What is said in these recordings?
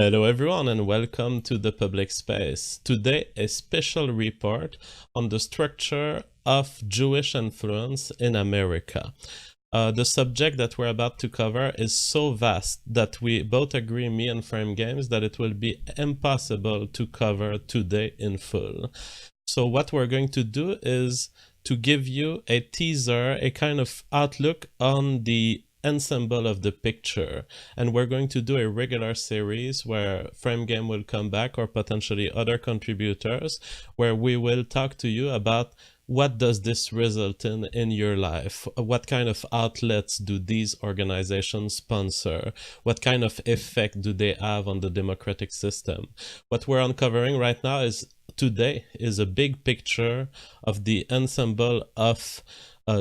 Hello, everyone, and welcome to the public space. Today, a special report on the structure of Jewish influence in America. The subject that we're about to cover is so vast that we both agree, me and Frame Games, that it will be impossible to cover today in full. So what we're going to do is to give you a teaser, a kind of outlook on the ensemble of the picture, and we're going to do a regular series where Frame Game will come back, or potentially other contributors, where we will talk to you about what does this result in your life, what kind of outlets do these organizations sponsor, what kind of effect do they have on the democratic system. What we're uncovering right now is today is a big picture of the ensemble of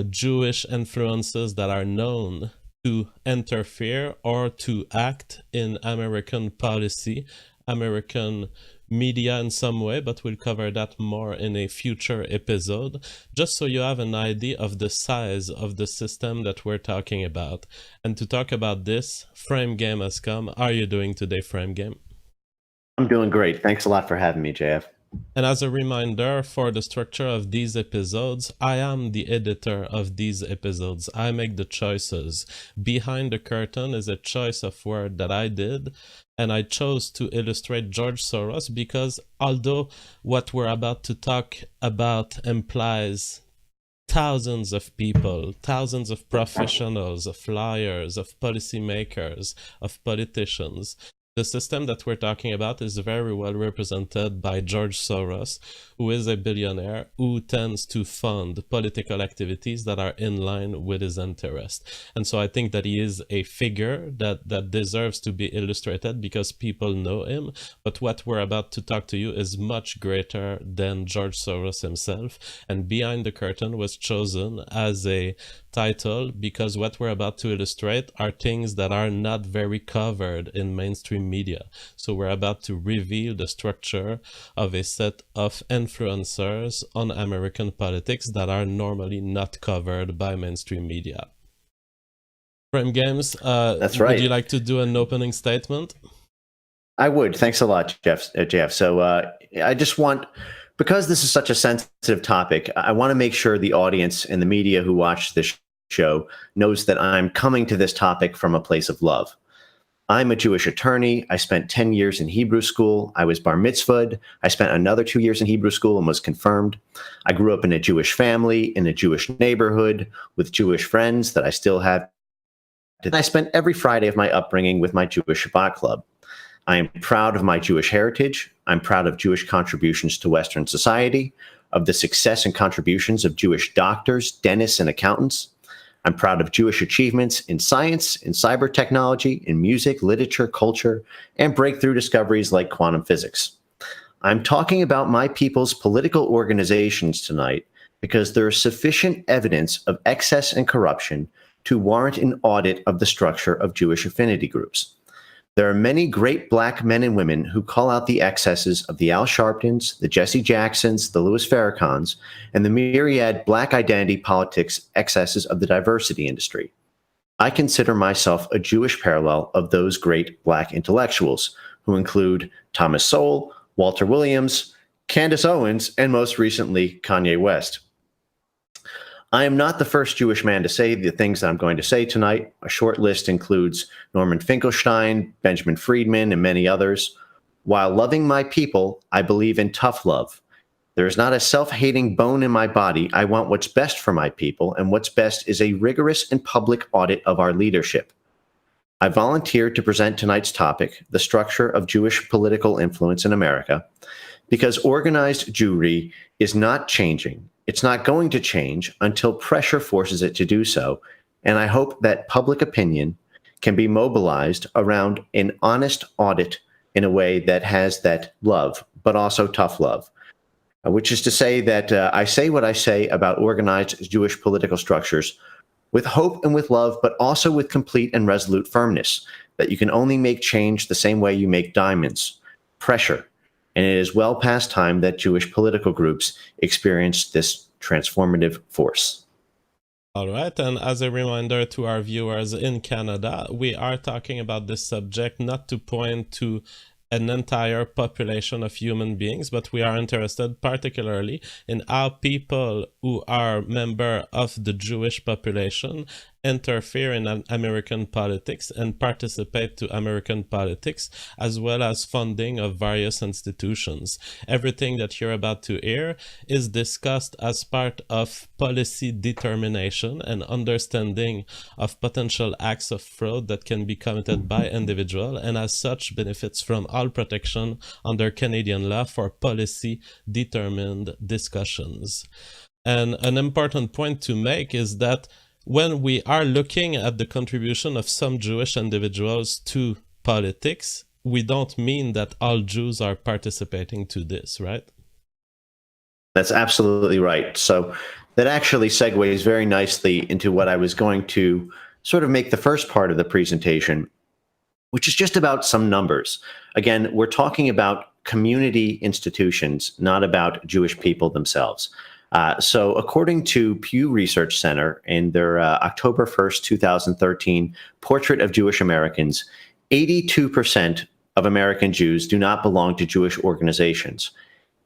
Jewish influences that are known to interfere or to act in American policy, American media in some way, but we'll cover that more in a future episode, just so you have an idea of the size of the system that we're talking about. And to talk about this, Frame Game has come. How are you doing today, Frame Game? I'm doing great. Thanks a lot for having me, JF. And as a reminder for the structure of these episodes, I am the editor of these episodes. I make the choices. Behind the curtain is a choice of word that I did, and I chose to illustrate George Soros because although what we're about to talk about implies thousands of people, thousands of professionals, of lawyers, of policymakers, of politicians, the system that we're talking about is very well represented by George Soros, who is a billionaire who tends to fund political activities that are in line with his interest. And so I think that he is a figure that deserves to be illustrated because people know him. But what we're about to talk to you is much greater than George Soros himself. And Behind the Curtain was chosen as a title because what we're about to illustrate are things that are not very covered in mainstream media. So we're about to reveal the structure of a set of influencers on American politics that are normally not covered by mainstream media. Frame Games, That's would you right. like to do an opening statement? I would. Thanks a lot, Jeff. So I just want, because this is such a sensitive topic, I want to make sure the audience and the media who watch this show knows that I'm coming to this topic from a place of love. I'm a Jewish attorney. I spent 10 years in Hebrew school. I was bar mitzvahed. I spent another 2 years in Hebrew school and was confirmed. I grew up in a Jewish family, in a Jewish neighborhood, with Jewish friends that I still have. And I spent every Friday of my upbringing with my Jewish Shabbat club. I am proud of my Jewish heritage. I'm proud of Jewish contributions to Western society, of the success and contributions of Jewish doctors, dentists, and accountants. I'm proud of Jewish achievements in science, in cyber technology, in music, literature, culture, and breakthrough discoveries like quantum physics. I'm talking about my people's political organizations tonight because there is sufficient evidence of excess and corruption to warrant an audit of the structure of Jewish affinity groups. There are many great Black men and women who call out the excesses of the Al Sharptons, the Jesse Jacksons, the Louis Farrakhans, and the myriad Black identity politics excesses of the diversity industry. I consider myself a Jewish parallel of those great Black intellectuals, who include Thomas Sowell, Walter Williams, Candace Owens, and most recently, Kanye West. I am not the first Jewish man to say the things that I'm going to say tonight. A short list includes Norman Finkelstein, Benjamin Friedman, and many others. While loving my people, I believe in tough love. There is not a self-hating bone in my body. I want what's best for my people, and what's best is a rigorous and public audit of our leadership. I volunteered to present tonight's topic, the structure of Jewish political influence in America, because organized Jewry is not changing. It's not going to change until pressure forces it to do so, and I hope that public opinion can be mobilized around an honest audit in a way that has that love, but also tough love, which is to say that I say what I say about organized Jewish political structures with hope and with love, but also with complete and resolute firmness, that you can only make change the same way you make diamonds, pressure. And it is well past time that Jewish political groups experience this transformative force. All right, and as a reminder to our viewers in Canada, we are talking about this subject not to point to an entire population of human beings, but we are interested particularly in how people who are member of the Jewish population interfere in American politics and participate to American politics, as well as funding of various institutions. Everything that you're about to hear is discussed as part of policy determination and understanding of potential acts of fraud that can be committed by individual, and as such benefits from all protection under Canadian law for policy determined discussions. And an important point to make is that when we are looking at the contribution of some Jewish individuals to politics, we don't mean that all Jews are participating to this, right? That's absolutely right. So that actually segues very nicely into what I was going to sort of make the first part of the presentation, which is just about some numbers. Again, we're talking about community institutions, not about Jewish people themselves. So according to Pew Research Center in their October 1st, 2013 Portrait of Jewish Americans, 82% of American Jews do not belong to Jewish organizations.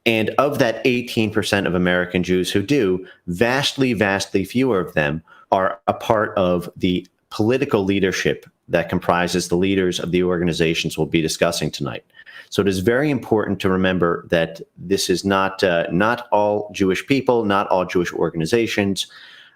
And of that 18% of American Jews who do, vastly, vastly fewer of them are a part of the political leadership that comprises the leaders of the organizations we'll be discussing tonight. So it is very important to remember that this is not all Jewish people, not all Jewish organizations.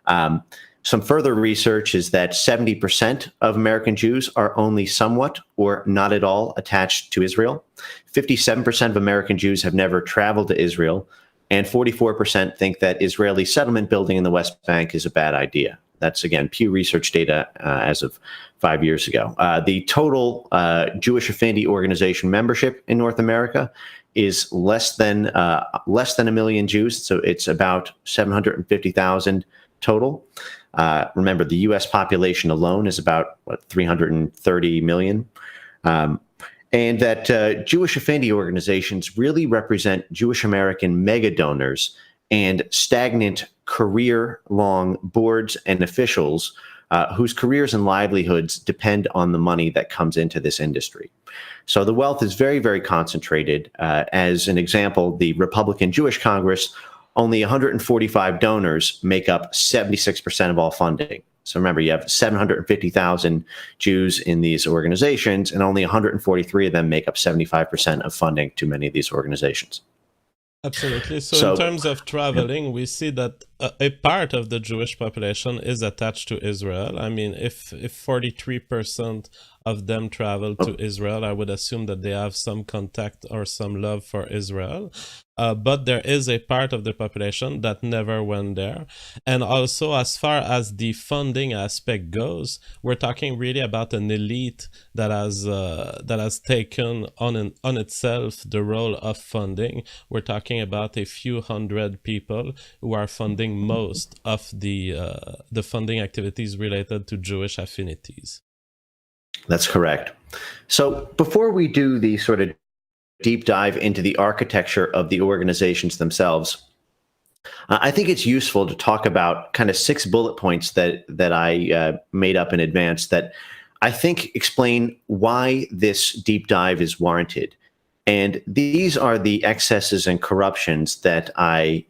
Some further research is that 70% of American Jews are only somewhat or not at all attached to Israel. 57% of American Jews have never traveled to Israel, and 44% think that Israeli settlement building in the West Bank is a bad idea. That's, again, Pew Research data as of 5 years ago. The total Jewish affinity organization membership in North America is less than 1 million Jews, so it's about 750,000 total. Remember, the U.S. population alone is about 330 million. And that Jewish affinity organizations really represent Jewish American mega donors and stagnant career-long boards and officials whose careers and livelihoods depend on the money that comes into this industry. So the wealth is very, very concentrated. As an example, the Republican Jewish Congress, only 145 donors make up 76% of all funding. So remember, you have 750,000 Jews in these organizations, and only 143 of them make up 75% of funding to many of these organizations. Absolutely. So in terms of traveling, we see that a part of the Jewish population is attached to Israel. I mean, if 43% of them travel to Israel, I would assume that they have some contact or some love for Israel. But there is a part of the population that never went there. And also, as far as the funding aspect goes, we're talking really about an elite that has taken on itself the role of funding. We're talking about a few hundred people who are funding most of the funding activities related to Jewish affinities. That's correct. So before we do the sort of deep dive into the architecture of the organizations themselves, I think it's useful to talk about kind of 6 bullet points that I made up in advance that I think explain why this deep dive is warranted. And these are the excesses and corruptions that I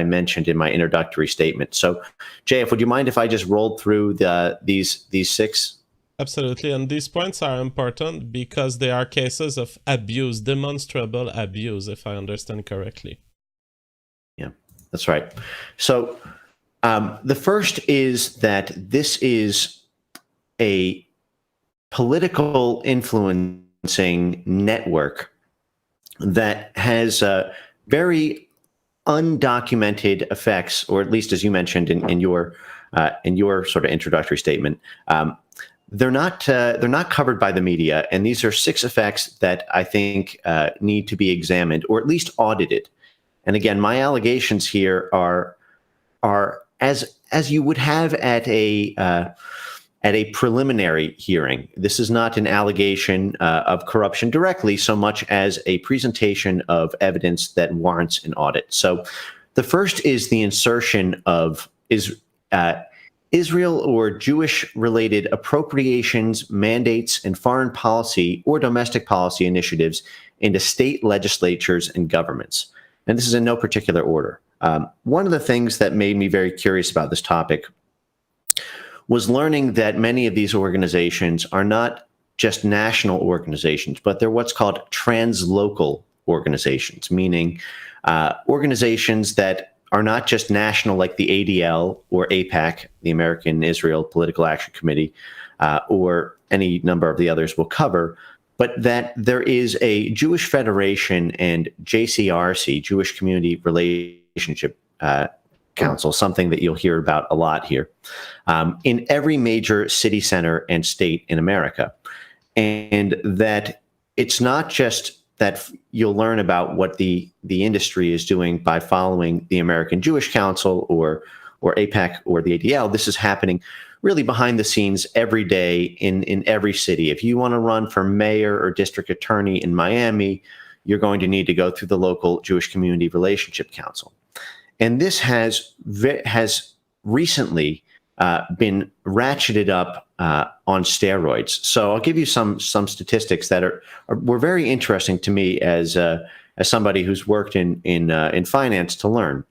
mentioned in my introductory statement. So, JF, would you mind if I just rolled through these 6? Absolutely. And these points are important because they are cases of abuse, demonstrable abuse, if I understand correctly. Yeah, that's right. So the first is that this is a political influencing network that has very undocumented effects, or at least as you mentioned in your sort of introductory statement. They're not covered by the media, and these are 6 effects that I think need to be examined or at least audited. And again, my allegations here are as you would have at a preliminary hearing. This is not an allegation of corruption directly, so much as a presentation of evidence that warrants an audit. So, the first is the insertion of Israel or Jewish-related appropriations, mandates, and foreign policy or domestic policy initiatives into state legislatures and governments. And this is in no particular order. One of the things that made me very curious about this topic was learning that many of these organizations are not just national organizations, but they're what's called translocal organizations, meaning organizations that are not just national like the ADL or AIPAC, the American Israel Political Action Committee, or any number of the others we'll cover, but that there is a Jewish Federation and JCRC, Jewish Community Relationship Council, something that you'll hear about a lot here, in every major city center and state in America. And that it's not just that you'll learn about what the industry is doing by following the American Jewish Council or AIPAC or the ADL. This is happening really behind the scenes every day in every city. If you want to run for mayor or district attorney in Miami, you're going to need to go through the local Jewish Community Relationship Council. And this has recently been ratcheted up on steroids. So I'll give you some statistics that were very interesting to me as somebody who's worked in finance to learn.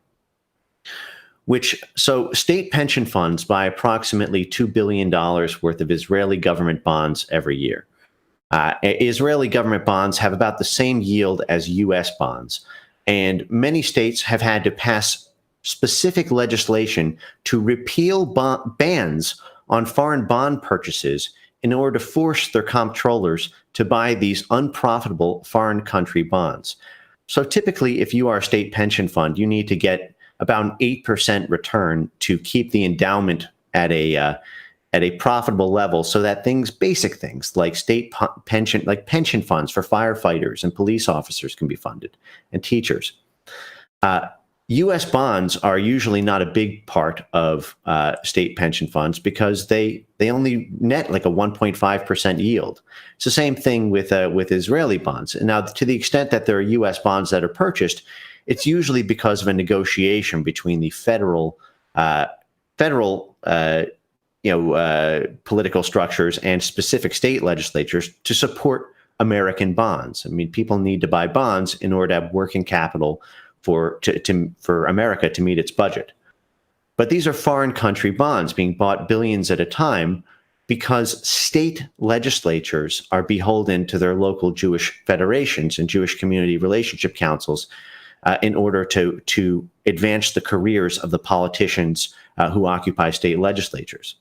So state pension funds buy approximately $2 billion worth of Israeli government bonds every year. Israeli government bonds have about the same yield as U.S. bonds, and many states have had to pass specific legislation to repeal bans on foreign bond purchases in order to force their comptrollers to buy these unprofitable foreign country bonds. So typically, if you are a state pension fund, you need to get about an 8% return to keep the endowment at a profitable level, so that basic things like pension funds for firefighters and police officers can be funded, and teachers. U.S. bonds are usually not a big part of state pension funds because they only net like a 1.5% yield. It's the same thing with Israeli bonds. And now, to the extent that there are U.S. bonds that are purchased, it's usually because of a negotiation between the federal political structures and specific state legislatures to support American bonds. I mean, people need to buy bonds in order to have working capital for America to meet its budget. But these are foreign country bonds being bought billions at a time because state legislatures are beholden to their local Jewish federations and Jewish community relationship councils in order to advance the careers of the politicians who occupy state legislatures.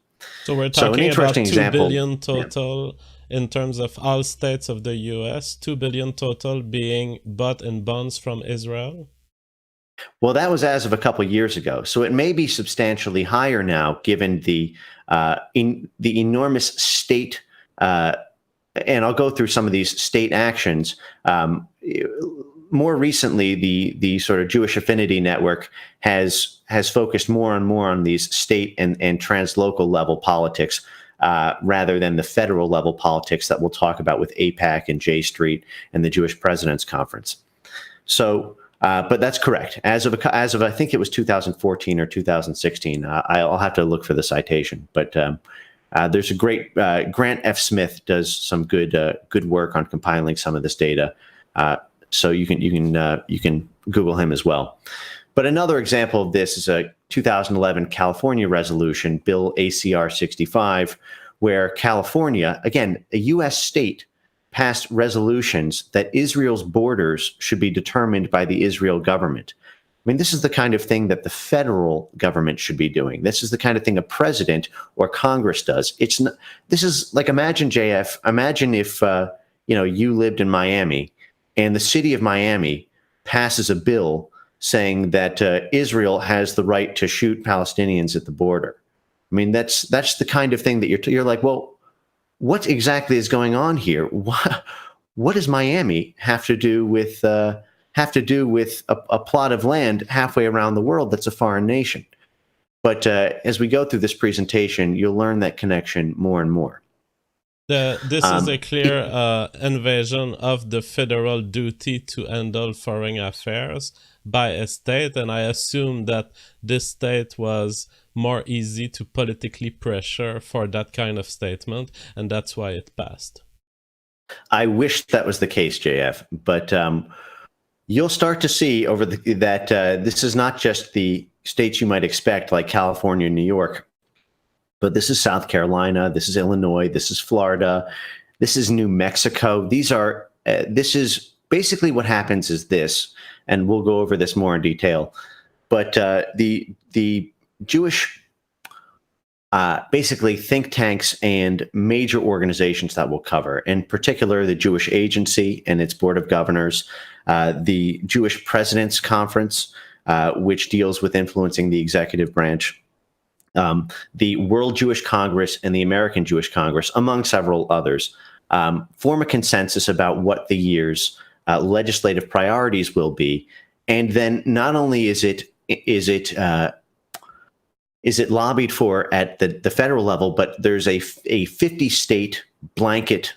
So we're talking about $2 billion total in terms of all states of the U.S., $2 billion total being bought in bonds from Israel? Well, that was as of a couple of years ago. So it may be substantially higher now, given the enormous state, and I'll go through some of these state actions. More recently, the sort of Jewish Affinity Network has focused more and more on these state and translocal level politics rather than the federal level politics that we'll talk about with AIPAC and J Street and the Jewish President's Conference. So, but that's correct. As of I think it was 2014 or 2016. I'll have to look for the citation, but there's a great Grant F. Smith does some good work on compiling some of this data. So you can Google him as well. But another example of this is a 2011 California resolution, Bill ACR 65, where California, again, a U.S. state, passed resolutions that Israel's borders should be determined by the Israel government. I mean, this is the kind of thing that the federal government should be doing. This is the kind of thing a president or Congress does. It's not, this is like, imagine, JF, imagine if you lived in Miami and the city of Miami passes a bill saying that Israel has the right to shoot Palestinians at the border. I mean, that's the kind of thing that you're like, well, what exactly is going on here? What does Miami have to do with a plot of land halfway around the world that's a foreign nation? But as we go through this presentation, you'll learn that connection more and more. This is a clear It, invasion of the federal duty to handle foreign affairs by a state, and I assume that this state was more easy to politically pressure for that kind of statement, and that's why it passed. I wish that was the case, JF, but you'll start to see that this is not just the states you might expect, like California and New York, but this is South Carolina, this is Illinois, this is Florida, this is New Mexico. This is basically what happens is this, and we'll go over this more in detail. But the Jewish basically think tanks and major organizations that we'll cover, in particular the Jewish Agency and its Board of Governors, the Jewish President's Conference, which deals with influencing the executive branch, the World Jewish Congress and the American Jewish Congress, among several others, form a consensus about what the year's legislative priorities will be. And then not only is it lobbied for at the federal level, but there's a 50-state blanket,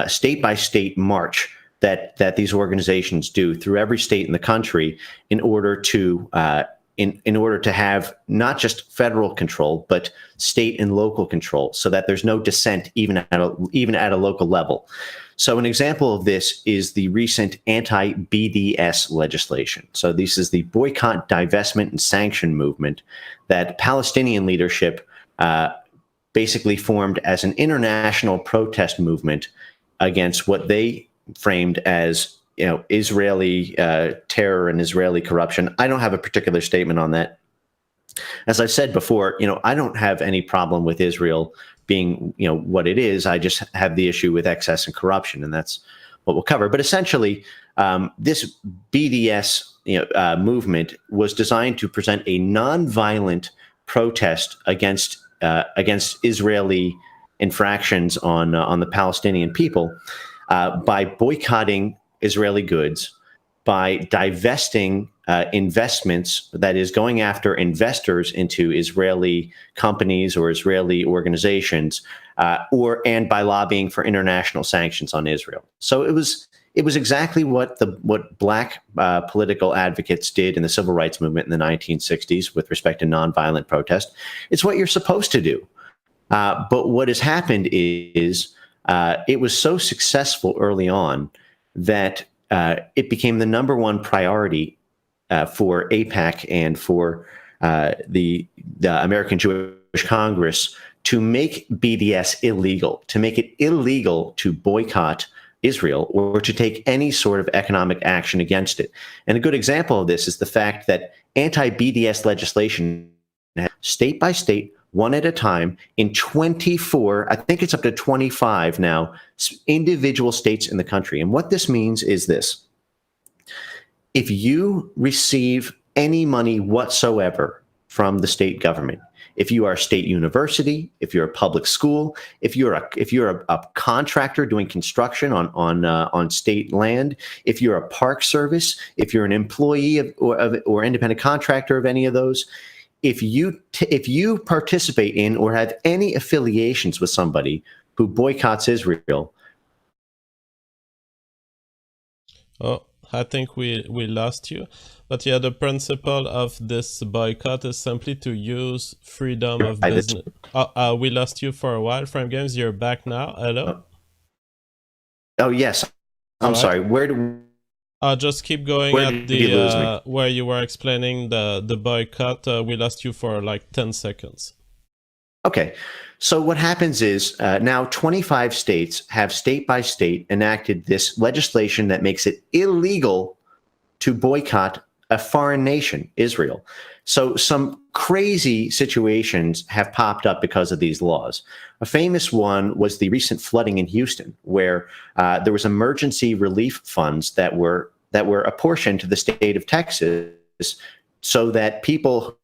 state-by-state march that these organizations do through every state in the country in order to in order to have not just federal control, but state and local control, so that there's no dissent even at a local level. So an example of this is the recent anti-BDS legislation. So this is the boycott, divestment, and sanction movement that Palestinian leadership basically formed as an international protest movement against what they framed as Israeli terror and Israeli corruption. I don't have a particular statement on that. As I've said before, I don't have any problem with Israel being, what it is. I just have the issue with excess and corruption, and that's what we'll cover. But essentially, this BDS movement was designed to present a nonviolent protest against Israeli infractions on the Palestinian people by boycotting Israeli goods, by divesting investments, that is, going after investors into Israeli companies or Israeli organizations, and by lobbying for international sanctions on Israel. So it was exactly what Black political advocates did in the civil rights movement in the 1960s with respect to nonviolent protest. It's what you're supposed to do. But what has happened is it was so successful early on that it became the number one priority for AIPAC and for the American Jewish Congress to make BDS illegal, to make it illegal to boycott Israel or to take any sort of economic action against it. And a good example of this is the fact that anti-BDS legislation, state by state, one at a time, in 24, I think it's up to 25 now, individual states in the country. And what this means is this: if you receive any money whatsoever from the state government, if you are a state university, if you're a public school, if you're a contractor doing construction on state land, if you're a park service, if you're an employee or independent contractor of any of those, if you participate in or have any affiliations with somebody who boycotts Israel. Oh, I think we lost you. But yeah, the principle of this boycott is simply to use freedom of business. We lost you for a while. Frame Games, you're back now. Hello? Oh, yes. I'm sorry. Where do... just keep going at the where you were explaining the boycott. We lost you for like 10 seconds. Okay. So what happens is now 25 states have state by state enacted this legislation that makes it illegal to boycott a foreign nation, Israel. So some crazy situations have popped up because of these laws. A famous one was the recent flooding in Houston, where there was emergency relief funds that were apportioned to the state of Texas so that people...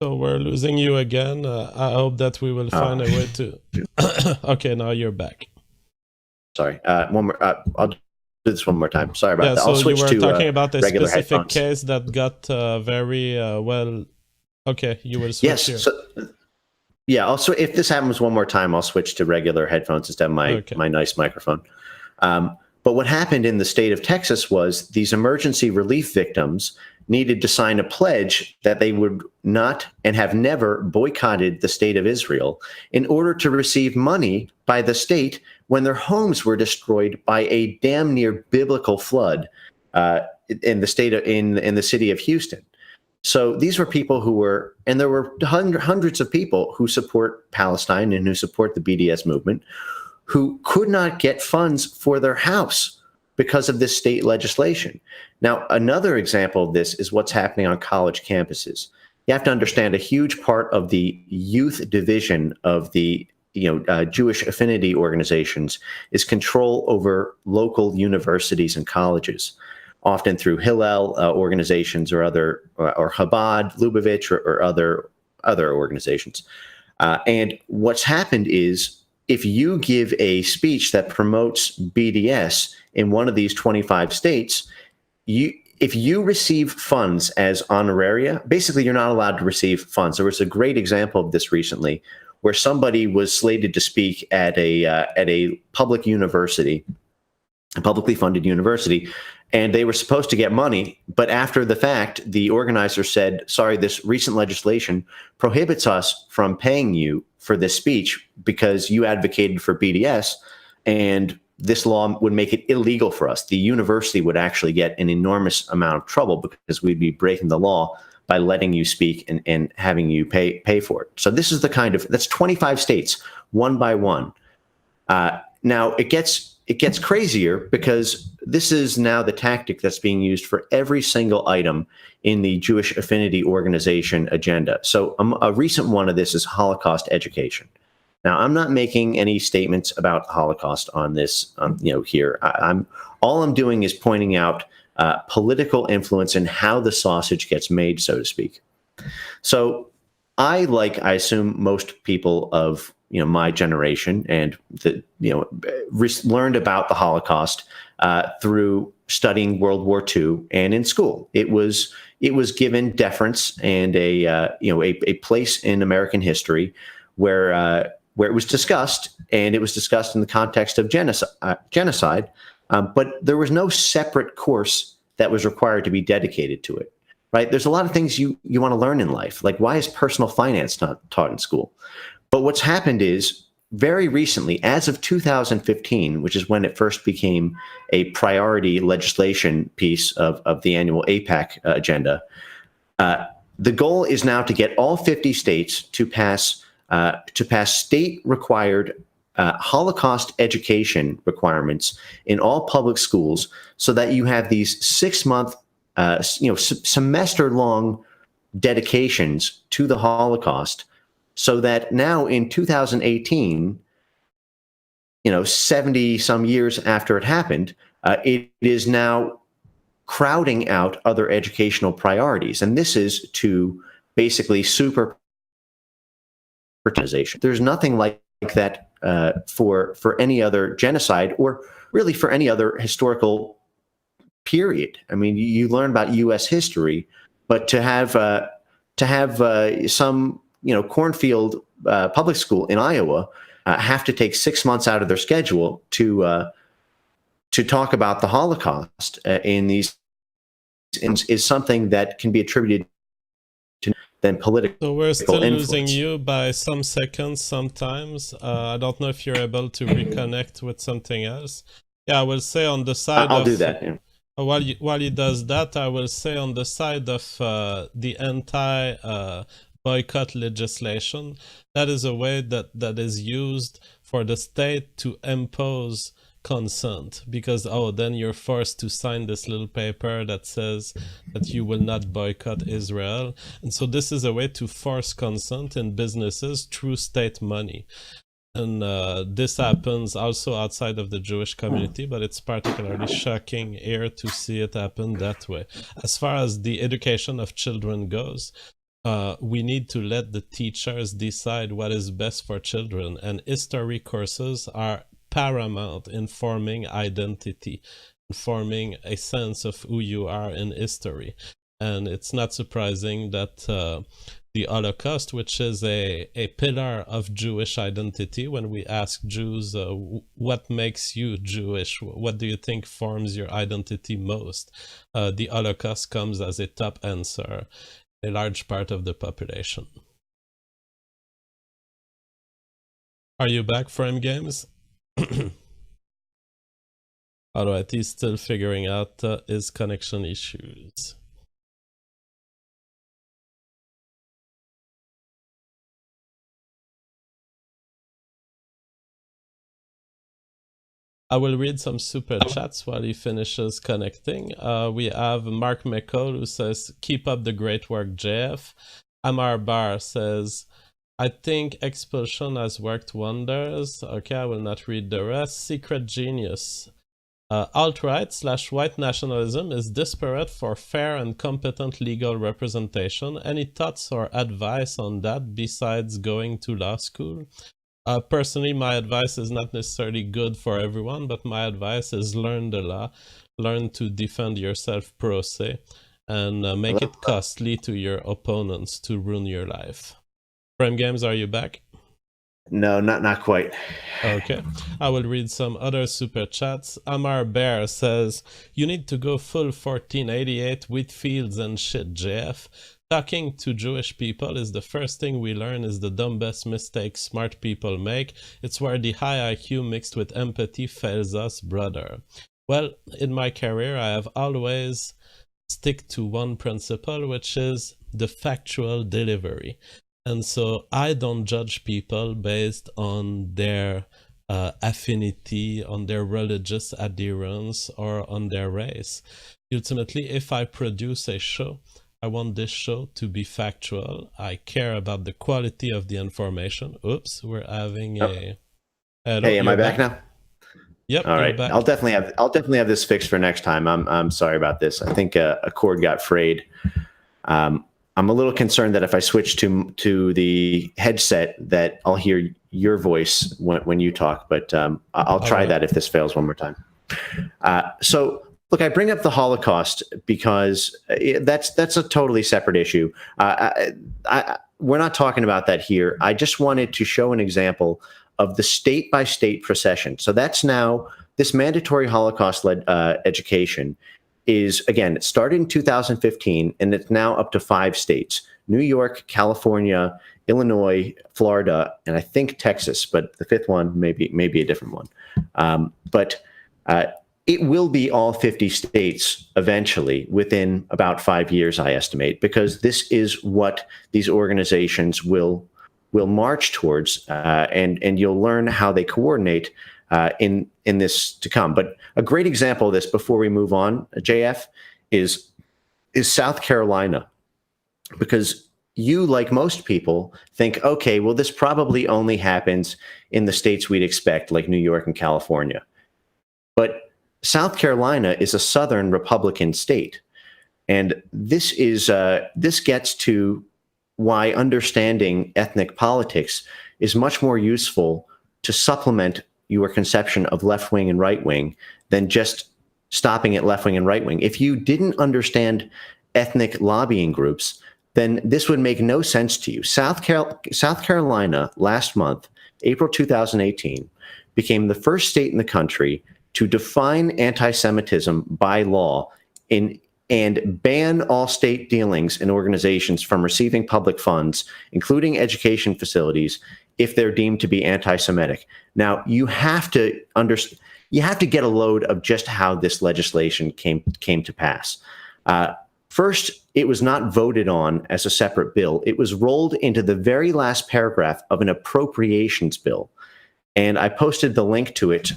So we're losing you again. I hope that we will find a way to... Okay, now you're back. Sorry. One more. I'll do this one more time. Sorry about that. So I'll switch you were to talking about a specific headphones. case that got very well... Okay, you will switch here. Yes. Yeah. Also, if this happens one more time, I'll switch to regular headphones instead of Okay. my nice microphone. But what happened in the state of Texas was these emergency relief victims needed to sign a pledge that they would not and have never boycotted the state of Israel in order to receive money by the state when their homes were destroyed by a damn near biblical flood in the city of Houston. So these were people who were, and there were hundreds of people who support Palestine and who support the BDS movement, who could not get funds for their house because of this state legislation. Now, another example of this is what's happening on college campuses. You have to understand a huge part of the youth division of the Jewish affinity organizations is control over local universities and colleges, often through Hillel organizations or Chabad, Lubavitch, or other organizations. And what's happened is, if you give a speech that promotes BDS in one of these 25 states, if you receive funds as honoraria, basically you're not allowed to receive funds. There was a great example of this recently, where somebody was slated to speak at a public university, a publicly funded university, and they were supposed to get money. But after the fact, the organizer said, sorry, this recent legislation prohibits us from paying you for this speech because you advocated for BDS, and this law would make it illegal for us. The university would actually get an enormous amount of trouble because we'd be breaking the law by letting you speak and having you pay for it. So this is that's 25 states, one by one. Now it gets crazier because this is now the tactic that's being used for every single item in the Jewish Affinity Organization agenda. So a recent one of this is Holocaust education. Now, I'm not making any statements about the Holocaust on this, here. All I'm doing is pointing out political influence and how the sausage gets made, so to speak. So I assume most people of my generation and learned about the Holocaust through studying World War II and in school. It was given deference and a place in American history where it was discussed, and it was discussed in the context of genocide. But there was no separate course that was required to be dedicated to it. Right? There's a lot of things you want to learn in life, like why is personal finance not taught in school? But what's happened is, very recently, as of 2015, which is when it first became a priority legislation piece of the annual APAC agenda, the goal is now to get all 50 states to pass state-required Holocaust education requirements in all public schools, so that you have these 6-month, semester-long dedications to the Holocaust, so that now in 2018, 70 some years after it happened, it is now crowding out other educational priorities. And this is to basically super prioritization. There's nothing like that for any other genocide, or really for any other historical period. I mean, you learn about U.S. history, but to have some cornfield public school in Iowa have to take 6 months out of their schedule to talk about the Holocaust in these is something that can be attributed to then political. So we're still influence. losing you by some seconds sometimes. I don't know if you're able to reconnect with something else. Yeah, I will say on the side I'll do that. Yeah. While he does that, I will say on the side of the anti-boycott legislation, that is a way that is used for the state to impose consent, because then you're forced to sign this little paper that says that you will not boycott Israel. And so this is a way to force consent in businesses through state money. And this happens also outside of the Jewish community, but it's particularly shocking here to see it happen that way. As far as the education of children goes, we need to let the teachers decide what is best for children, and history courses are paramount in forming identity, in forming a sense of who you are in history. And it's not surprising that the Holocaust, which is a pillar of Jewish identity, when we ask Jews, what makes you Jewish? What do you think forms your identity most? The Holocaust comes as a top answer, a large part of the population. Are you back, Frame Games? Alright, he's still figuring out his connection issues. I will read some super chats while he finishes connecting. We have Mark McCall who says, keep up the great work, JF. Amar Bar says, I think expulsion has worked wonders. Okay, I will not read the rest. Secret Genius. Alt-right/white nationalism is disparate for fair and competent legal representation. Any thoughts or advice on that besides going to law school? Personally, my advice is not necessarily good for everyone, but my advice is learn the law, learn to defend yourself pro se, and make it costly to your opponents to ruin your life. Frame Games, are you back? No, not quite. Okay, I will read some other super chats. Amar Bear says, you need to go full 1488 with fields and shit, JF. Talking to Jewish people is the first thing we learn is the dumbest mistake smart people make. It's where the high IQ mixed with empathy fails us, brother. Well, in my career, I have always stick to one principle, which is the factual delivery. And so I don't judge people based on their affinity, on their religious adherence, or on their race. Ultimately, if I produce a show, I want this show to be factual. I care about the quality of the information. Oops, we're having a... Hello, Hey, am I back now? Yep, All you're right. back. I'll definitely have this fixed for next time. I'm sorry about this. I think a cord got frayed. I'm a little concerned that if I switch to the headset, that I'll hear your voice when you talk. But I'll try that if this fails one more time. So, look, I bring up the Holocaust because that's a totally separate issue. We're not talking about that here. I just wanted to show an example of the state-by-state procession. So that's now this mandatory Holocaust-led education is, again, it started in 2015, and it's now up to 5 states: New York, California, Illinois, Florida, and I think Texas, but the 5th one may be a different one. But it will be all 50 states eventually within about 5 years, I estimate, because this is what these organizations will march towards, and you'll learn how they coordinate in this to come. But a great example of this, before we move on, JF, is South Carolina, because you, like most people, think, okay, well, this probably only happens in the states we'd expect, like New York and California. But South Carolina is a Southern Republican state, and this gets to why understanding ethnic politics is much more useful to supplement your conception of left wing and right wing than just stopping at left wing and right wing. If you didn't understand ethnic lobbying groups, then this would make no sense to you. South Carolina last month, April 2018, became the first state in the country to define anti-Semitism by law and ban all state dealings and organizations from receiving public funds, including education facilities, if they're deemed to be anti-Semitic. Now, you have to get a load of just how this legislation came to pass. First, it was not voted on as a separate bill. It was rolled into the very last paragraph of an appropriations bill. And I posted the link to it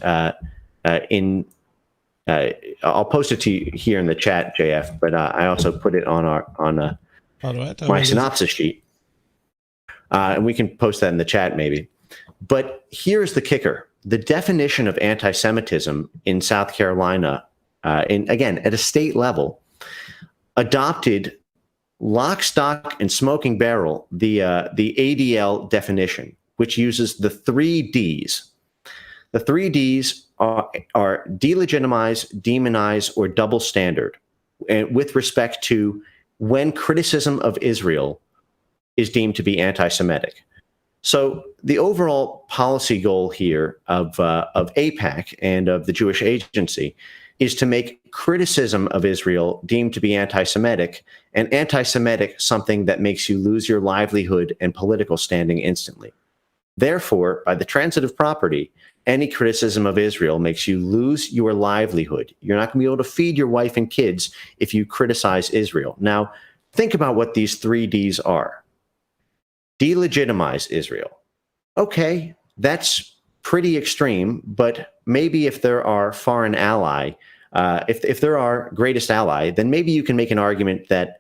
I'll post it to you here in the chat, JF, but I also put it on my synopsis sheet. And we can post that in the chat maybe. But here's the kicker. The definition of anti-Semitism in South Carolina, again, at a state level, adopted lock, stock, and smoking barrel, the ADL definition, which uses the 3 Ds. The 3 Ds are delegitimize, demonize, or double standard, and with respect to when criticism of Israel is deemed to be anti-Semitic. So the overall policy goal here of AIPAC and of the Jewish Agency is to make criticism of Israel deemed to be anti-Semitic, and anti-Semitic something that makes you lose your livelihood and political standing instantly. Therefore, by the transitive property, any criticism of Israel makes you lose your livelihood. You're not going to be able to feed your wife and kids if you criticize Israel. Now, think about what these 3Ds are. Delegitimize Israel. Okay, that's pretty extreme, but maybe if they're our foreign ally, if they're our greatest ally, then maybe you can make an argument that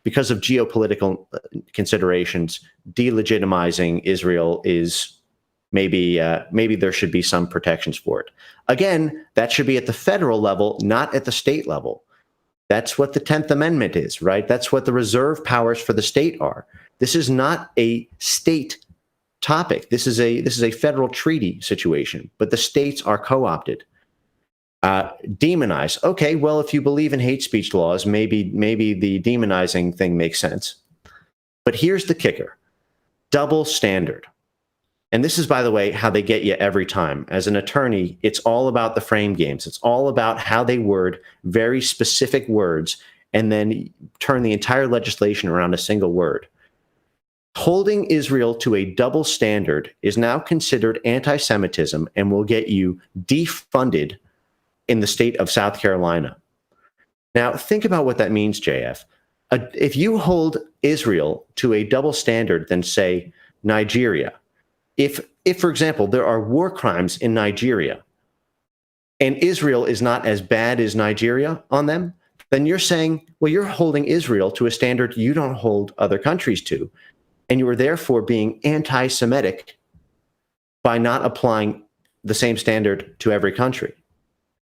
because of geopolitical considerations, delegitimizing Israel is maybe there should be some protections for it. Again, that should be at the federal level, not at the state level. That's what the 10th Amendment is, right? That's what the reserve powers for the state are. This is not a state topic. This is a federal treaty situation, but the states are co-opted. Demonize. Okay, well, if you believe in hate speech laws, maybe the demonizing thing makes sense. But here's the kicker: double standard. And this is, by the way, how they get you every time. As an attorney, it's all about the frame games. It's all about how they word very specific words and then turn the entire legislation around a single word. Holding Israel to a double standard is now considered anti-Semitism and will get you defunded in the state of South Carolina. Now, think about what that means, JF. If you hold Israel to a double standard than, say, Nigeria, if, for example, there are war crimes in Nigeria and Israel is not as bad as Nigeria on them, then you're saying, well, you're holding Israel to a standard you don't hold other countries to. And you are therefore being anti-Semitic by not applying the same standard to every country.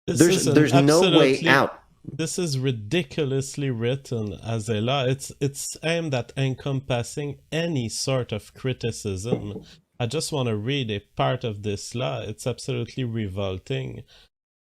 There's no way out. This is ridiculously written as a law. It's aimed at encompassing any sort of criticism. I just want to read a part of this law. It's absolutely revolting.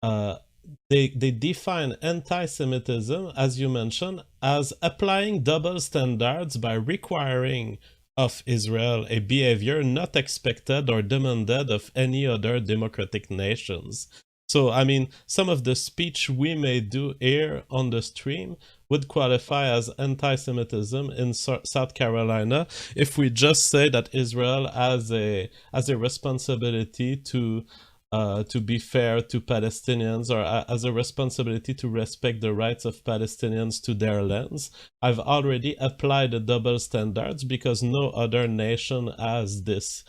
They define anti-Semitism, as you mentioned, as applying double standards by requiring of Israel a behavior not expected or demanded of any other democratic nations. So, I mean, some of the speech we may do here on the stream would qualify as anti-Semitism in South Carolina if we just say that Israel has a responsibility to be fair to Palestinians, or as a responsibility to respect the rights of Palestinians to their lands. I've already applied the double standards because no other nation has this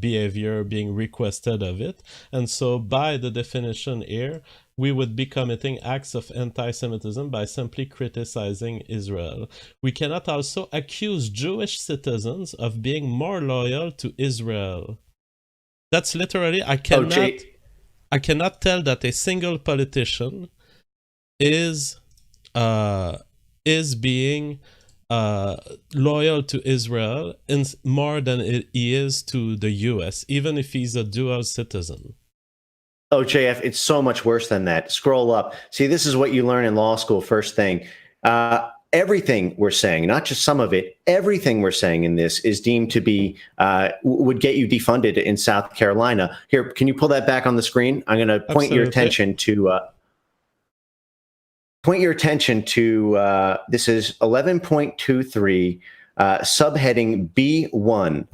behavior being requested of it. And so by the definition here, we would be committing acts of anti-Semitism by simply criticizing Israel. We cannot also accuse Jewish citizens of being more loyal to Israel. That's literally, I cannot tell that a single politician is being loyal to Israel more than he is to the US, even if he's a dual citizen. Oh, JF, it's so much worse than that. Scroll up. See, this is what you learn in law school first thing. Everything we're saying, not just some of it, everything we're saying in this is deemed to be, would get you defunded in South Carolina. Here, can you pull that back on the screen? I'm going to point your attention to, this is 11.23, subheading B1.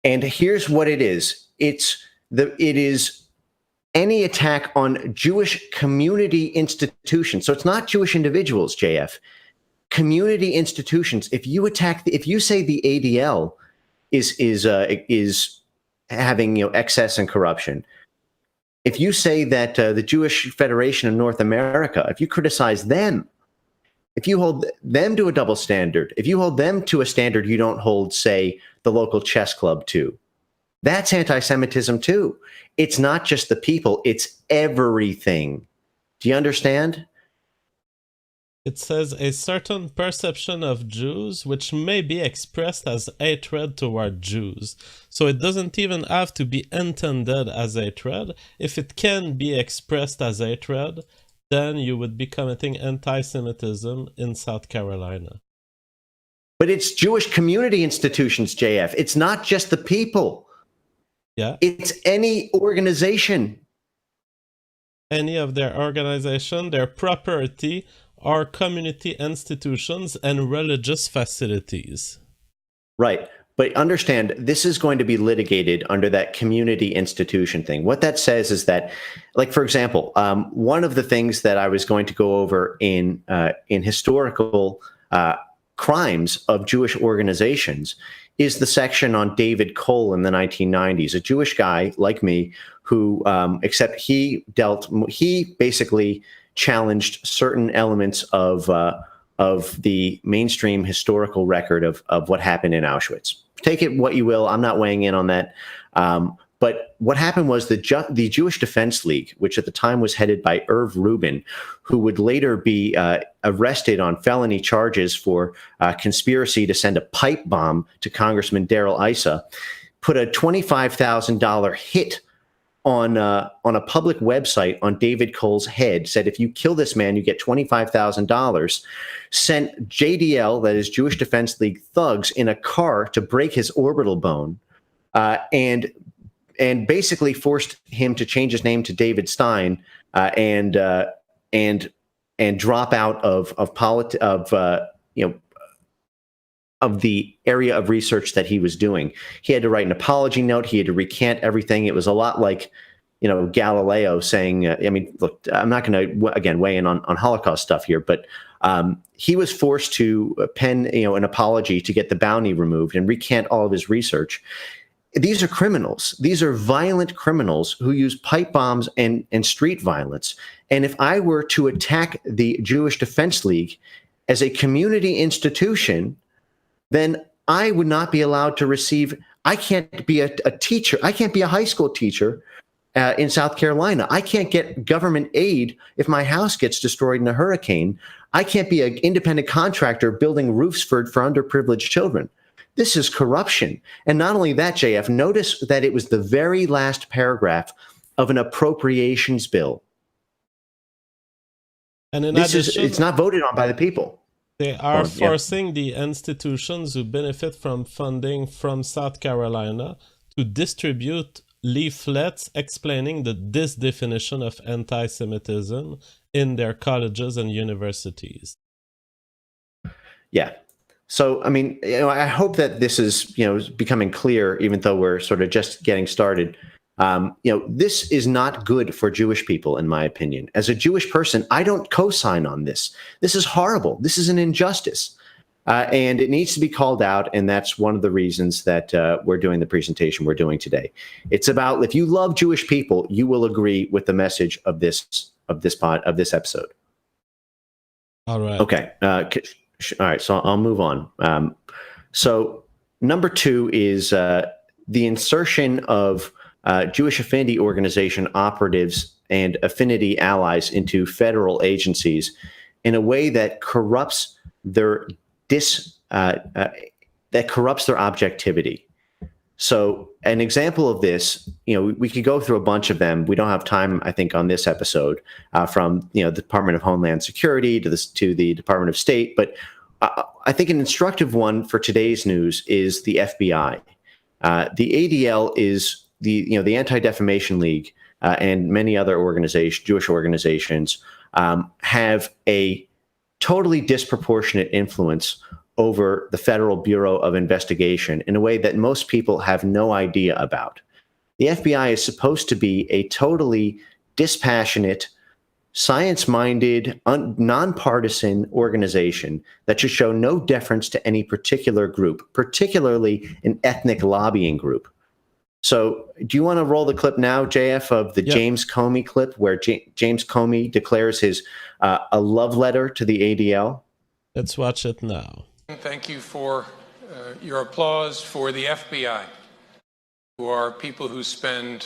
And here's what it is. It is any attack on Jewish community institutions. So it's not Jewish individuals, JF. Community institutions. If you say the ADL is having excess and corruption, if you say that the Jewish Federation of North America, if you criticize them, if you hold them to a double standard, if you hold them to a standard you don't hold, say, the local chess club to, that's anti-Semitism too. It's not just the people, it's everything. Do you understand? It says a certain perception of Jews which may be expressed as hatred toward Jews. So it doesn't even have to be intended as hatred. If it can be expressed as hatred, then you would be committing anti-Semitism in South Carolina. But it's Jewish community institutions, JF. It's not just the people. Yeah. It's any organization. Any of their organization, their property, or community institutions and religious facilities. Right. But understand, this is going to be litigated under that community institution thing. What that says is that, like, for example, one of the things that I was going to go over in historical crimes of Jewish organizations is the section on David Cole in the 1990s, a Jewish guy like me who, except he basically challenged certain elements of the mainstream historical record of what happened in Auschwitz. Take it what you will. I'm not weighing in on that. But what happened was the Jewish Defense League, which at the time was headed by Irv Rubin, who would later be arrested on felony charges for conspiracy to send a pipe bomb to Congressman Darrell Issa, put a $25,000 hit on a public website on David Cole's head, said, if you kill this man, you get $25,000, sent JDL, that is Jewish Defense League thugs, in a car to break his orbital bone, and basically forced him to change his name to David Stein, and drop out of the area of research that he was doing. He had to write an apology note. He had to recant everything. It was a lot like, Galileo saying, look, I'm not going to, again, weigh in on Holocaust stuff here, but he was forced to pen, an apology to get the bounty removed and recant all of his research. These are criminals. These are violent criminals who use pipe bombs and street violence. And if I were to attack the Jewish Defense League as a community institution, then I would not be allowed to receive. I can't be a teacher. I can't be a high school teacher in South Carolina. I can't get government aid if my house gets destroyed in a hurricane. I can't be an independent contractor building roofs for underprivileged children. This is corruption. And not only that, JF, notice that it was the very last paragraph of an appropriations bill. And in addition, it's not voted on by the people. They are forcing the institutions who benefit from funding from South Carolina to distribute leaflets explaining this definition of anti-Semitism in their colleges and universities. Yeah. So, I hope that this is, becoming clear, even though we're sort of just getting started. This is not good for Jewish people, in my opinion. As a Jewish person, I don't co-sign on this. This is horrible. This is an injustice. And it needs to be called out. And that's one of the reasons that we're doing the presentation we're doing today. It's about, if you love Jewish people, you will agree with the message of this episode. All right. Okay. All right. So I'll move on. So number 2 is the insertion of Jewish affinity organization operatives and affinity allies into federal agencies in a way that corrupts their objectivity. So an example of this, we could go through a bunch of them. We don't have time, I think, on this episode, from the Department of Homeland Security to the Department of State. But I think an instructive one for today's news is the FBI. The ADL is the Anti-Defamation League and many other Jewish organizations have a totally disproportionate influence over the Federal Bureau of Investigation in a way that most people have no idea about. The FBI is supposed to be a totally dispassionate, science-minded, nonpartisan organization that should show no deference to any particular group, particularly an ethnic lobbying group. So do you want to roll the clip now, JF, of the James Comey clip where James Comey declares his a love letter to the ADL? Let's watch it now. Thank you for your applause for the FBI, who are people who spend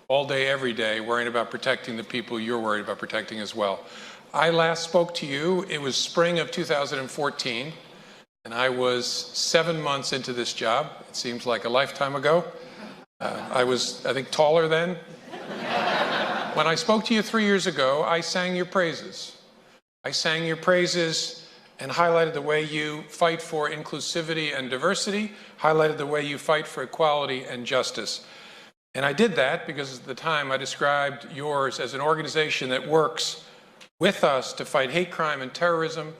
all day, every day, worrying about protecting the people you're worried about protecting as well. I last spoke to you, it was spring of 2014, and I was 7 months into this job. It seems like a lifetime ago. I was, I think, taller then. When I spoke to you 3 years ago, I sang your praises. I sang your praises and highlighted the way you fight for inclusivity and diversity, highlighted the way you fight for equality and justice. And I did that because at the time I described yours as an organization that works with us to fight hate crime and terrorism,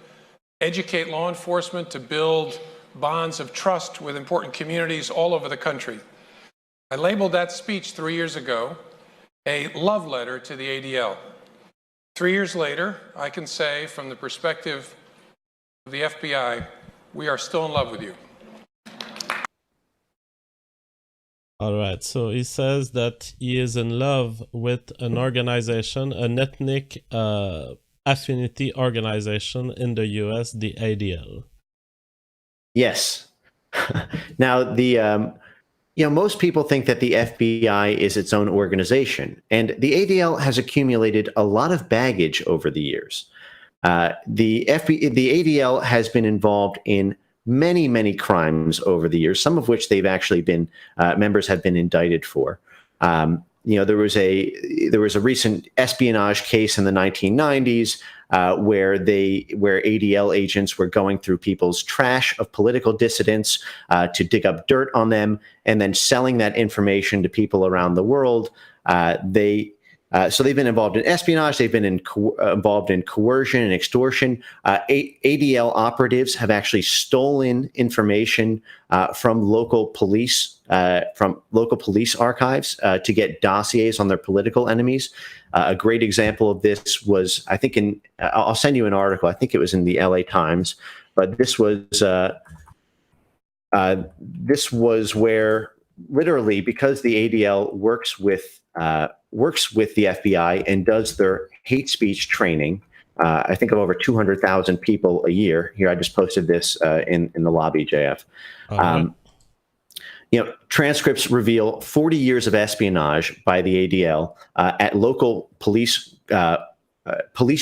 educate law enforcement to build bonds of trust with important communities all over the country. I labeled that speech 3 years ago a love letter to the ADL. 3 years later, I can say from the perspective of the FBI, we are still in love with you. All right, so he says that he is in love with an organization, an ethnic affinity organization in the US, the ADL. Yes. Now, most people think that the FBI is its own organization, and the ADL has accumulated a lot of baggage over the years. The ADL has been involved in many, many crimes over the years, some of which they've actually been members have been indicted for. There was a recent espionage case in the 1990s where ADL agents were going through people's trash of political dissidents to dig up dirt on them and then selling that information to people around the world. So they've been involved in espionage. They've been involved in coercion and extortion. ADL operatives have actually stolen information from local police archives to get dossiers on their political enemies. A great example of this was, I think, I'll send you an article. I think it was in the LA Times, but this was where literally, because the ADL works with the FBI and does their hate speech training. I think of over 200,000 people a year. Here, I just posted this in the lobby, JF. Transcripts reveal 40 years of espionage by the ADL at local police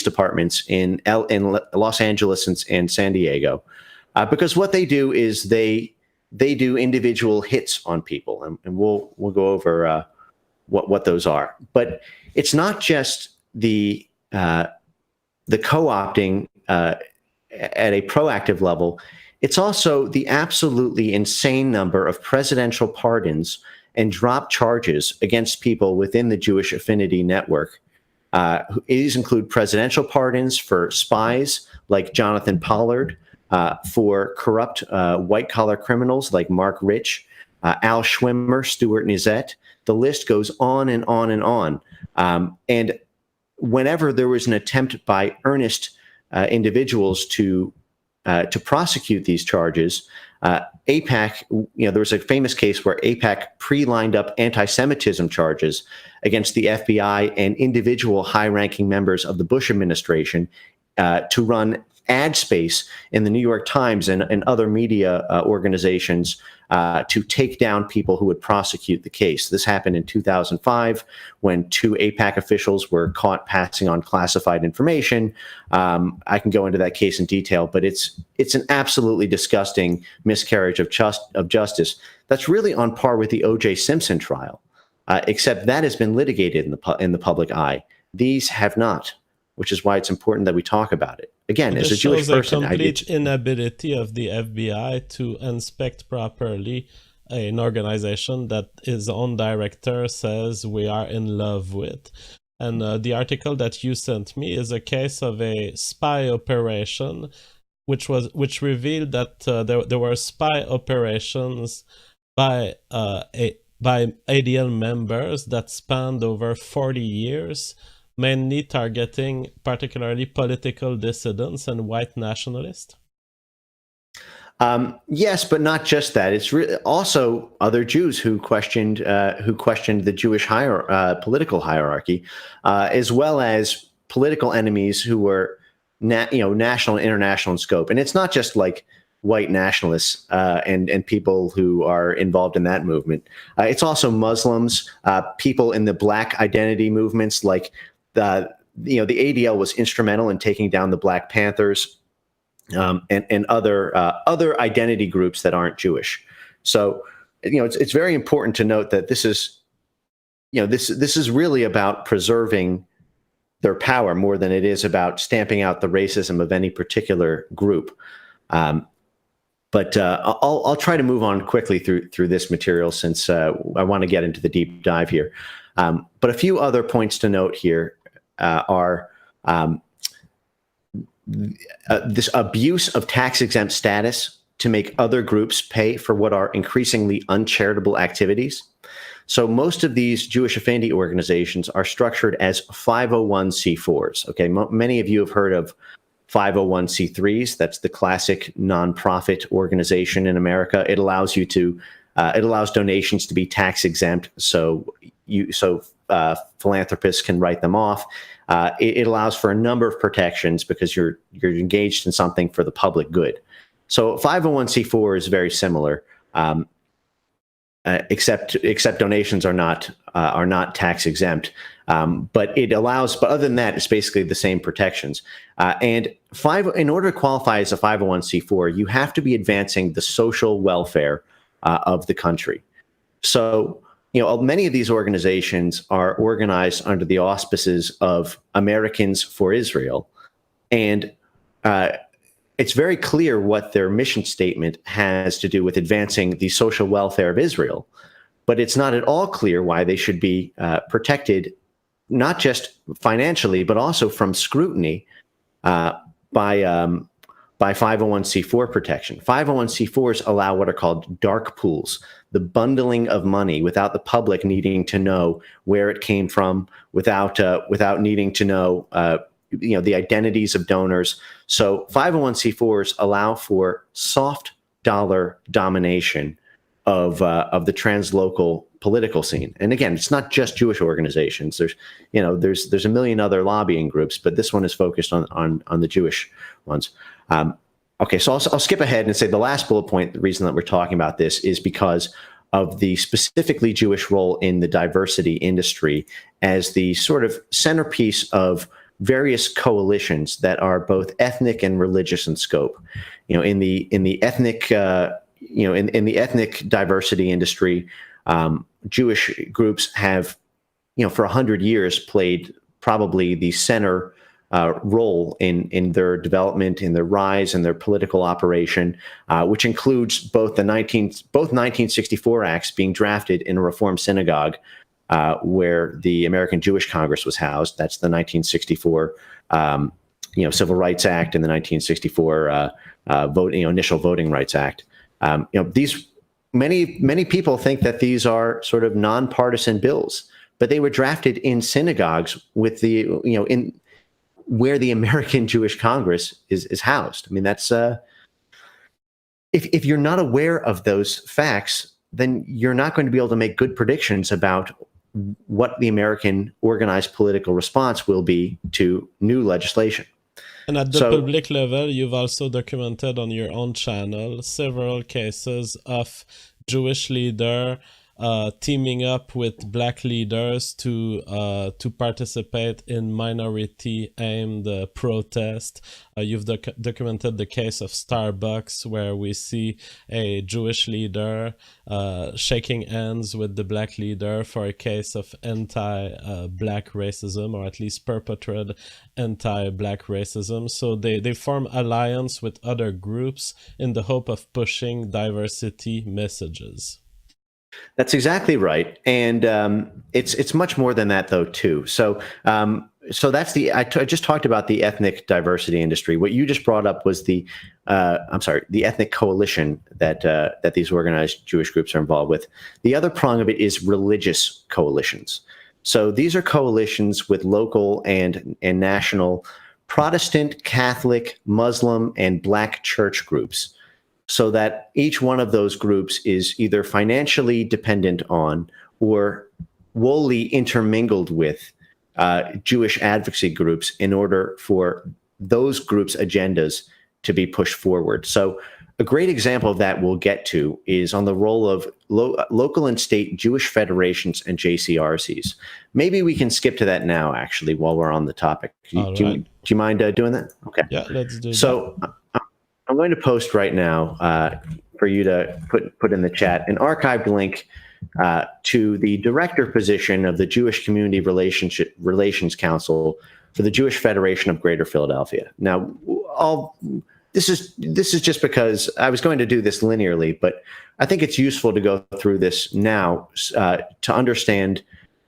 departments in Los Angeles and San Diego, because what they do is they do individual hits on people, and we'll go over what those are. But it's not just the co-opting at a proactive level. It's also the absolutely insane number of presidential pardons and drop charges against people within the Jewish Affinity Network. These include presidential pardons for spies like Jonathan Pollard, for corrupt white-collar criminals like Mark Rich, Al Schwimmer, Stuart Nizet. The list goes on and on and on. And whenever there was an attempt by earnest individuals to prosecute these charges, AIPAC, there was a famous case where AIPAC pre-lined up anti-Semitism charges against the FBI and individual high-ranking members of the Bush administration to run ad space in the New York Times and other media organizations to take down people who would prosecute the case. This happened in 2005 when 2 AIPAC officials were caught passing on classified information. I can go into that case in detail, but it's an absolutely disgusting miscarriage of justice that's really on par with the O.J. Simpson trial, except that has been litigated in the public eye. These have not, which is why it's important that we talk about it. Again, as a Jewish person, shows a complete inability of the FBI to inspect properly an organization that his own director says we are in love with. And the article that you sent me is a case of a spy operation, which revealed that there were spy operations by ADL members that spanned over 40 yereally mainly targeting particularly political dissidents and white nationalists? Yes, but not just that. It's also other Jews who questioned the Jewish political hierarchy, as well as political enemies who were national and international in scope. And it's not just like white nationalists and people who are involved in that movement. It's also Muslims, people in the Black identity movements, like the ADL was instrumental in taking down the Black Panthers and other identity groups that aren't Jewish. So, it's very important to note that this is, this is really about preserving their power more than it is about stamping out the racism of any particular group. But I'll try to move on quickly through this material since I want to get into the deep dive here. But a few other points to note here are this abuse of tax-exempt status to make other groups pay for what are increasingly uncharitable activities. So most of these Jewish affinity organizations are structured as 501c4s. Okay, many of you have heard of 501c3s. That's the classic nonprofit organization in America. It allows you to, it allows donations to be tax exempt, so philanthropists can write them off. It allows for a number of protections because you're engaged in something for the public good. So 501c4 is very similar, except donations are not tax exempt. But it allows, but other than that, it's basically the same protections. And in order to qualify as a 501c4, you have to be advancing the social welfare of the country. So, many of these organizations are organized under the auspices of Americans for Israel. And it's very clear what their mission statement has to do with advancing the social welfare of Israel. But it's not at all clear why they should be protected, not just financially, but also from scrutiny by 501c4 protection. 501c4s allow what are called dark pools, the bundling of money without the public needing to know where it came from, without needing to know the identities of donors. So 501c4s allow for soft dollar domination of the translocal political scene. And again, it's not just Jewish organizations. There's a million other lobbying groups, but this one is focused on the Jewish ones. Okay, so I'll skip ahead and say the last bullet point, the reason that we're talking about this is because of the specifically Jewish role in the diversity industry as the sort of centerpiece of various coalitions that are both ethnic and religious in scope. In the ethnic in the ethnic diversity industry, Jewish groups have, for 100 years played probably the center role in their development, in their rise, and their political operation, which includes both 1964 acts being drafted in a Reform synagogue, where the American Jewish Congress was housed. That's the 1964 Civil Rights Act and the 1964 Initial Voting Rights Act. These many people think that these are sort of nonpartisan bills, but they were drafted in synagogues with the in where the American Jewish Congress is housed. I mean, that's if you're not aware of those facts, then you're not going to be able to make good predictions about what the American organized political response will be to new legislation. And at the public level, you've also documented on your own channel several cases of Jewish leader teaming up with black leaders to participate in minority-aimed protest. You've documented the case of Starbucks, where we see a Jewish leader shaking hands with the black leader for a case of anti-black racism, or at least perpetrated anti-black racism. So they form alliance with other groups in the hope of pushing diversity messages. That's exactly right, and it's much more than that, though, too. So that's I just talked about the ethnic diversity industry. What you just brought up was the ethnic coalition that these organized Jewish groups are involved with. The other prong of it is religious coalitions. So these are coalitions with local and national Protestant, Catholic, Muslim, and Black church groups, so that each one of those groups is either financially dependent on or wholly intermingled with Jewish advocacy groups in order for those groups' agendas to be pushed forward. So a great example of that we'll get to is on the role of local and state Jewish federations and JCRCs. Maybe we can skip to that now, actually, while we're on the topic. Do you mind doing that? Okay. Yeah, let's do that. So I'm going to post right now for you to put in the chat an archived link to the director position of the Jewish Community Relations Council for the Jewish Federation of Greater Philadelphia. Now, this is just because I was going to do this linearly, but I think it's useful to go through this now to understand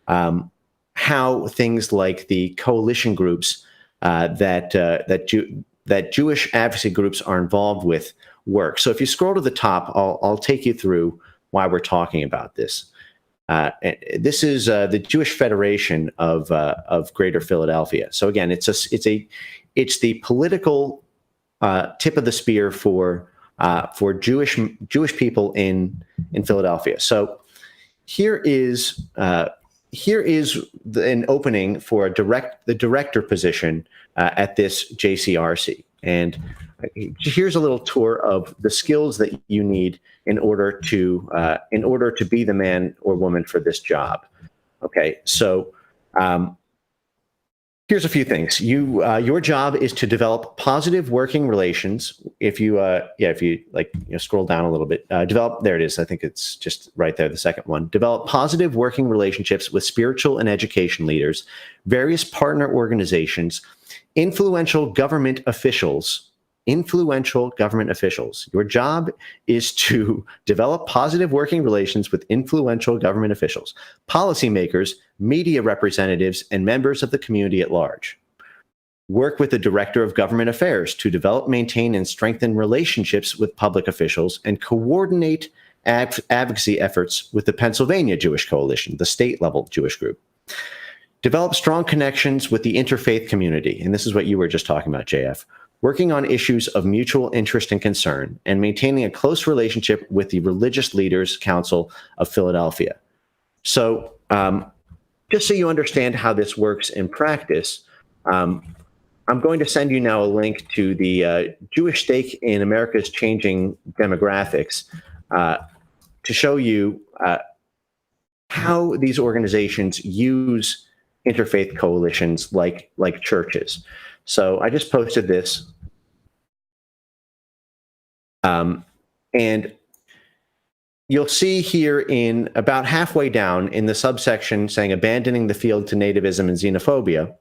how things like the coalition groups that Jewish advocacy groups are involved with work. So if you scroll to the top, I'll take you through why we're talking about this. This is the Jewish Federation of Greater Philadelphia. So again, it's the political tip of the spear for Jewish people in Philadelphia. So here is an opening for the director position at this JCRC. And here's a little tour of the skills that you need in order to be the man or woman for this job. Okay, so here's a few things. Your job is to develop positive working relations. If you scroll down a little bit, there it is. I think it's just right there, the second one. Develop positive working relationships with spiritual and education leaders, various partner organizations, influential government officials. Your job is to develop positive working relations with influential government officials, policymakers, media representatives, and members of the community at large. Work with the Director of Government Affairs to develop, maintain, and strengthen relationships with public officials and coordinate advocacy efforts with the Pennsylvania Jewish Coalition, the state-level Jewish group. Develop strong connections with the interfaith community, and this is what you were just talking about, JF. Working on issues of mutual interest and concern, and maintaining a close relationship with the Religious Leaders Council of Philadelphia. So just so you understand how this works in practice, I'm going to send you now a link to the Jewish Stake in America's Changing Demographics to show you how these organizations use interfaith coalitions like churches. So I just posted this. And you'll see here in about halfway down in the subsection saying abandoning the field to nativism and xenophobia,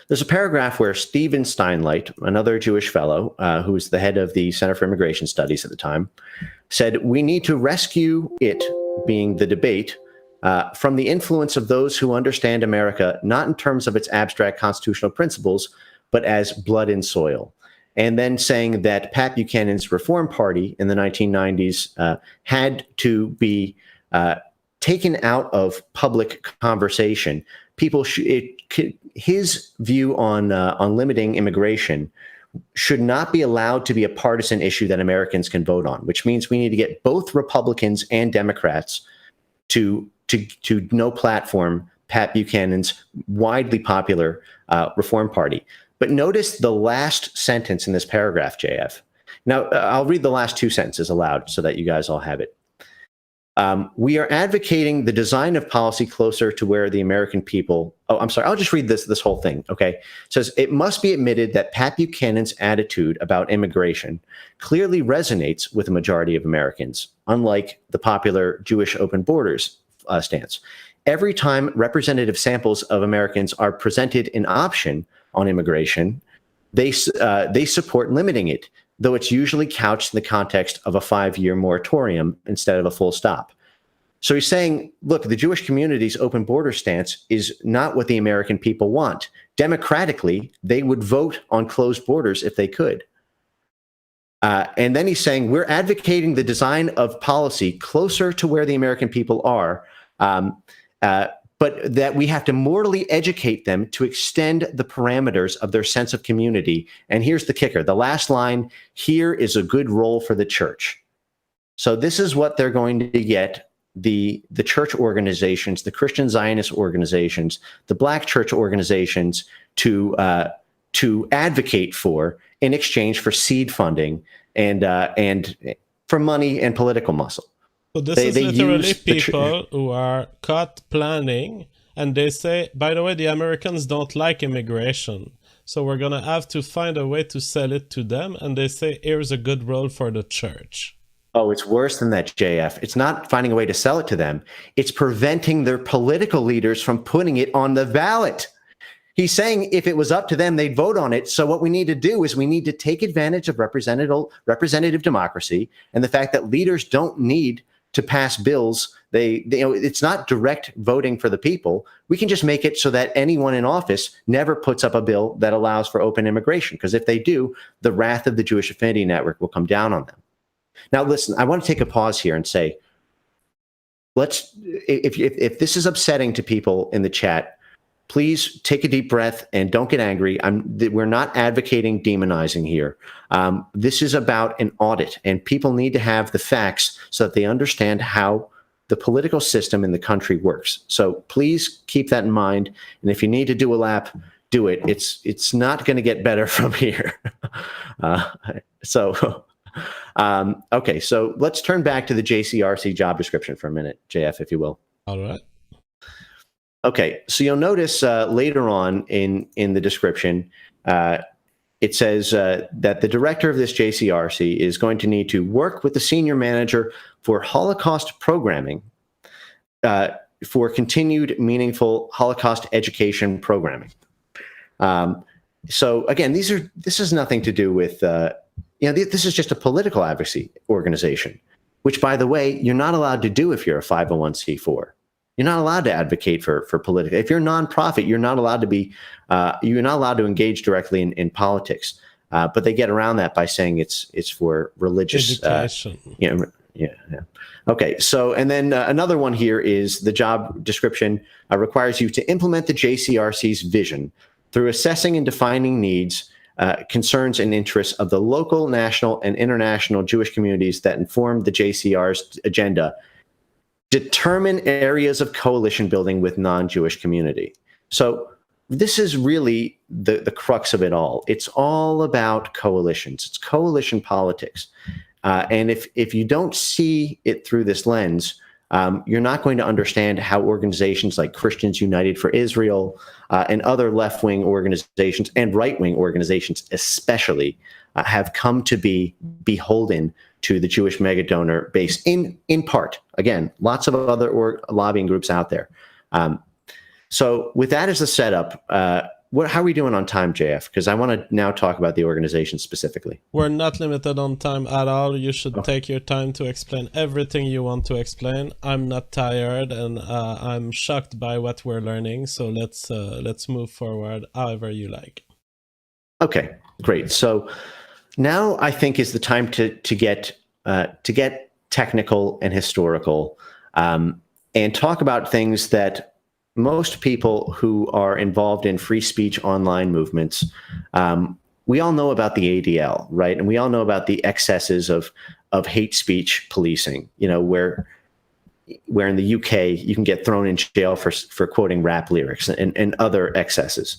there's a paragraph where Stephen Steinlight, another Jewish fellow who's the head of the Center for Immigration Studies at the time, said, "We need to rescue it," being the debate, from the influence of those who understand America not in terms of its abstract constitutional principles, but as blood and soil. And then saying that Pat Buchanan's Reform Party in the 1990s had to be taken out of public conversation. His view on limiting immigration should not be allowed to be a partisan issue that Americans can vote on, which means we need to get both Republicans and Democrats to no platform Pat Buchanan's widely popular Reform Party. But notice the last sentence in this paragraph, JF. Now, I'll read the last two sentences aloud so that you guys all have it. We are advocating the design of policy closer to where the American people... Oh, I'm sorry. I'll just read this whole thing, okay? It says, it must be admitted that Pat Buchanan's attitude about immigration clearly resonates with the majority of Americans, unlike the popular Jewish open borders stance. Every time representative samples of Americans are presented an option on immigration, they support limiting it, though it's usually couched in the context of a 5-year moratorium instead of a full stop. So he's saying, look, the Jewish community's open border stance is not what the American people want. Democratically, they would vote on closed borders if they could. And then he's saying, we're advocating the design of policy closer to where the American people are, but that we have to morally educate them to extend the parameters of their sense of community. And here's the kicker. The last line, here is a good role for the church. So this is what they're going to get the church organizations, the Christian Zionist organizations, the Black church organizations to advocate for in exchange for seed funding and for money and political muscle. So this is literally people who are caught planning, and they say, by the way, the Americans don't like immigration, so we're going to have to find a way to sell it to them, and they say, here's a good role for the church. Oh, it's worse than that, JF. It's not finding a way to sell it to them. It's preventing their political leaders from putting it on the ballot. He's saying if it was up to them, they'd vote on it. So what we need to do is we need to take advantage of representative democracy and the fact that leaders don't need to pass bills. It's not direct voting for the people. We can just make it so that anyone in office never puts up a bill that allows for open immigration. Because if they do, the wrath of the Jewish Affinity Network will come down on them. Now, listen, I want to take a pause here and say, if this is upsetting to people in the chat, please take a deep breath and don't get angry. We're not advocating demonizing here. This is about an audit, and people need to have the facts so that they understand how the political system in the country works. So please keep that in mind. And if you need to do a lap, do it. It's not going to get better from here. Okay, so let's turn back to the JCRC job description for a minute, JF, if you will. All right. Okay, so you'll notice later on in the description, it says that the director of this JCRC is going to need to work with the senior manager for Holocaust programming for continued meaningful Holocaust education programming. So again, this has nothing to do with, this is just a political advocacy organization, which, by the way, you're not allowed to do if you're a 501c4. You're not allowed to advocate for political. If you're a nonprofit, you're not allowed to be. You're not allowed to engage directly in politics. But they get around that by saying it's for religious education. Yeah. Okay. So, and then another one here is the job description requires you to implement the JCRC's vision through assessing and defining needs, concerns, and interests of the local, national, and international Jewish communities that inform the JCR's agenda. Determine areas of coalition building with non-Jewish community. So this is really the crux of it all. It's all about coalitions. It's coalition politics. And if you don't see it through this lens, you're not going to understand how organizations like Christians United for Israel and other left-wing organizations and right-wing organizations especially have come to be beholden to the Jewish mega donor base in part. Again, lots of other lobbying groups out there. So with that as a setup, how are we doing on time, JF? Because I want to now talk about the organization specifically. We're not limited on time at all. You should take your time to explain everything you want to explain. I'm not tired, and I'm shocked by what we're learning. So let's move forward however you like. Okay, great. So now I think is the time to get technical and historical, and talk about things that most people who are involved in free speech online movements, we all know about the ADL, right? And we all know about the excesses of hate speech policing. Where in the UK you can get thrown in jail for quoting rap lyrics and other excesses.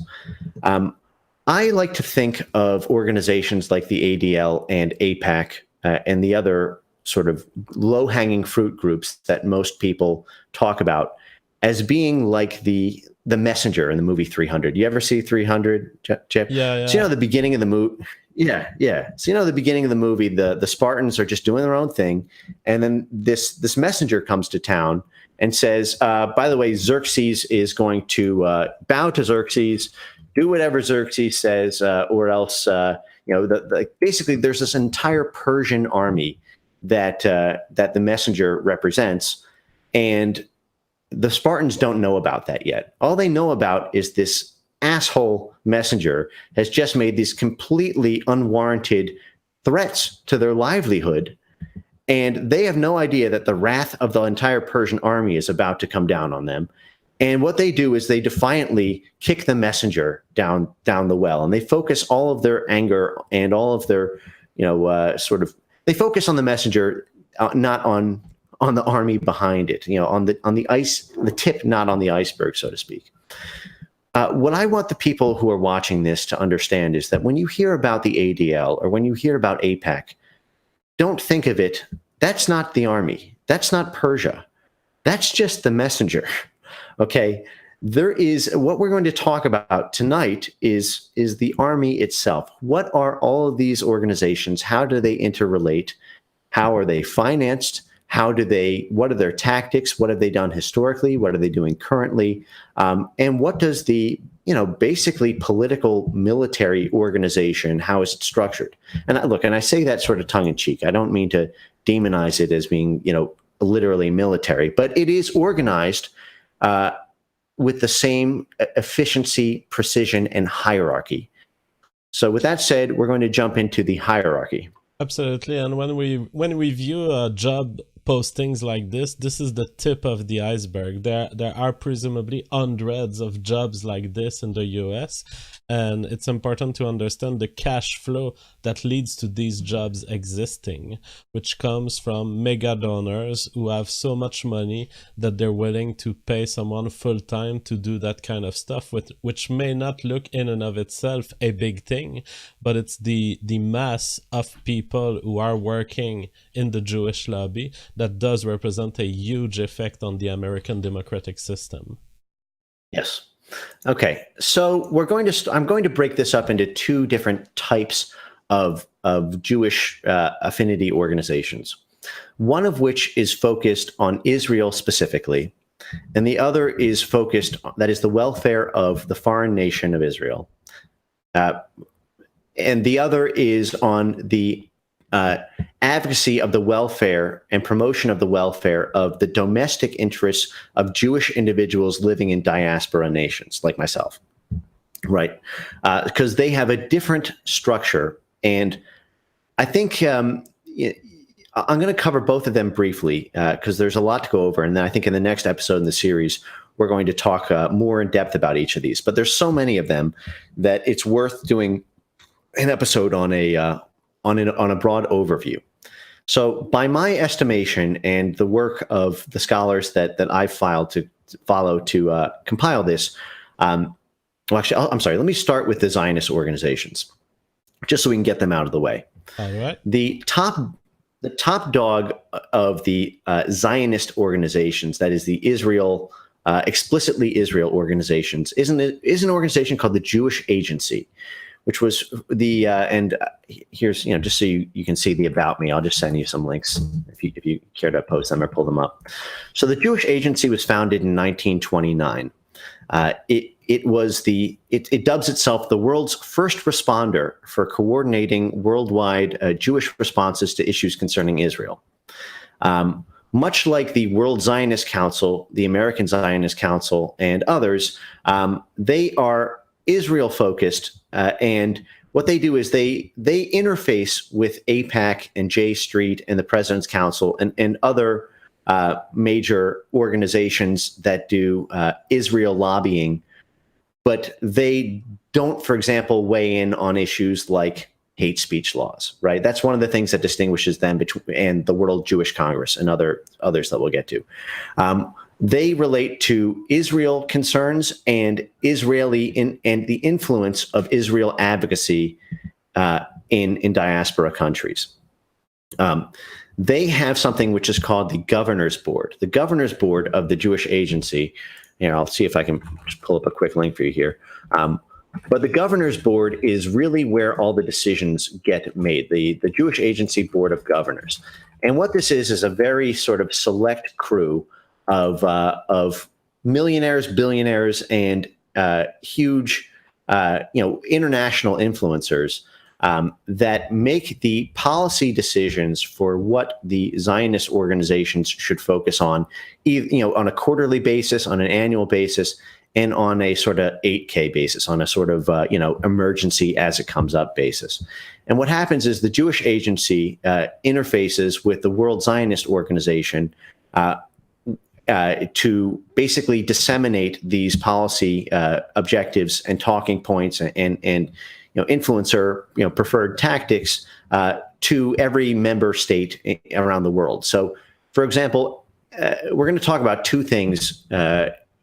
I like to think of organizations like the ADL and AIPAC and the other sort of low-hanging fruit groups that most people talk about as being like the messenger in the movie 300. You ever see 300, Chip? Yeah. So the beginning of the movie. Yeah. So the beginning of the movie, the Spartans are just doing their own thing, and then this messenger comes to town and says, "By the way, Xerxes is going to bow to Xerxes, do whatever Xerxes says, or else." Basically, there's this entire Persian army that the messenger represents, and the Spartans don't know about that yet. All they know about is this asshole messenger has just made these completely unwarranted threats to their livelihood, and they have no idea that the wrath of the entire Persian army is about to come down on them. And what they do is they defiantly kick the messenger down the well, and they focus all of their anger and all of their, they focus on the messenger, not on the army behind it, on the tip, not on the iceberg, so to speak. What I want the people who are watching this to understand is that when you hear about the ADL or when you hear about AIPAC, don't think of it. That's not the army. That's not Persia. That's just the messenger. Okay. What we're going to talk about tonight is the army itself. What are all of these organizations? How do they interrelate? How are they financed? What are their tactics? What have they done historically? What are they doing currently? And what does the, basically political military organization, how is it structured? And I say that sort of tongue in cheek. I don't mean to demonize it as being, literally military, but it is organized with the same efficiency, precision, and hierarchy. So with that said, we're going to jump into the hierarchy. Absolutely, and when we view job postings like this is the tip of the iceberg. There are presumably hundreds of jobs like this in the US, and it's important to understand the cash flow that leads to these jobs existing, which comes from mega donors who have so much money that they're willing to pay someone full-time to do that kind of stuff, which may not look in and of itself a big thing, but it's the mass of people who are working in the Jewish lobby that does represent a huge effect on the American democratic system. Yes. Okay. So I'm going to break this up into two different types of Jewish affinity organizations. One of which is focused on Israel specifically, and the other is that is the welfare of the foreign nation of Israel. And the other is on the advocacy of the welfare and promotion of the welfare of the domestic interests of Jewish individuals living in diaspora nations like myself, right? Because they have a different structure. And I think I'm going to cover both of them briefly because there's a lot to go over. And then I think in the next episode in the series, we're going to talk more in depth about each of these. But there's so many of them that it's worth doing an episode on a broad overview. So by my estimation and the work of the scholars that I filed to follow to compile this, I'm sorry, let me start with the Zionist organizations, just so we can get them out of the way. All right. The top dog of the Zionist organizations, that is the explicitly Israel organizations, is an organization called the Jewish Agency, which was and here's, just so you can see the about me, I'll just send you some links if you care to post them or pull them up. So the Jewish Agency was founded in 1929. It dubs itself the world's first responder for coordinating worldwide Jewish responses to issues concerning Israel. Much like the World Zionist Council, the American Zionist Council, and others, they are Israel-focused, and what they do is they interface with AIPAC and J Street and the President's Council and other major organizations that do Israel lobbying, but they don't, for example, weigh in on issues like hate speech laws, right? That's one of the things that distinguishes them and the World Jewish Congress and others that we'll get to. They relate to Israel concerns and and the influence of Israel advocacy in diaspora countries. They have something which is called the Governor's Board. The Governor's Board of the Jewish Agency. I'll see if I can just pull up a quick link for you here. But the Governor's Board is really where all the decisions get made. The Jewish Agency Board of Governors, and what this is a very sort of select crew of millionaires, billionaires, and huge, international influencers that make the policy decisions for what the Zionist organizations should focus on, on a quarterly basis, on an annual basis, and on a sort of 8K basis, on a sort of emergency as it comes up basis. And what happens is the Jewish Agency interfaces with the World Zionist Organization to basically disseminate these policy objectives and talking points and influencer preferred tactics to every member state around the world. So, for example, we're going to talk about two things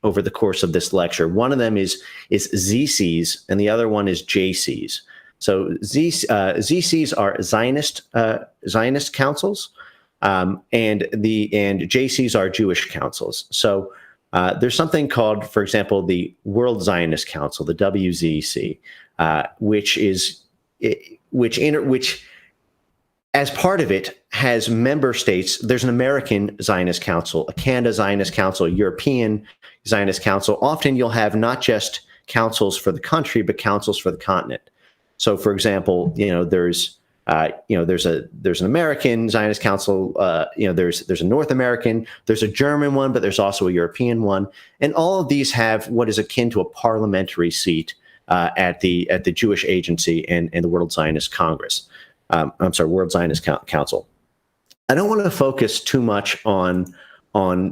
over the course of this lecture. One of them is ZCs, and the other one is JCs. So ZCs are Zionist councils. And JCs are Jewish councils. So there's something called, for example, the World Zionist Council, the WZC, which as part of it, has member states. There's an American Zionist Council, a Canada Zionist Council, a European Zionist Council. Often you'll have not just councils for the country, but councils for the continent. So, for example, there's an American Zionist Council. There's a North American, there's a German one, but there's also a European one, and all of these have what is akin to a parliamentary seat at the Jewish Agency and the World Zionist Congress. World Zionist Council. I don't want to focus too much on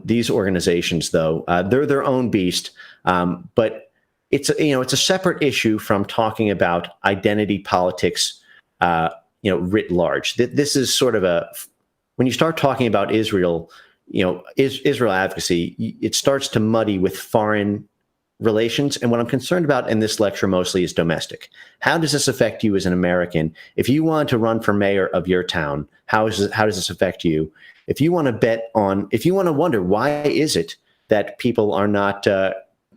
these organizations, though. They're their own beast, but it's a separate issue from talking about identity politics, writ large. This is sort of when you start talking about Israel, Israel advocacy, it starts to muddy with foreign relations. And what I'm concerned about in this lecture mostly is domestic. How does this affect you as an American? If you want to run for mayor of your town, how does this affect you? If you want to wonder, why is it that people are not,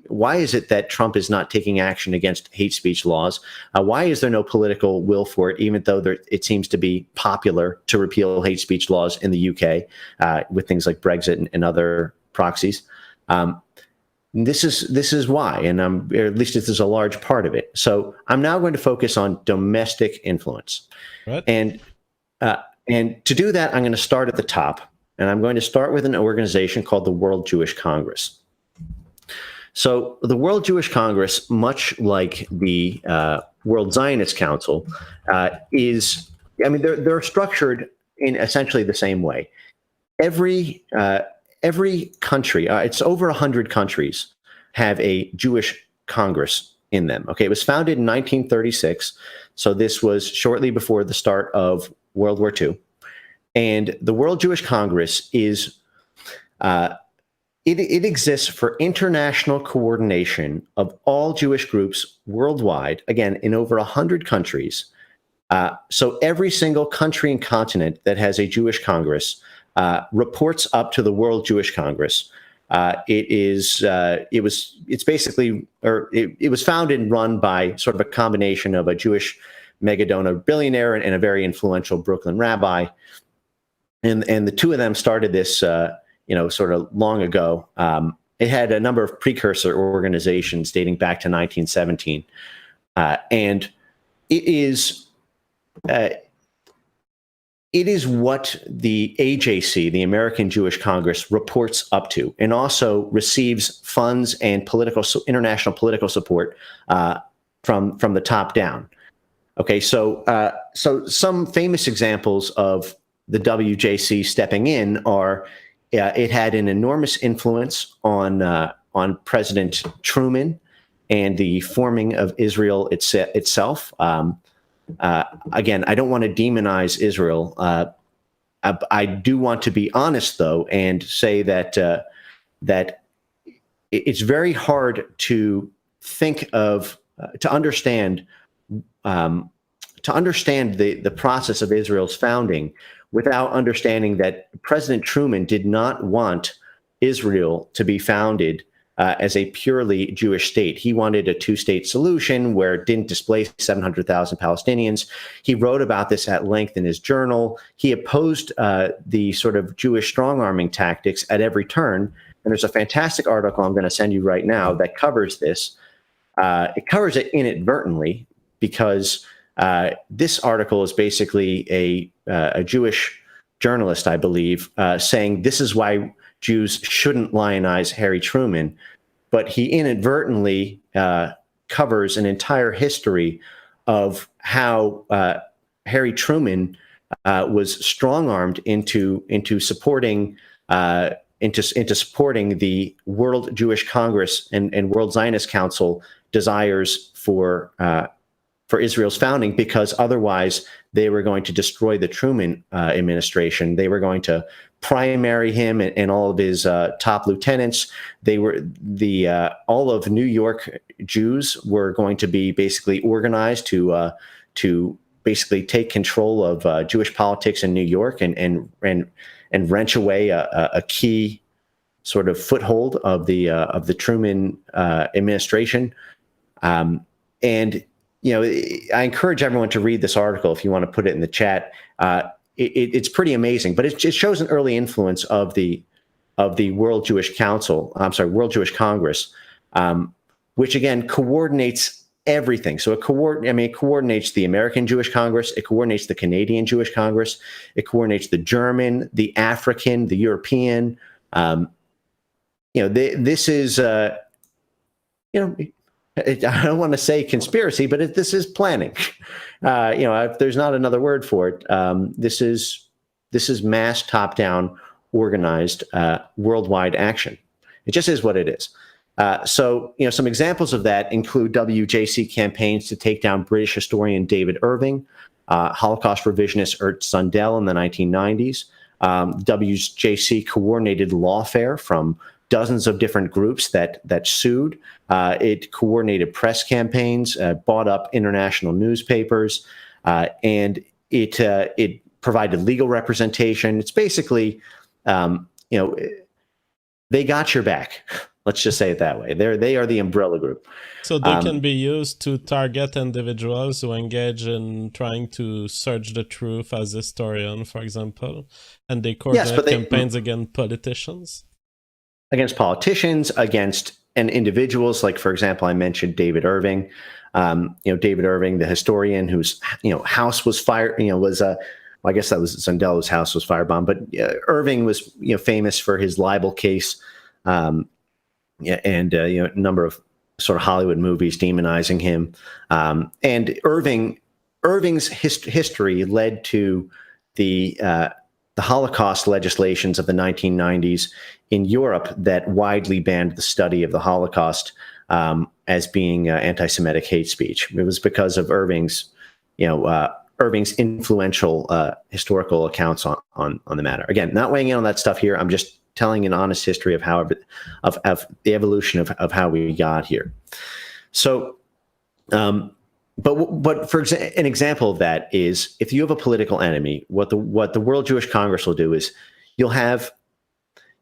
why is it that Trump is not taking action against hate speech laws? Why is there no political will for it, even though it seems to be popular to repeal hate speech laws in the UK with things like Brexit and other proxies? This is why, and or at least this is a large part of it. So I'm now going to focus on domestic influence, Right. and to do that, I'm going to start at the top, and I'm going to start with an organization called the World Jewish Congress. So the World Jewish Congress, much like the World Zionist Council, they're structured in essentially the same way. Every country, it's over 100 countries, have a Jewish Congress in them. Okay, it was founded in 1936, so this was shortly before the start of World War II. And the World Jewish Congress is, it exists for international coordination of all Jewish groups worldwide, again, in over 100 countries. So every single country and continent that has a Jewish Congress reports up to the World Jewish Congress. It was founded and run by sort of a combination of a Jewish mega-donor billionaire and a very influential Brooklyn rabbi, and the two of them started this sort of long ago. It had a number of precursor organizations dating back to 1917, and it is what the AJC, the American Jewish Congress, reports up to, and also receives funds and international political support from the top down. Okay, so some famous examples of the WJC stepping in are it had an enormous influence on President Truman and the forming of Israel itself. Again, I don't want to demonize Israel. I do want to be honest, though, and say that it's very hard to think of to understand the process of Israel's founding without understanding that President Truman did not want Israel to be founded as a purely Jewish state. He wanted a two-state solution where it didn't displace 700,000 Palestinians. He wrote about this at length in his journal. He opposed the sort of Jewish strong-arming tactics at every turn. And there's a fantastic article I'm going to send you right now that covers this. It covers it inadvertently because this article is basically a Jewish journalist, I believe, saying this is why Jews shouldn't lionize Harry Truman, but he inadvertently covers an entire history of how Harry Truman was strong-armed into supporting supporting the World Jewish Congress and World Zionist Council desires for Israel's founding, because otherwise they were going to destroy the Truman administration. They were going to primary him and all of his top lieutenants. They were all of New York Jews were going to be basically organized to basically take control of Jewish politics in New York and wrench away a key sort of foothold of the Truman administration. And I encourage everyone to read this article if you want to put it in the chat. it's pretty amazing. But it shows an early influence of the World Jewish Council. I'm sorry, World Jewish Congress, which again coordinates everything. So it coordinates the American Jewish Congress. It coordinates the Canadian Jewish Congress. It coordinates the German, the African, the European. This is, I don't want to say conspiracy, but this is planning. If there's not another word for it, this is mass top-down organized worldwide action. It just is what it is. So some examples of that include WJC campaigns to take down British historian David Irving, Holocaust revisionist Ert Sundell in the 1990s. WJC coordinated lawfare from dozens of different groups that sued. It coordinated press campaigns, bought up international newspapers, and it provided legal representation. It's basically, they got your back. Let's just say it that way. They are the umbrella group. So they can be used to target individuals who engage in trying to search the truth as historian, for example, and they coordinate campaigns against politicians. Against politicians, against individuals, like, for example, I mentioned David Irving. David Irving, the historian whose house was fired. I guess that was Sundell's house was firebombed. But Irving was famous for his libel case, and a number of sort of Hollywood movies demonizing him. And Irving's history led to the Holocaust legislations of the 1990s in Europe that widely banned the study of the Holocaust as being anti-Semitic hate speech. It was because of Irving's influential historical accounts on the matter. Again, not weighing in on that stuff here. I'm just telling an honest history of how of the evolution of how we got here. So, but for an example of that is, if you have a political enemy, what the World Jewish Congress will do is you'll have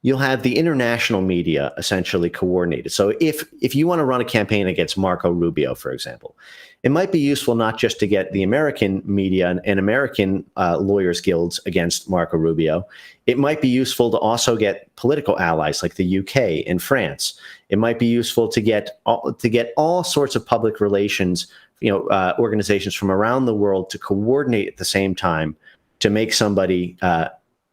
the international media essentially coordinated. So if you want to run a campaign against Marco Rubio, for example, it might be useful not just to get the American media and American lawyers guilds against Marco Rubio. It might be useful to also get political allies like the UK and France. It might be useful to get all sorts of public relations, organizations from around the world to coordinate at the same time to make somebody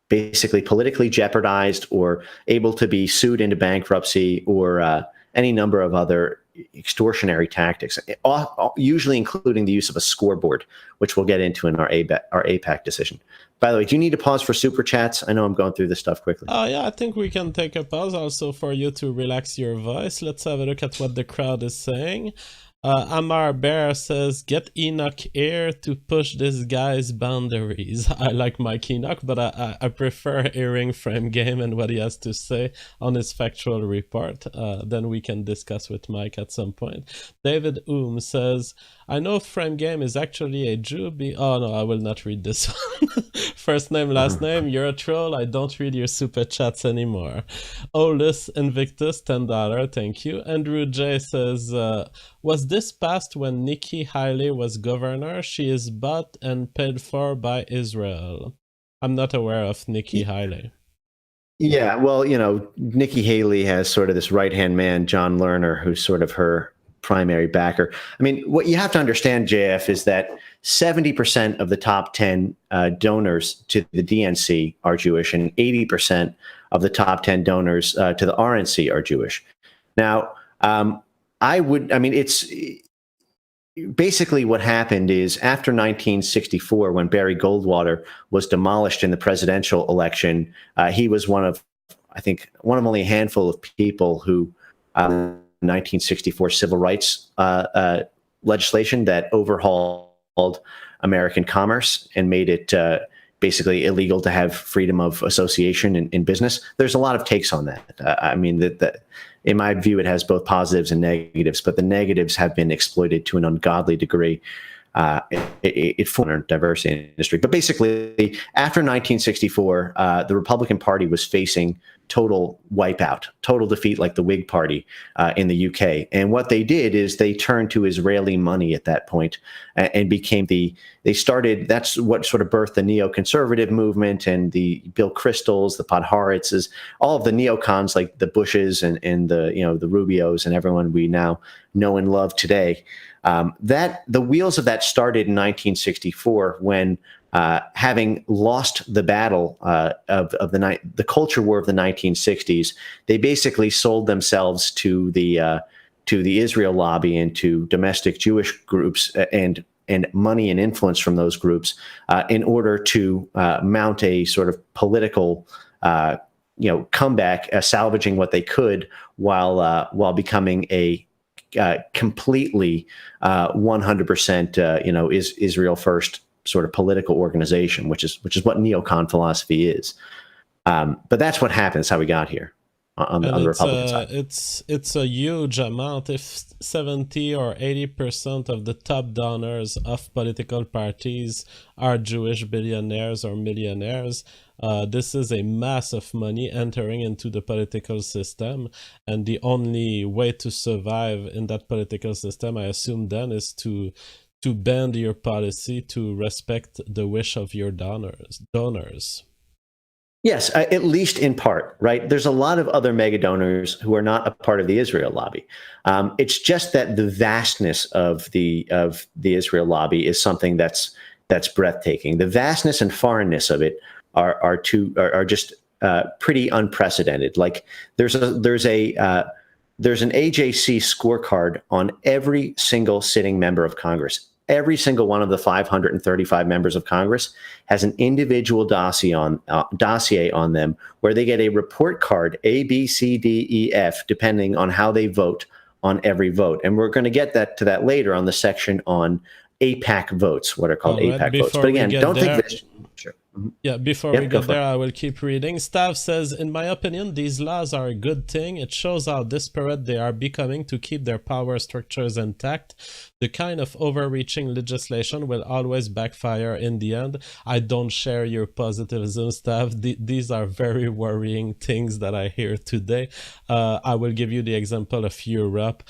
basically politically jeopardized or able to be sued into bankruptcy or any number of other extortionary tactics, usually including the use of a scoreboard, which we'll get into in our APAC decision. By the way, do you need to pause for super chats? I know I'm going through this stuff quickly. Oh, yeah, I think we can take a pause also for you to relax your voice. Let's have a look at what the crowd is saying. Amar Bear says, get Enoch here to push this guy's boundaries. I like Mike Enoch, but I prefer hearing Frame Game and what he has to say on his factual report. Then we can discuss with Mike at some point. David says, I know Frame Game is actually a Jew. Oh no, I will not read this one. First name, last name, you're a troll. I don't read your super chats anymore. Olus Invictus, $10, thank you. Andrew J says, was this passed when Nikki Haley was governor? She is bought and paid for by Israel. I'm not aware of Nikki Haley. Yeah, well, Nikki Haley has sort of this right-hand man, John Lerner, who's sort of her primary backer. I mean, what you have to understand, JF, is that 70% of the top 10 donors to the DNC are Jewish, and 80% of the top 10 donors to the RNC are Jewish. Now, it's basically what happened is, after 1964, when Barry Goldwater was demolished in the presidential election, he was one of only a handful of people who 1964 civil rights legislation that overhauled American commerce and made it basically illegal to have freedom of association in business. There's a lot of takes on that. In my view, it has both positives and negatives, but the negatives have been exploited to an ungodly degree. It formed diversity in industry. But basically, after 1964, the Republican Party was facing total wipeout, total defeat, like the Whig Party in the UK. And what they did is they turned to Israeli money at that point and became that's what sort of birthed the neoconservative movement and the Bill Kristols, the Podhoritzes, all of the neocons like the Bushes and the the Rubios and everyone we now know and love today. That the wheels of that started in 1964 when, having lost the battle of the culture war of the 1960s, they basically sold themselves to the Israel lobby and to domestic Jewish groups and money and influence from those groups in order to mount a sort of political comeback, salvaging what they could while becoming a completely 100% Israel first sort of political organization, which is what neocon philosophy is. But that's what happens, how we got here on the Republican side. It's a huge amount. If 70 or 80% of the top donors of political parties are Jewish billionaires or millionaires, this is a mass of money entering into the political system, and the only way to survive in that political system, I assume then, is to bend your policy to respect the wish of your donors. Yes, at least in part, right? There's a lot of other mega donors who are not a part of the Israel lobby. It's just that the vastness of the Israel lobby is something that's breathtaking. The vastness and foreignness of it are just pretty unprecedented. Like there's an AJC scorecard on every single sitting member of Congress. Every single one of the 535 members of Congress has an individual dossier on them where they get a report card, A, B, C, D, E, F, depending on how they vote on every vote. And we're going to get to that later on the section on APAC votes, what are called APAC votes. But again, don't think this. Sure. Mm-hmm. Yeah, before we get there, I will keep reading. Staff says, in my opinion, these laws are a good thing. It shows how desperate they are becoming to keep their power structures intact. The kind of overreaching legislation will always backfire in the end. I don't share your positivism, Staff. These are very worrying things that I hear today. I will give you the example of Europe.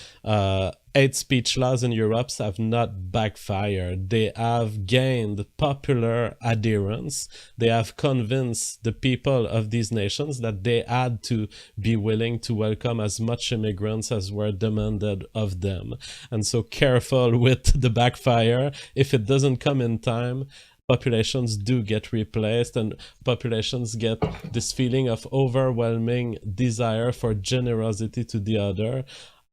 Hate speech laws in Europe have not backfired. They have gained popular adherence. They have convinced the people of these nations that they had to be willing to welcome as much immigrants as were demanded of them. And so careful with the backfire. If it doesn't come in time, populations do get replaced, and populations get this feeling of overwhelming desire for generosity to the other.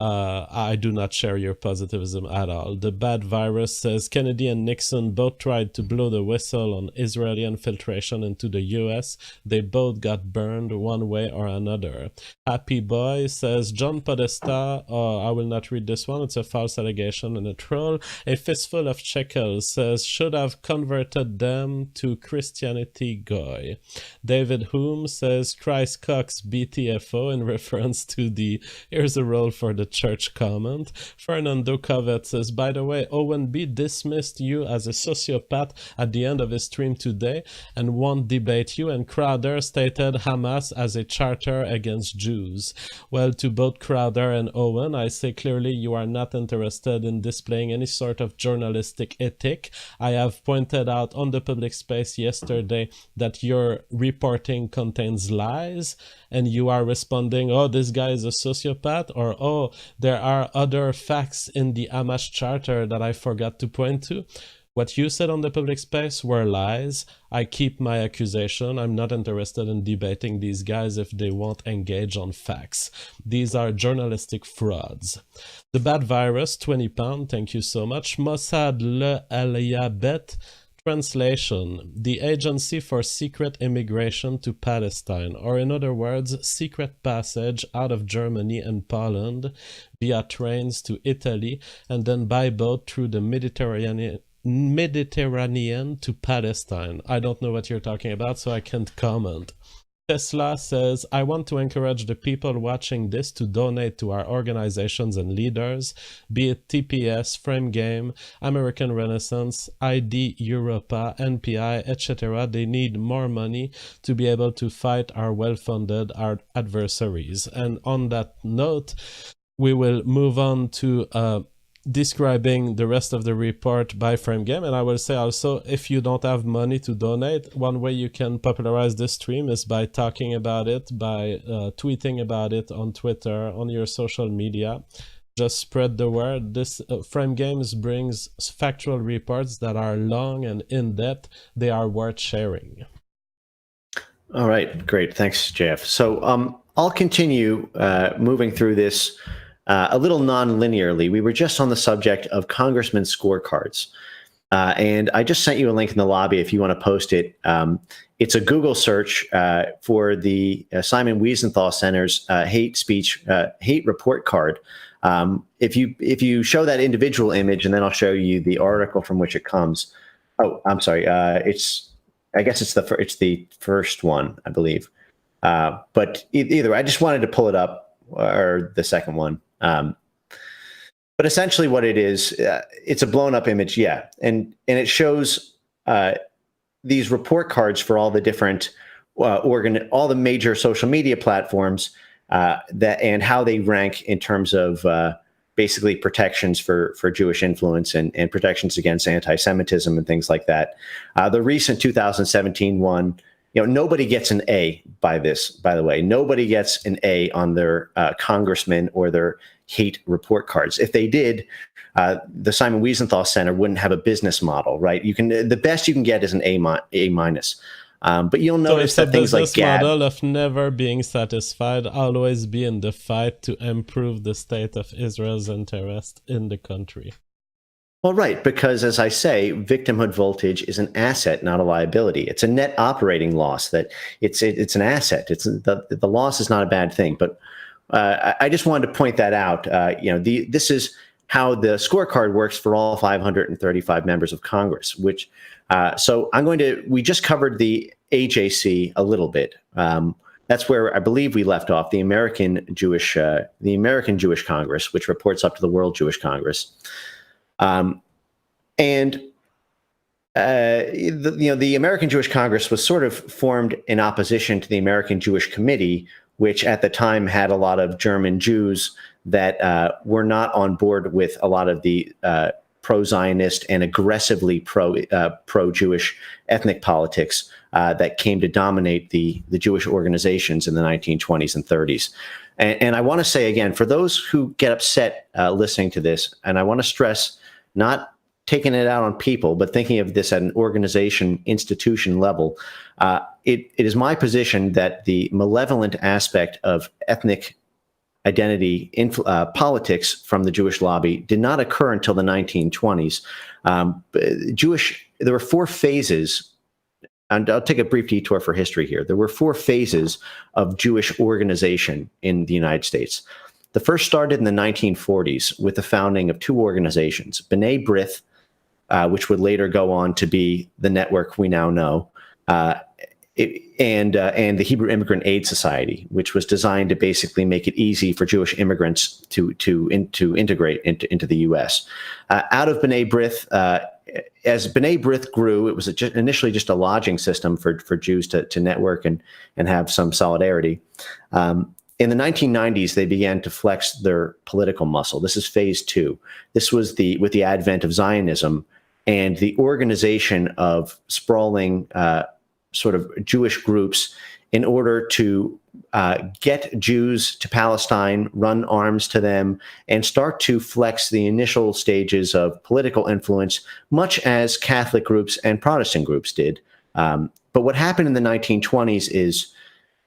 I do not share your positivism at all. The Bad Virus says Kennedy and Nixon both tried to blow the whistle on Israeli infiltration into the US. They both got burned one way or another. Happy Boy says John Podesta, I will not read this one, it's a false allegation and a troll. A Fistful of Shekels says should have converted them to Christianity Goy. David Hume says Christ Cox BTFO in reference to the here's a roll for the church comment. Fernando Covet says, by the way, Owen B dismissed you as a sociopath at the end of his stream today and won't debate you, and Crowder stated Hamas as a charter against Jews. Well, to both Crowder and Owen, I say clearly you are not interested in displaying any sort of journalistic ethic. I have pointed out on the public space yesterday that your reporting contains lies, and you are responding, oh, this guy is a sociopath, or oh, there are other facts in the Hamas charter that I forgot to point to. What you said on the public space were lies. I keep my accusation. I'm not interested in debating these guys if they won't engage on facts. These are journalistic frauds. The Bad Virus, 20 pounds, thank you so much. Mossad Le Aliyabet. Translation: the Agency for Secret Immigration to Palestine, or in other words, secret passage out of Germany and Poland via trains to Italy and then by boat through the Mediterranean to Palestine. I don't know what you're talking about, so I can't comment. Tesla says, I want to encourage the people watching this to donate to our organizations and leaders, be it TPS, Frame Game, American Renaissance, ID Europa, NPI, etc. They need more money to be able to fight our well-funded adversaries. And on that note, we will move on to describing the rest of the report by Frame Game. And I will say also, if you don't have money to donate, one way you can popularize this stream is by talking about it, by tweeting about it on Twitter, on your social media. Just spread the word. This Frame Games brings factual reports that are long and in-depth. They are worth sharing. All right, great. Thanks, Jeff. So I'll continue moving through this a little non-linearly. We were just on the subject of congressmen scorecards. And I just sent you a link in the lobby if you want to post it. It's a Google search for the Simon Wiesenthal Center's hate report card. If you show that individual image, and then I'll show you the article from which it comes. Oh, I'm sorry. I guess it's the first one, I believe. But either I just wanted to pull it up, or the second one. But essentially what it is, it's a blown up image. Yeah. And it shows these report cards for all the different all the major social media platforms and how they rank in terms of basically protections for Jewish influence and protections against anti-Semitism and things like that. The recent 2017 one, nobody gets an A by the way. Nobody gets an A on their congressman or their hate report cards. If they did, the Simon Wiesenthal Center wouldn't have a business model, right? The best you can get is an A minus. But you'll notice that things like Gab, model of never being satisfied, always be in the fight to improve the state of Israel's interest in the country. Well, right, because as I say, victimhood voltage is an asset, not a liability. It's a net operating loss. That it's an asset. The loss is not a bad thing. But I just wanted to point that out. This is how the scorecard works for all 535 members of Congress. Which so we just covered the AJC a little bit. That's where I believe we left off. The American Jewish Congress, which reports up to the World Jewish Congress. The American Jewish Congress was sort of formed in opposition to the American Jewish Committee, which at the time had a lot of German Jews that were not on board with a lot of the pro-Zionist and aggressively pro-Jewish ethnic politics that came to dominate the Jewish organizations in the 1920s and 30s. And I want to say again, for those who get upset listening to this, and I want to stress, not taking it out on people, but thinking of this at an organization, institution level, it is my position that the malevolent aspect of ethnic identity politics from the Jewish lobby did not occur until the 1920s. There were four phases, and I'll take a brief detour for history here. There were four phases of Jewish organization in the United States. The first started in the 1940s with the founding of two organizations, B'nai B'rith, which would later go on to be the network we now know, and the Hebrew Immigrant Aid Society, which was designed to basically make it easy for Jewish immigrants to integrate into the U.S. Out of B'nai B'rith, as B'nai B'rith grew, it was initially just a lodging system for Jews to network and have some solidarity. In the 1990s, they began to flex their political muscle. This is phase two. This was with the advent of Zionism and the organization of sprawling sort of Jewish groups in order to get Jews to Palestine, run arms to them, and start to flex the initial stages of political influence, much as Catholic groups and Protestant groups did. But what happened in the 1920s is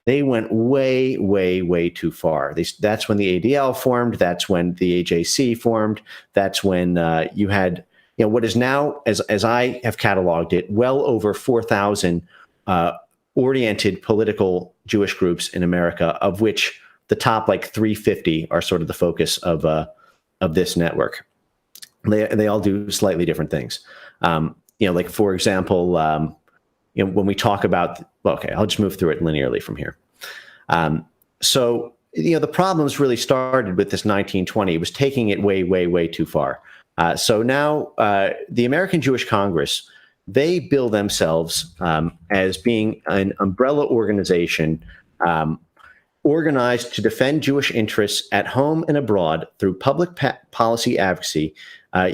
they went way, way, way too far. That's when the ADL formed. That's when the AJC formed. That's when you had what is now, as I have cataloged it, well over 4,000 oriented political Jewish groups in America, of which the top 350 are sort of the focus of this network. They all do slightly different things. For example, when we talk about, well, okay, I'll just move through it linearly from here. So the problems really started with this 1920. It was taking it way, way, way too far. So now the American Jewish Congress, they bill themselves as being an umbrella organization organized to defend Jewish interests at home and abroad through public policy advocacy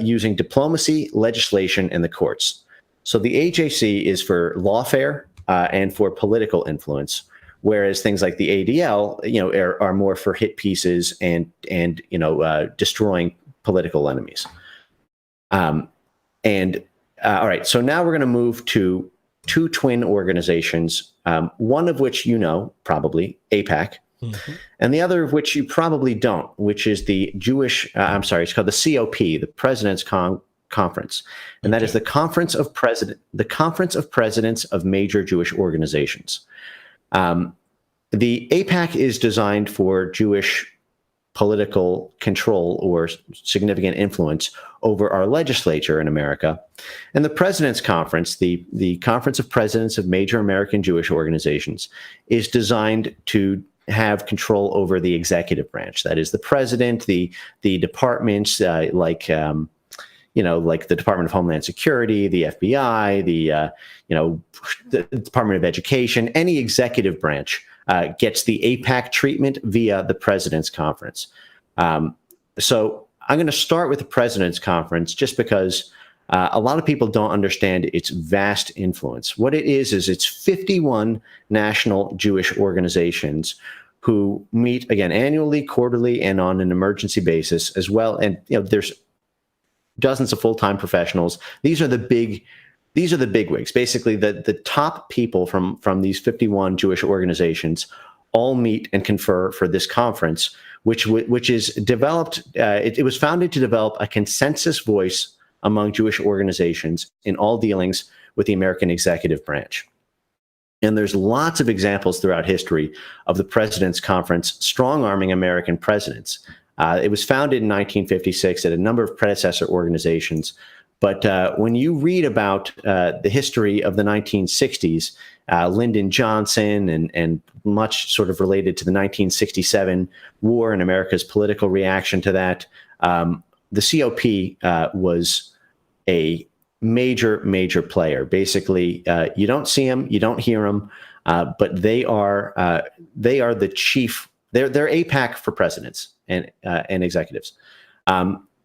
using diplomacy, legislation, and the courts. So the AJC is for lawfare and for political influence, whereas things like the ADL, are more for hit pieces and destroying political enemies. All right, so now we're going to move to two twin organizations, one of which probably, AIPAC, and the other of which you probably don't, which is the it's called the COP, the President's Conference, and that is the Conference of Presidents of Major Jewish Organizations. The AIPAC is designed for Jewish political control or significant influence over our legislature in America. And the President's Conference, the Conference of Presidents of Major American Jewish Organizations, is designed to have control over the executive branch. That is the president, the departments like the Department of Homeland Security, the FBI, the Department of Education, any executive branch gets the AIPAC treatment via the President's Conference. So I'm going to start with the President's Conference just because a lot of people don't understand its vast influence. What it is it's 51 national Jewish organizations who meet, again, annually, quarterly, and on an emergency basis as well. And there's dozens of full-time professionals. These are the bigwigs. Basically, the top people from these 51 Jewish organizations all meet and confer for this conference, which is developed. It was founded to develop a consensus voice among Jewish organizations in all dealings with the American executive branch. And there's lots of examples throughout history of the President's Conference strong-arming American presidents. It was founded in 1956 at a number of predecessor organizations. But when you read about the history of the 1960s, Lyndon Johnson and much sort of related to the 1967 war and America's political reaction to that, the COP was a major player. Basically, you don't see them, you don't hear them, but they are the chief. They're AIPAC for presidents and executives.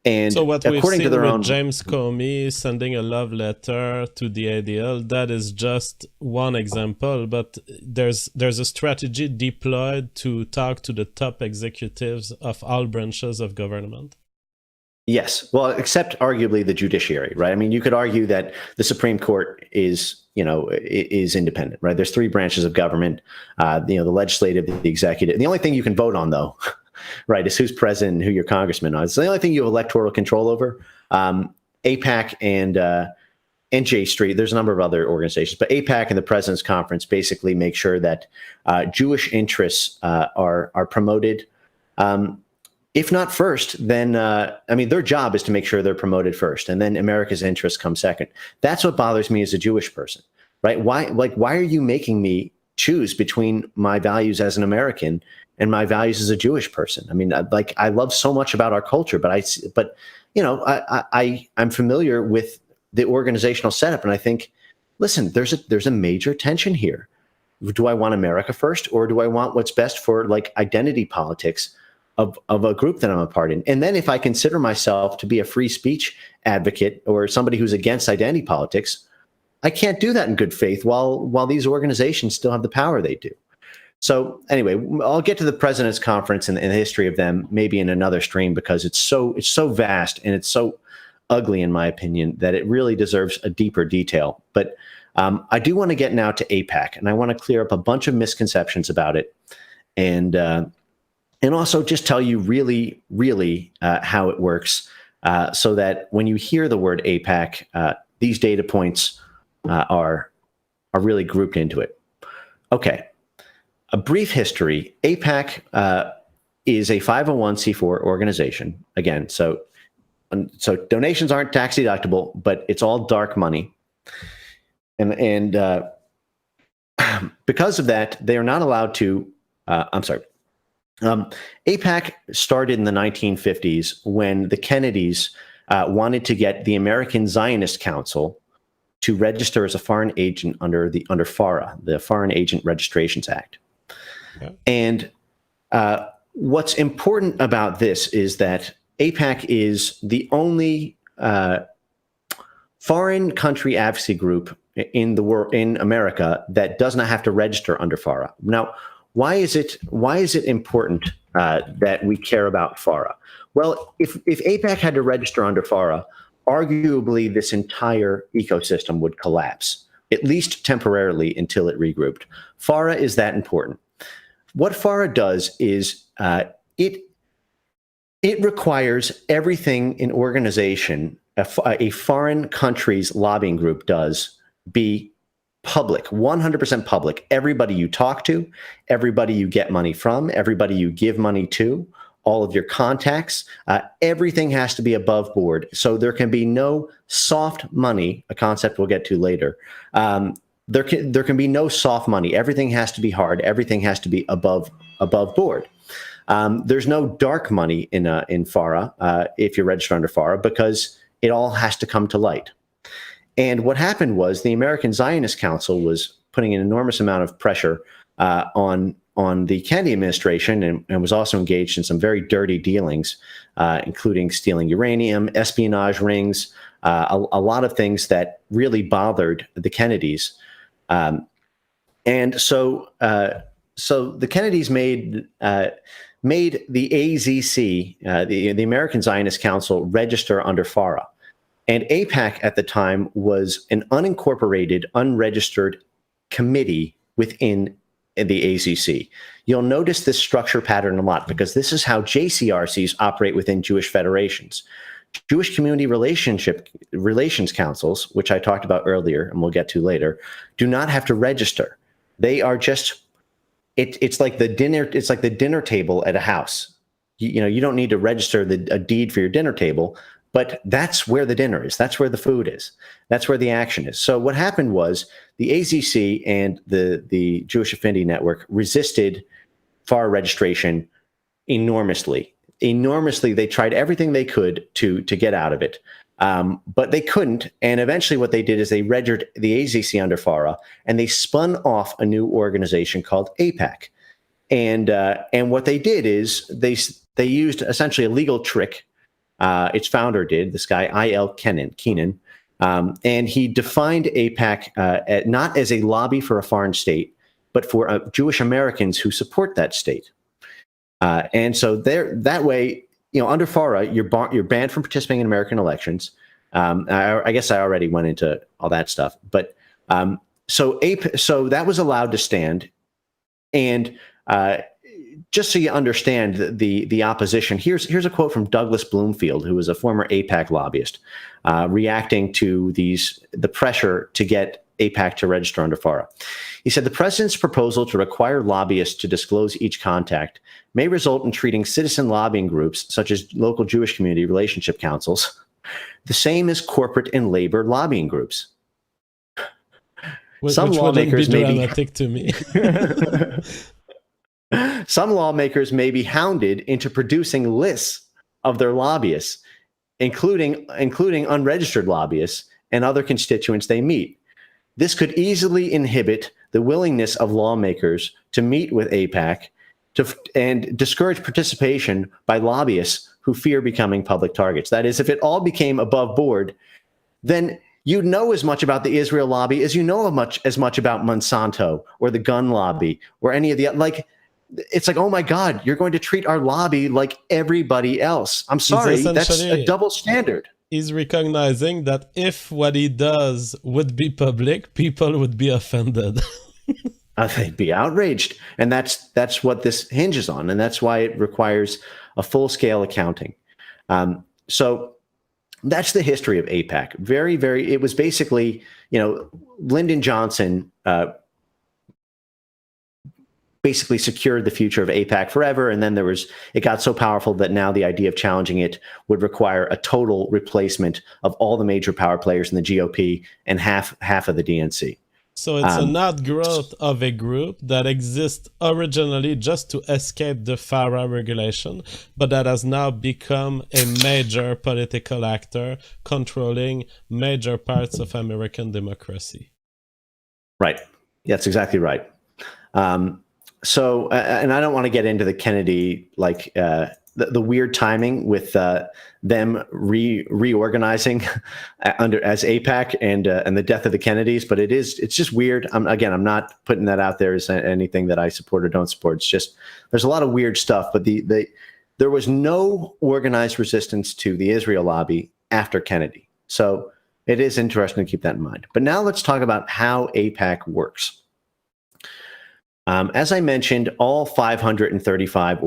And so what we've according seen to their with own, James Comey sending a love letter to the ADL, that is just one example, but there's a strategy deployed to talk to the top executives of all branches of government. Yes, well, except arguably the judiciary, right? I mean, you could argue that the Supreme Court is independent, right? There's three branches of government, the legislative, the executive. The only thing you can vote on, though, right, is who's president and who your congressman is. It's the only thing you have electoral control over. AIPAC and J Street, there's a number of other organizations, but AIPAC and the President's Conference basically make sure that Jewish interests are promoted. If not first, then, their job is to make sure they're promoted first, and then America's interests come second. That's what bothers me as a Jewish person, right? Why are you making me choose between my values as an American and my values as a Jewish person? I mean, I love so much about our culture, but I'm familiar with the organizational setup, and I think, listen, there's a major tension here. Do I want America first, or do I want what's best for identity politics of a group that I'm a part in? And then if I consider myself to be a free speech advocate or somebody who's against identity politics, I can't do that in good faith while these organizations still have the power they do. So anyway, I'll get to the President's Conference and the history of them maybe in another stream, because it's so vast and it's so ugly, in my opinion, that it really deserves a deeper detail. But I do want to get now to AIPAC, and I want to clear up a bunch of misconceptions about it. And also just tell you really, really how it works, so that when you hear the word AIPAC, these data points are really grouped into it. Okay, a brief history. AIPAC is a 501c4 organization. Again, so donations aren't tax deductible, but it's all dark money. And because of that, they are not allowed to. I'm sorry. AIPAC started in the 1950s when the Kennedys wanted to get the American Zionist Council to register as a foreign agent under FARA, the Foreign Agent Registrations Act. Yeah. And what's important about this is that AIPAC is the only foreign country advocacy group in the world, in America, that does not have to register under FARA. Now, why is it important that we care about FARA? Well, if AIPAC had to register under FARA, arguably this entire ecosystem would collapse, at least temporarily until it regrouped. FARA is that important. What FARA does is it requires everything an organization, a foreign country's lobbying group does, be public, 100% public. Everybody you talk to, everybody you get money from, everybody you give money to, all of your contacts, everything has to be above board. So there can be no soft money, a concept we'll get to later. There can be no soft money. Everything has to be hard. Everything has to be above board. There's no dark money in FARA if you're registered under FARA, because it all has to come to light. And what happened was the American Zionist Council was putting an enormous amount of pressure on the Kennedy administration, and was also engaged in some very dirty dealings, including stealing uranium, espionage rings, a lot of things that really bothered the Kennedys. And so the Kennedys made the AZC, the American Zionist Council, register under FARA. And AIPAC at the time was an unincorporated, unregistered committee within the AZC. You'll notice this structure pattern a lot, because this is how JCRCs operate within Jewish federations. Jewish Community Relations Councils, which I talked about earlier and we'll get to later, do not have to register. They are just, it's like the dinner table at a house. You don't need to register a deed for your dinner table, but that's where the dinner is. That's where the food is. That's where the action is. So what happened was the AZC and the Jewish Affinity Network resisted FARA registration enormously. They tried everything they could to get out of it, but they couldn't. And eventually what they did is they registered the AZC under FARA, and they spun off a new organization called AIPAC. And what they did is they used essentially a legal trick. Its founder did, this guy, I.L. Keenan, and he defined AIPAC not as a lobby for a foreign state, but for Jewish Americans who support that state. And so that way, under FARA, you're banned from participating in American elections. I guess I already went into all that stuff, but so that was allowed to stand. And just so you understand the opposition, here's a quote from Douglas Bloomfield, who was a former AIPAC lobbyist, reacting to the pressure to get AIPAC to register under FARA. He said, "The president's proposal to require lobbyists to disclose each contact may result in treating citizen lobbying groups, such as local Jewish community relationship councils, the same as corporate and labor lobbying groups." Which lawmakers may be dramatic to me. Some lawmakers may be hounded into producing lists of their lobbyists, including unregistered lobbyists and other constituents they meet. This could easily inhibit the willingness of lawmakers to meet with AIPAC and discourage participation by lobbyists who fear becoming public targets. That is, if it all became above board, then you know as much about the Israel lobby as you know as much about Monsanto or the gun lobby or any of the, it's like, oh my God, you're going to treat our lobby like everybody else. I'm sorry, that's a double standard. He's recognizing that if what he does would be public, people would be offended. They'd be outraged. And that's what this hinges on. And that's why it requires a full-scale accounting. So that's the history of AIPAC. Very, very, it was basically, Lyndon Johnson basically secured the future of AIPAC forever. And then it got so powerful that now the idea of challenging it would require a total replacement of all the major power players in the GOP and half of the DNC. So it's an outgrowth of a group that exists originally just to escape the FARA regulation, but that has now become a major political actor controlling major parts of American democracy. Right. That's exactly right. So, and I don't want to get into the Kennedy, like the weird timing with them reorganizing under as AIPAC and the death of the Kennedys. But it's just weird. I'm not putting that out there as anything that I support or don't support. It's just there's a lot of weird stuff. But there was no organized resistance to the Israel lobby after Kennedy. So it is interesting to keep that in mind. But now let's talk about how AIPAC works. As I mentioned, all 535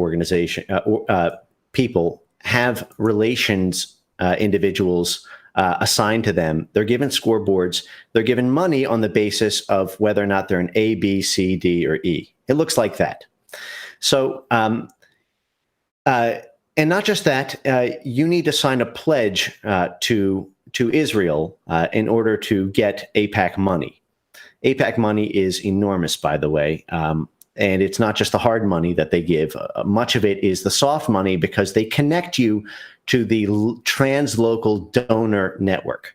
people have relations individuals assigned to them. They're given scoreboards. They're given money on the basis of whether or not they're an A, B, C, D, or E. It looks like that. So, and not just that, you need to sign a pledge to Israel in order to get AIPAC money. AIPAC money is enormous, by the way, and it's not just the hard money that they give. Much of it is the soft money because they connect you to the translocal donor network.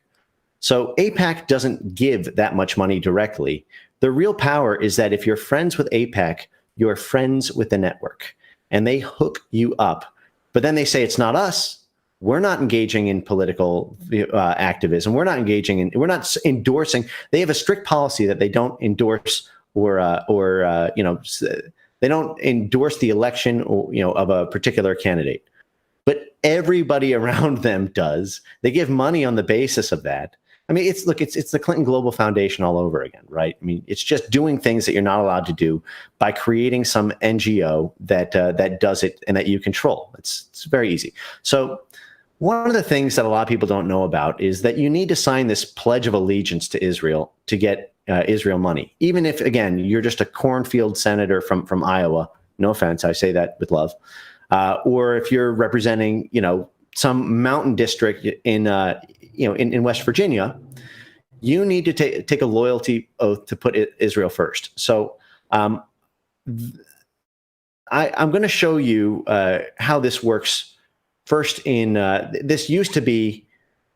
So AIPAC doesn't give that much money directly. The real power is that if you're friends with AIPAC, you're friends with the network, and they hook you up. But then they say, it's not us. We're not engaging in political activism. We're not endorsing. They have a strict policy that they don't endorse or they don't endorse the election of a particular candidate. But everybody around them does. They give money on the basis of that. I mean, it's the Clinton Global Foundation all over again, right? I mean, it's just doing things that you're not allowed to do by creating some NGO that does it and that you control. It's very easy. So one of the things that a lot of people don't know about is that you need to sign this Pledge of Allegiance to Israel to get Israel money. Even if, again, you're just a cornfield senator from Iowa, no offense, I say that with love, or if you're representing, some mountain district in West Virginia, you need to take a loyalty oath to put Israel first. So I'm going to show you how this works. First, this used to be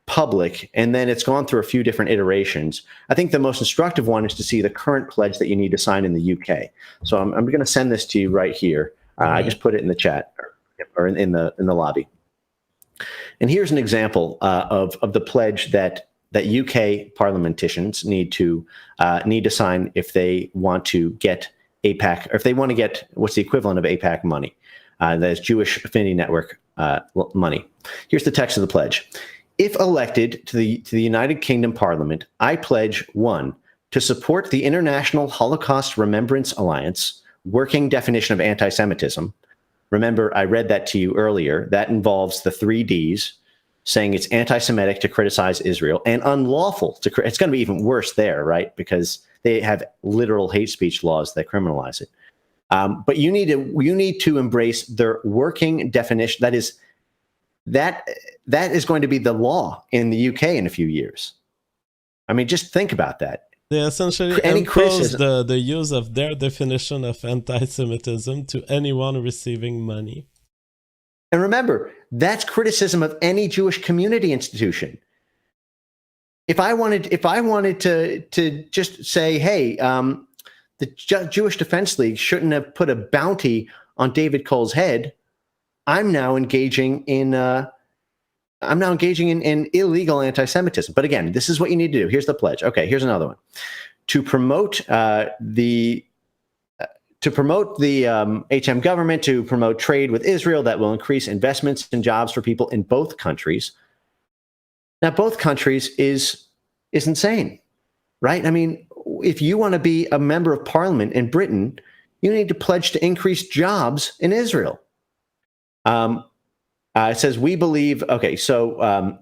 public, and then it's gone through a few different iterations. I think the most instructive one is to see the current pledge that you need to sign in the UK. So I'm going to send this to you right here. I just put it in the chat or in the lobby. And here's an example of the pledge that UK parliamentarians need to sign if they want to get AIPAC, or if they want to get what's the equivalent of AIPAC money. That is Jewish Affinity Network money. Here's the text of the pledge. If elected to the United Kingdom Parliament, I pledge 1, to support the International Holocaust Remembrance Alliance, working definition of anti-Semitism. Remember, I read that to you earlier. That involves the 3 Ds, saying it's anti-Semitic to criticize Israel and unlawful to. It's going to be even worse there, right? Because they have literal hate speech laws that criminalize it. But you need to embrace their working definition. That is going to be the law in the UK in a few years. I mean, just think about that. They essentially impose the use of their definition of anti-Semitism to anyone receiving money. And remember, that's criticism of any Jewish community institution. If I wanted to just say, hey, the Jewish Defense League shouldn't have put a bounty on David Cole's head, I'm now engaging in illegal anti-Semitism. But again, this is what you need to do. Here's the pledge. Okay, here's another one. To promote the HM government, to promote trade with Israel that will increase investments and jobs for people in both countries. Now, both countries is insane, right? I mean, if you want to be a member of parliament in Britain, you need to pledge to increase jobs in Israel. It says, we believe, okay, so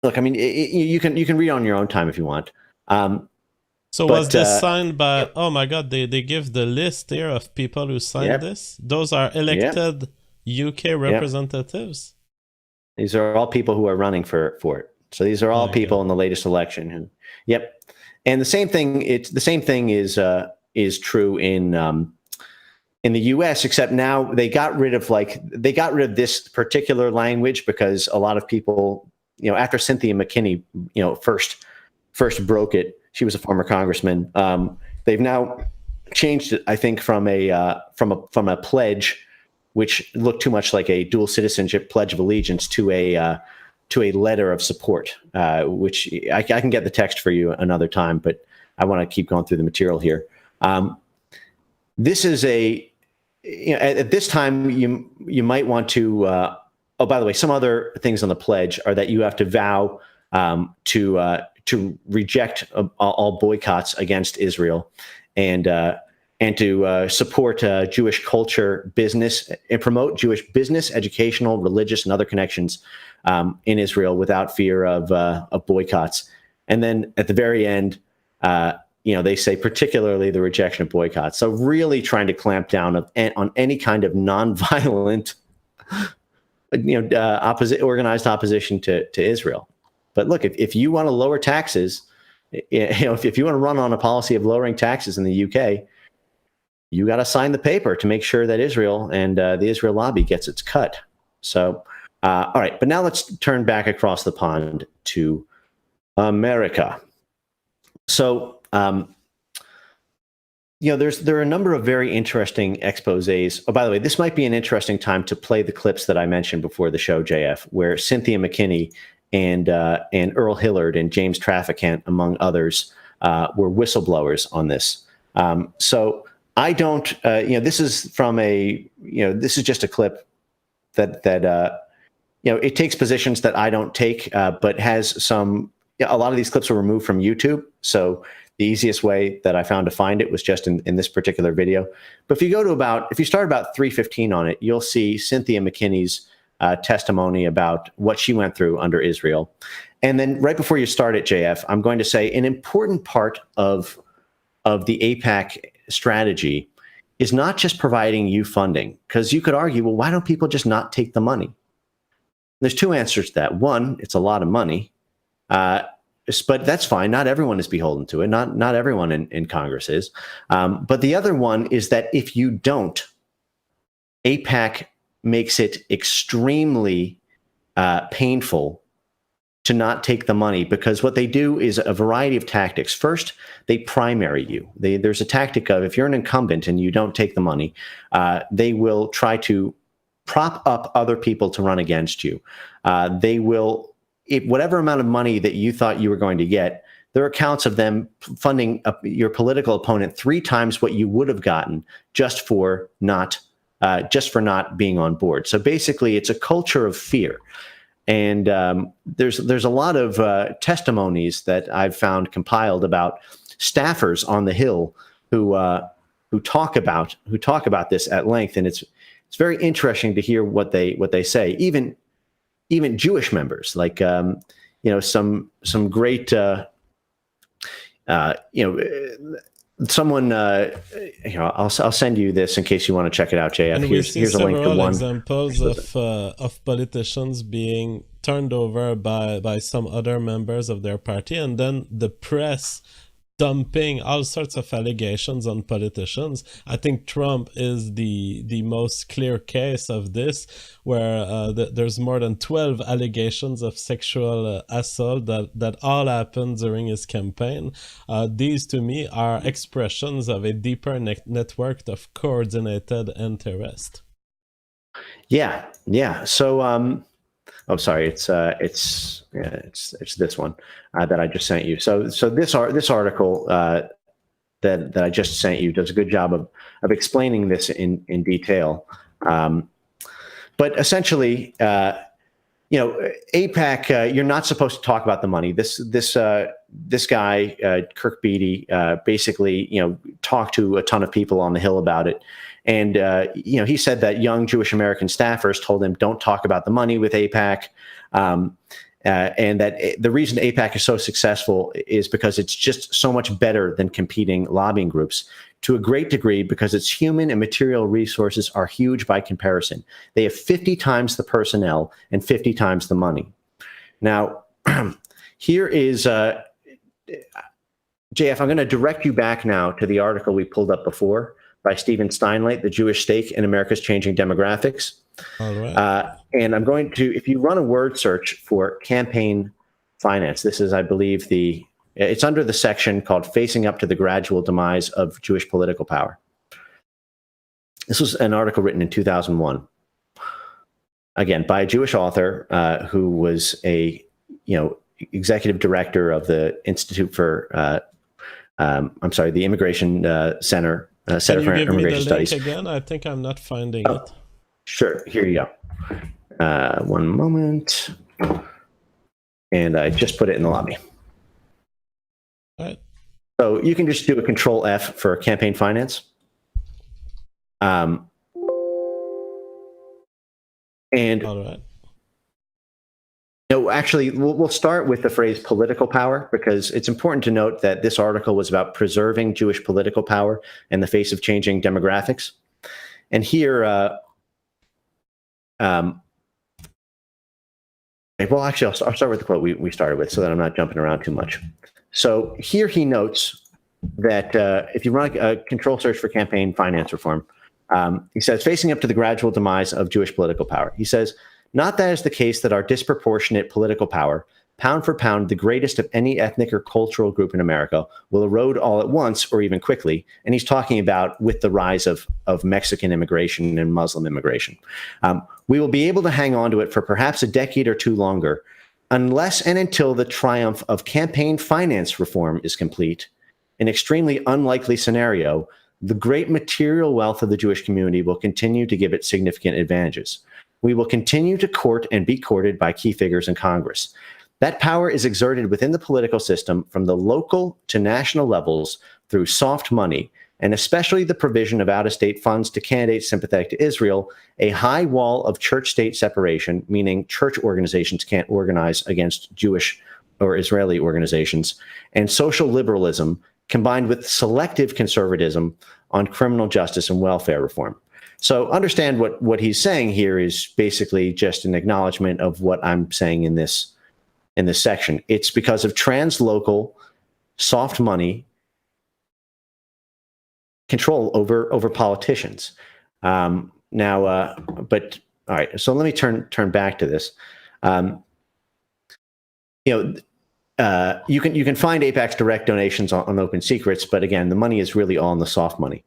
look, I mean, you can read on your own time if you want. So was this signed by, oh my God, they give the list here of people who signed this? Those are elected UK representatives? Yep. These are all people who are running for it. So these are all people in the latest election. And the same thing. The same thing is true in the U.S. Except now they got rid of this particular language because a lot of people, after Cynthia McKinney, first broke it. She was a former congressman. They've now changed it, I think, from a pledge, which looked too much like a dual citizenship pledge of allegiance, to a letter of support. Which I can get the text for you another time, but I want to keep going through the material here. This is at this time you might want to. Oh, by the way, some other things on the pledge are that you have to vow to reject all boycotts against Israel, and to support Jewish culture, business, and promote Jewish business, educational, religious, and other connections in Israel without fear of boycotts. And then at the very end, they say particularly the rejection of boycotts. So really trying to clamp down on any kind of nonviolent, organized opposition to Israel. But look, if you want to lower taxes, if you want to run on a policy of lowering taxes in the UK, you got to sign the paper to make sure that Israel and the Israel lobby gets its cut. So, all right, but now let's turn back across the pond to America. So, there are a number of very interesting exposés. Oh, by the way, this might be an interesting time to play the clips that I mentioned before the show, JF, where Cynthia McKinney and Earl Hillard and James Traficant, among others, were whistleblowers on this. So I don't, this is from this is just a clip that it takes positions that I don't take, but has some. A lot of these clips were removed from YouTube, so the easiest way that I found to find it was just in this particular video. But if you start about 3:15 on it, you'll see Cynthia McKinney's testimony about what she went through under Israel. And then right before you start it, JF, I'm going to say an important part of the AIPAC strategy is not just providing you funding, because you could argue, well, why don't people just not take the money? There's two answers to that. One, it's a lot of money. But that's fine. Not everyone is beholden to it. Not everyone in Congress is. But the other one is that if you don't, AIPAC makes it extremely painful to not take the money, because what they do is a variety of tactics. First, they primary you. There's a tactic of, if you're an incumbent and you don't take the money, they will try to prop up other people to run against you. They will, whatever amount of money that you thought you were going to get, there are accounts of them funding your political opponent 3 times what you would have gotten just for not being on board. So basically, it's a culture of fear. And there's a lot of testimonies that I've found compiled about staffers on the Hill who talk about this at length, and it's very interesting to hear what they say. Even Jewish members, like some great someone. I'll send you this in case you want to check it out, JF. And Here's a link to one. Examples of politicians being turned over by some other members of their party, and then the press dumping all sorts of allegations on politicians. I think Trump is the most clear case of this, where there's more than 12 allegations of sexual assault that all happened during his campaign. These, to me, are expressions of a deeper network of coordinated interest. Yeah. So, oh, sorry. It's this one that I just sent you. So this article that I just sent you does a good job of explaining this in detail. But essentially, AIPAC, you're not supposed to talk about the money. This guy, Kirk Beattie, basically, talked to a ton of people on the Hill about it. And, he said that young Jewish American staffers told him, don't talk about the money with AIPAC. And that the reason AIPAC is so successful is because it's just so much better than competing lobbying groups, to a great degree, because its human and material resources are huge by comparison. They have 50 times the personnel and 50 times the money. Now, here is JF, I'm going to direct you back now to the article we pulled up before by Stephen Steinleit, The Jewish Stake in America's Changing Demographics. All right. And I'm going to, if you run a word search for campaign finance, this is, I believe, it's under the section called Facing Up to the Gradual Demise of Jewish Political Power. This was an article written in 2001. Again, by a Jewish author who was a, executive director of the Institute for, the Immigration Center for Immigration Studies. Link again? I think I'm not finding it. Sure. Here you go. One moment. And I just put it in the lobby. All right. So you can just do a Control F for campaign finance. And all right. No, actually, we'll start with the phrase political power, because it's important to note that this article was about preserving Jewish political power in the face of changing demographics. And here, well, actually, I'll start with the quote we started with so that I'm not jumping around too much. So here he notes that if you run a control search for campaign finance reform, he says, facing up to the gradual demise of Jewish political power. He says, not that is the case that our disproportionate political power, pound for pound, the greatest of any ethnic or cultural group in America, will erode all at once or even quickly. And he's talking about with the rise of Mexican immigration and Muslim immigration. We will be able to hang on to it for perhaps a decade or two longer, unless and until the triumph of campaign finance reform is complete, an extremely unlikely scenario. The great material wealth of the Jewish community will continue to give it significant advantages. We will continue to court and be courted by key figures in Congress. That power is exerted within the political system from the local to national levels through soft money, and especially the provision of out-of-state funds to candidates sympathetic to Israel, a high wall of church-state separation, meaning church organizations can't organize against Jewish or Israeli organizations, and social liberalism combined with selective conservatism on criminal justice and welfare reform. So understand what he's saying here is basically just an acknowledgement of what I'm saying in this section. It's because of translocal soft money control over politicians. But all right. So let me turn back to this. You can find AIPAC's direct donations on Open Secrets, but again, the money is really all in the soft money.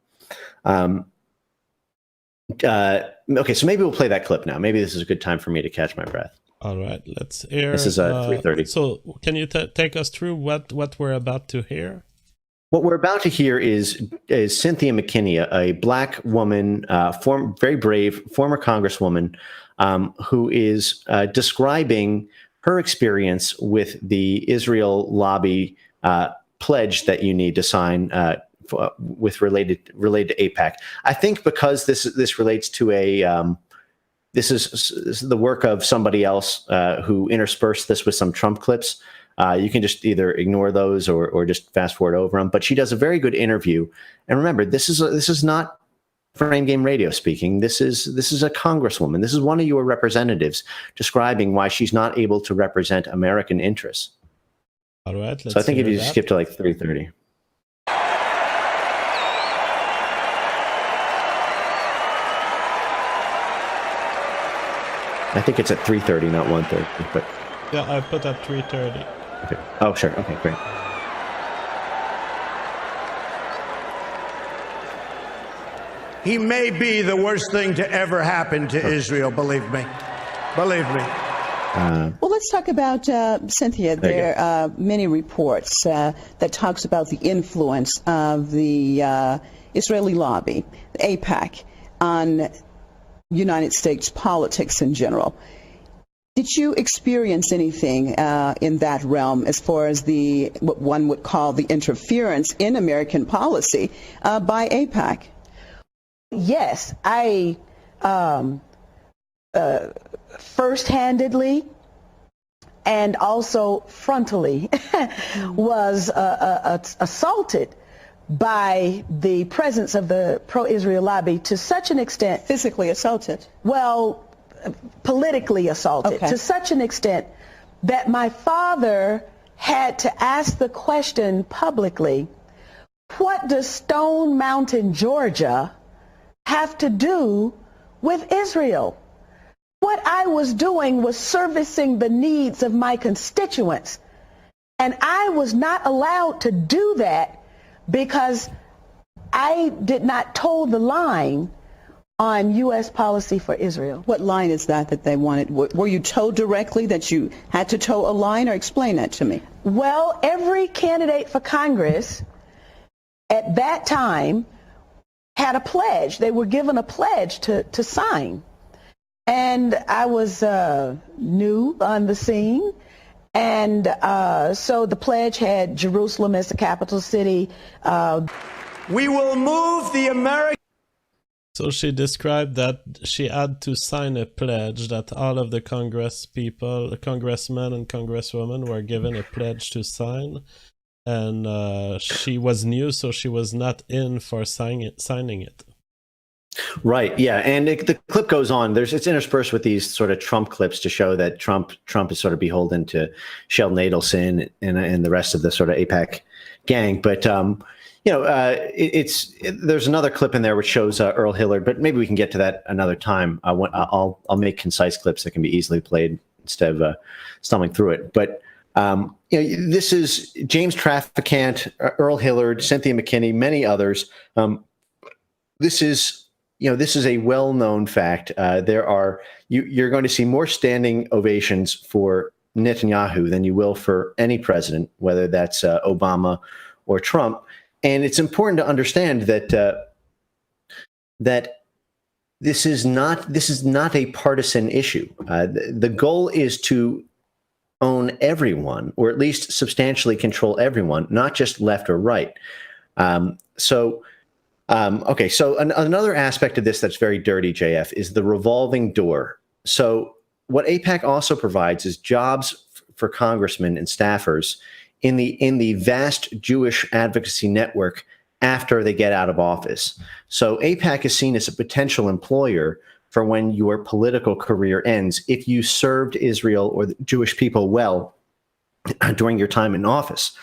Okay, so maybe we'll play that clip now. Maybe this is a good time for me to catch my breath. All right, let's hear. This is 3:30. So can you take us through what we're about to hear? What we're about to hear is Cynthia McKinney, a Black woman, very brave former Congresswoman, who is describing her experience with the Israel lobby pledge that you need to sign with related to AIPAC. I think because this relates to this is the work of somebody else who interspersed this with some Trump clips. You can just either ignore those or just fast forward over them. But she does a very good interview. And remember, this is not Frame Game Radio speaking. This is a congresswoman. This is one of your representatives describing why she's not able to represent American interests. All right. So I think if you just skip to like 3:30. I think it's at 3:30, not 1:30. But yeah, I put at 3:30. Okay. Oh, sure. Okay, great. He may be the worst thing to ever happen to Israel, believe me. Believe me. Well, let's talk about Cynthia. There are many reports that talks about the influence of the Israeli lobby, the AIPAC, on United States politics in general. Did you experience anything in that realm as far as what one would call the interference in American policy by AIPAC? Yes, I first-handedly and also frontally was assaulted by the presence of the pro-Israel lobby to such an extent. Physically assaulted? Well, politically assaulted, to such an extent that my father had to ask the question publicly, what does Stone Mountain, Georgia have to do with Israel? What I was doing was servicing the needs of my constituents. And I was not allowed to do that because I did not toe the line on U.S. policy for Israel. What line is that they wanted? Were you told directly that you had to toe a line, or explain that to me? Well, every candidate for Congress at that time had a pledge. They were given a pledge to sign. And I was new on the scene. And so the pledge had Jerusalem as the capital city. We will move the American. So she described that she had to sign a pledge, that all of the congressmen and congresswomen were given a pledge to sign. And she was new, so she was not in for signing it. Right. Yeah. And the clip goes on. It's interspersed with these sort of Trump clips to show that Trump is sort of beholden to Sheldon Adelson and the rest of the sort of AIPAC gang. But, there's another clip in there which shows Earl Hillard, but maybe we can get to that another time. I'll make concise clips that can be easily played instead of stumbling through it. But, this is James Traficant, Earl Hillard, Cynthia McKinney, many others. This is a well-known fact. You're going to see more standing ovations for Netanyahu than you will for any president, whether that's Obama or Trump. And it's important to understand that this is not a partisan issue. The goal is to own everyone, or at least substantially control everyone, not just left or right. So another aspect of this that's very dirty, JF, is the revolving door. So what AIPAC also provides is jobs for congressmen and staffers in the vast Jewish advocacy network after they get out of office. So AIPAC is seen as a potential employer for when your political career ends if you served Israel or the Jewish people well during your time in office.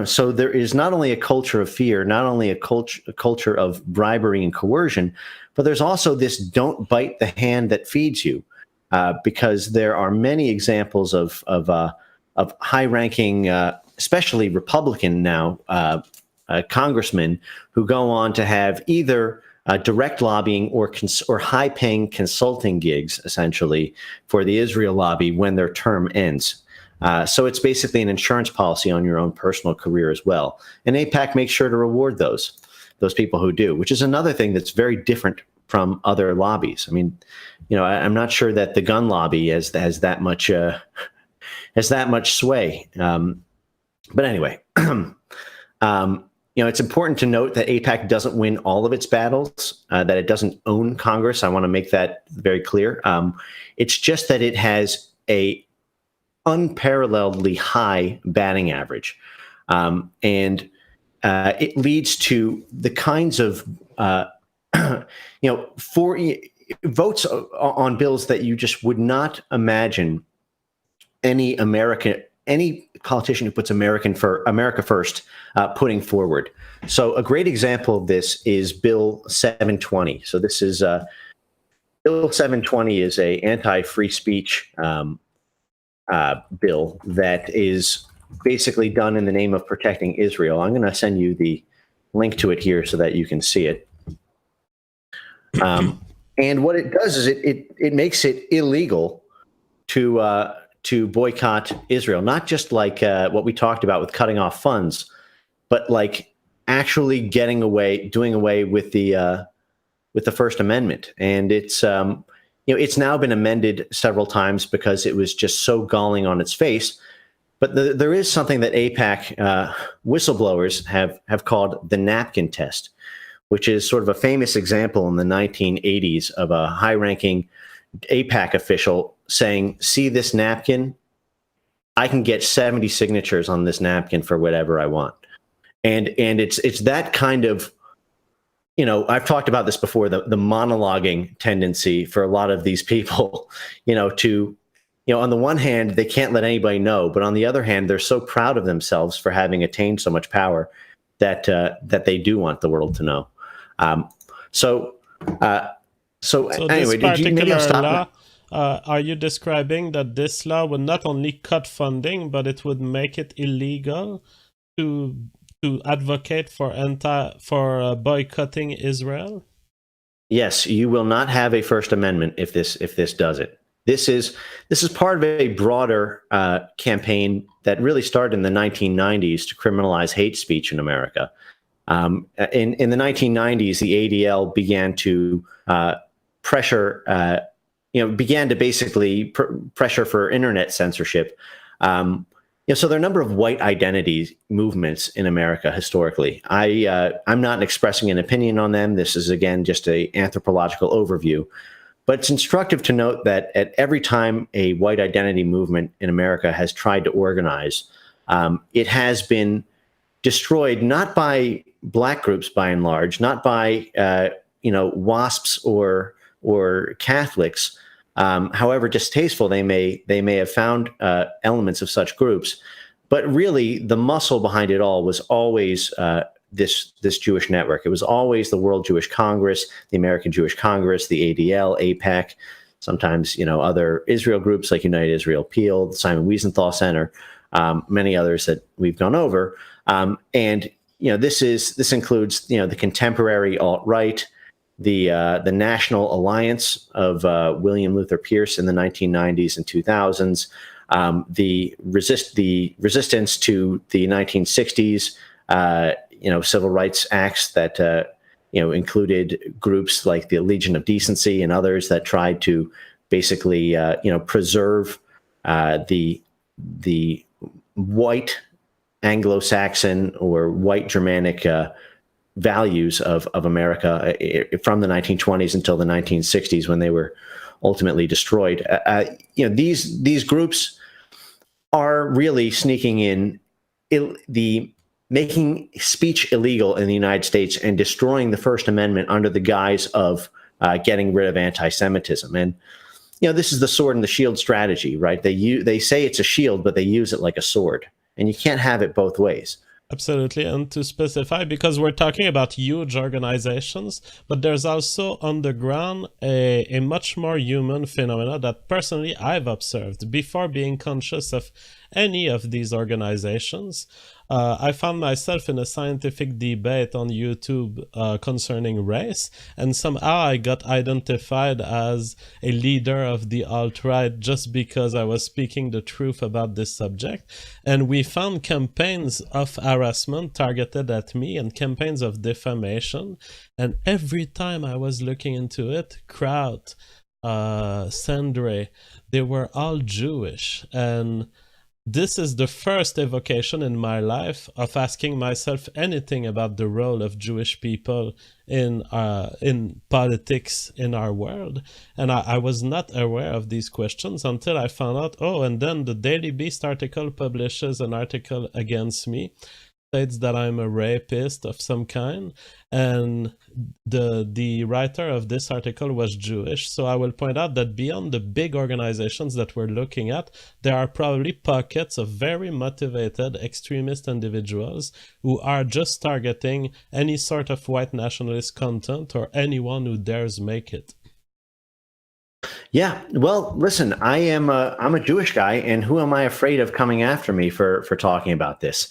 So there is not only a culture of fear, not only a culture of bribery and coercion, but there's also this don't bite the hand that feeds you, because there are many examples of high-ranking, especially Republican now, congressmen who go on to have either direct lobbying or high-paying consulting gigs, essentially, for the Israel lobby when their term ends. So it's basically an insurance policy on your own personal career as well. And AIPAC makes sure to reward those people who do, which is another thing that's very different from other lobbies. I mean, I'm not sure that the gun lobby has that much sway. But anyway, it's important to note that AIPAC doesn't win all of its battles, that it doesn't own Congress. I want to make that very clear. It's just that it has a unparalleledly high batting average. And it leads to the kinds of, for votes on bills that you just would not imagine any politician who puts America first putting forward. So a great example of this is Bill 720. So this is Bill 720 is a anti-free speech bill that is basically done in the name of protecting Israel. I'm going to send you the link to it here so that you can see it. And what it does is it makes it illegal to boycott Israel, not just like what we talked about with cutting off funds, but like actually doing away with the First Amendment. And it's it's now been amended several times because it was just so galling on its face. But there is something that AIPAC whistleblowers have called the napkin test, which is sort of a famous example in the 1980s of a high-ranking AIPAC official saying, "See this napkin? I can get 70 signatures on this napkin for whatever I want." And it's that kind of, I've talked about this before, the monologuing tendency for a lot of these people, to on the one hand, they can't let anybody know, but on the other hand, they're so proud of themselves for having attained so much power that that they do want the world to know. Um, so, so anyway, maybe I'll stop. Law, are you describing that this law would not only cut funding, but it would make it illegal to advocate for boycotting Israel? Yes, you will not have a First Amendment if this does it. This is part of a broader campaign that really started in the 1990s to criminalize hate speech in America. In the 1990s, the ADL began to pressure, began to basically pressure for internet censorship. So there are a number of white identity movements in America historically. I'm not expressing an opinion on them. This is, again, just an anthropological overview. But it's instructive to note that at every time a white identity movement in America has tried to organize, it has been destroyed not by black groups by and large, not by WASPs or Catholics. However distasteful they may have found elements of such groups, but really the muscle behind it all was always this Jewish network. It was always the World Jewish Congress, the American Jewish Congress, the ADL, AIPAC, sometimes other Israel groups like United Israel Peel, the Simon Wiesenthal Center, many others that we've gone over. And this includes the contemporary alt-right, the National Alliance of William Luther Pierce in the 1990s and 2000s, the resistance to the 1960s civil rights acts that included groups like the Legion of Decency and others that tried to basically preserve the white Anglo-Saxon or white Germanic values of America from the 1920s until the 1960s, when they were ultimately destroyed. These groups are really sneaking in making speech illegal in the United States and destroying the First Amendment under the guise of getting rid of anti-Semitism. And this is the sword and the shield strategy, right? They say it's a shield, but they use it like a sword, and you can't have it both ways. Absolutely. And to specify, because we're talking about huge organizations, but there's also on the ground a much more human phenomena that personally I've observed before being conscious of any of these organizations. I found myself in a scientific debate on YouTube concerning race, and somehow I got identified as a leader of the alt-right just because I was speaking the truth about this subject. And we found campaigns of harassment targeted at me and campaigns of defamation. And every time I was looking into it, Kraut, Sandre, they were all Jewish. And this is the first evocation in my life of asking myself anything about the role of Jewish people in politics in our world. And I was not aware of these questions until I found out, and then the Daily Beast article publishes an article against me, states that I'm a rapist of some kind, and the writer of this article was Jewish. So I will point out that beyond the big organizations that we're looking at, there are probably pockets of very motivated extremist individuals who are just targeting any sort of white nationalist content or anyone who dares make it. Yeah, well, listen, I'm a Jewish guy, and who am I afraid of coming after me for talking about this?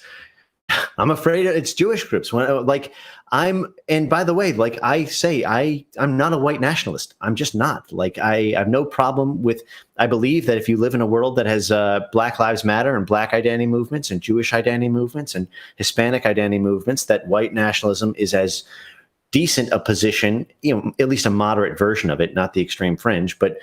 I'm afraid it's Jewish groups. And by the way, like I say, I'm not a white nationalist. I'm just not. Like, I have no problem with, I believe that if you live in a world that has Black Lives Matter and Black identity movements and Jewish identity movements and Hispanic identity movements, that white nationalism is as decent a position, at least a moderate version of it, not the extreme fringe, but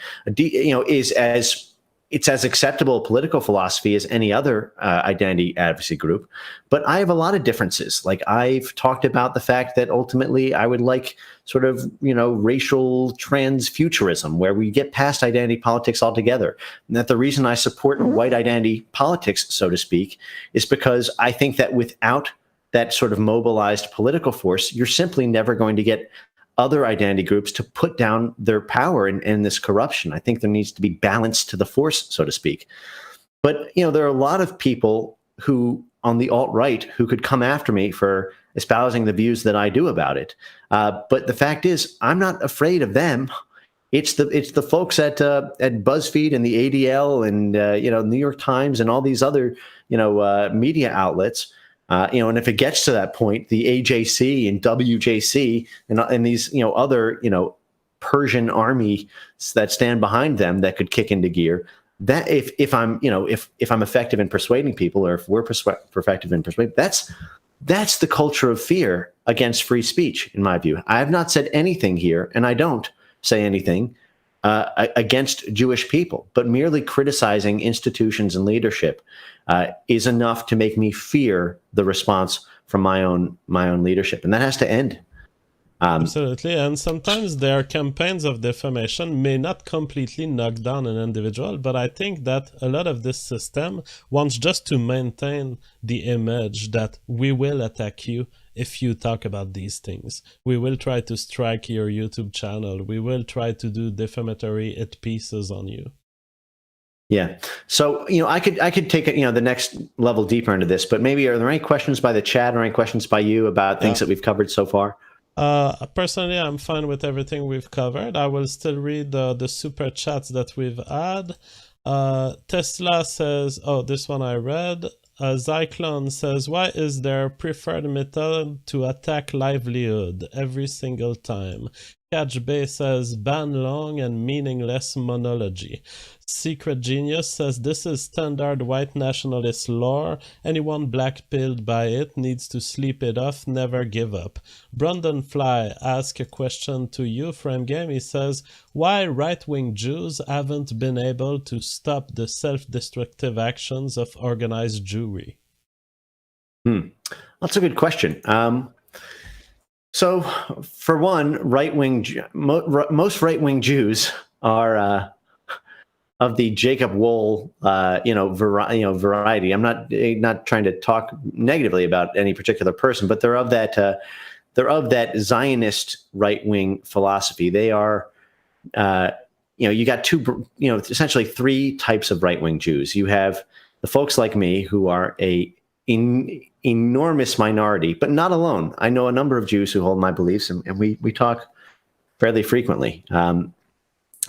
it's as acceptable a political philosophy as any other identity advocacy group. But I have a lot of differences. Like, I've talked about the fact that ultimately I would like sort of, racial transfuturism, where we get past identity politics altogether. And that the reason I support white identity politics, so to speak, is because I think that without that sort of mobilized political force, you're simply never going to get other identity groups to put down their power in this corruption. I think there needs to be balance to the force, so to speak. But, there are a lot of people who on the alt-right who could come after me for espousing the views that I do about it. But the fact is, I'm not afraid of them. It's the folks at BuzzFeed and the ADL and New York Times and all these other media outlets. And if it gets to that point, the AJC and WJC and these other Persian army that stand behind them that could kick into gear. That if I'm effective in persuading people, or if we're effective in persuading, that's the culture of fear against free speech, in my view. I have not said anything here, and I don't say anything against Jewish people, but merely criticizing institutions and leadership is enough to make me fear the response from my own leadership, and that has to end. Absolutely, and sometimes their campaigns of defamation may not completely knock down an individual, but I think that a lot of this system wants just to maintain the image that we will attack you if you talk about these things. We will try to strike your YouTube channel. We will try to do defamatory hit pieces on you. Yeah. So, I could take it, the next level deeper into this, but maybe are there any questions by the chat or any questions by you about things that we've covered so far? Personally, I'm fine with everything we've covered. I will still read the super chats that we've had. Tesla says, this one I read. Zyklon says, why is their preferred method to attack livelihood every single time? Catch Bay says, ban long and meaningless monology. Secret Genius says, this is standard white nationalist lore. Anyone black-pilled by it needs to sleep it off, never give up. Brandon Fly asks a question to you, Frame Game. He says, why right-wing Jews haven't been able to stop the self-destructive actions of organized Jewry? That's a good question. So, for one, most right-wing Jews are of the Jacob Wohl, variety. I'm not trying to talk negatively about any particular person, but they're of that Zionist right-wing philosophy. They are, you got essentially three types of right-wing Jews. You have the folks like me who are enormous minority, but not alone. I know a number of Jews who hold my beliefs, and we talk fairly frequently.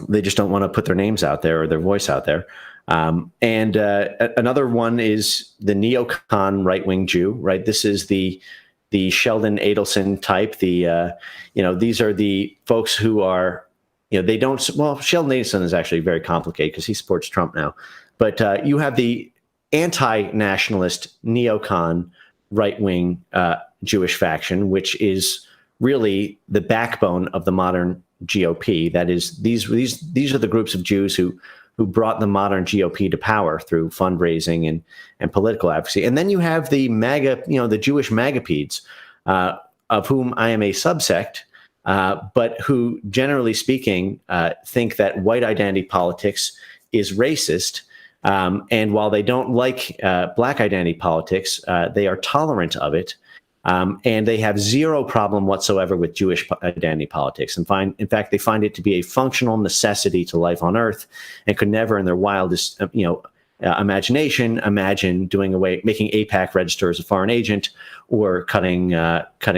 They just don't want to put their names out there or their voice out there. And another one is the neocon right-wing Jew, right? This is the Sheldon Adelson type. These are the folks who are, they don't, Sheldon Adelson is actually very complicated because he supports Trump now. But you have the anti-nationalist neocon right-wing Jewish faction, which is really the backbone of the modern GOP. That is, these are the groups of Jews who brought the modern GOP to power through fundraising and political advocacy. And then you have the MAGA, the Jewish MAGAPEDs, of whom I am a subsect, but who, generally speaking, think that white identity politics is racist. And while they don't like black identity politics, they are tolerant of it. And they have zero problem whatsoever with Jewish identity politics, and in fact, they find it to be a functional necessity to life on Earth, and could never, in their wildest, imagination, imagine making AIPAC register as a foreign agent or cutting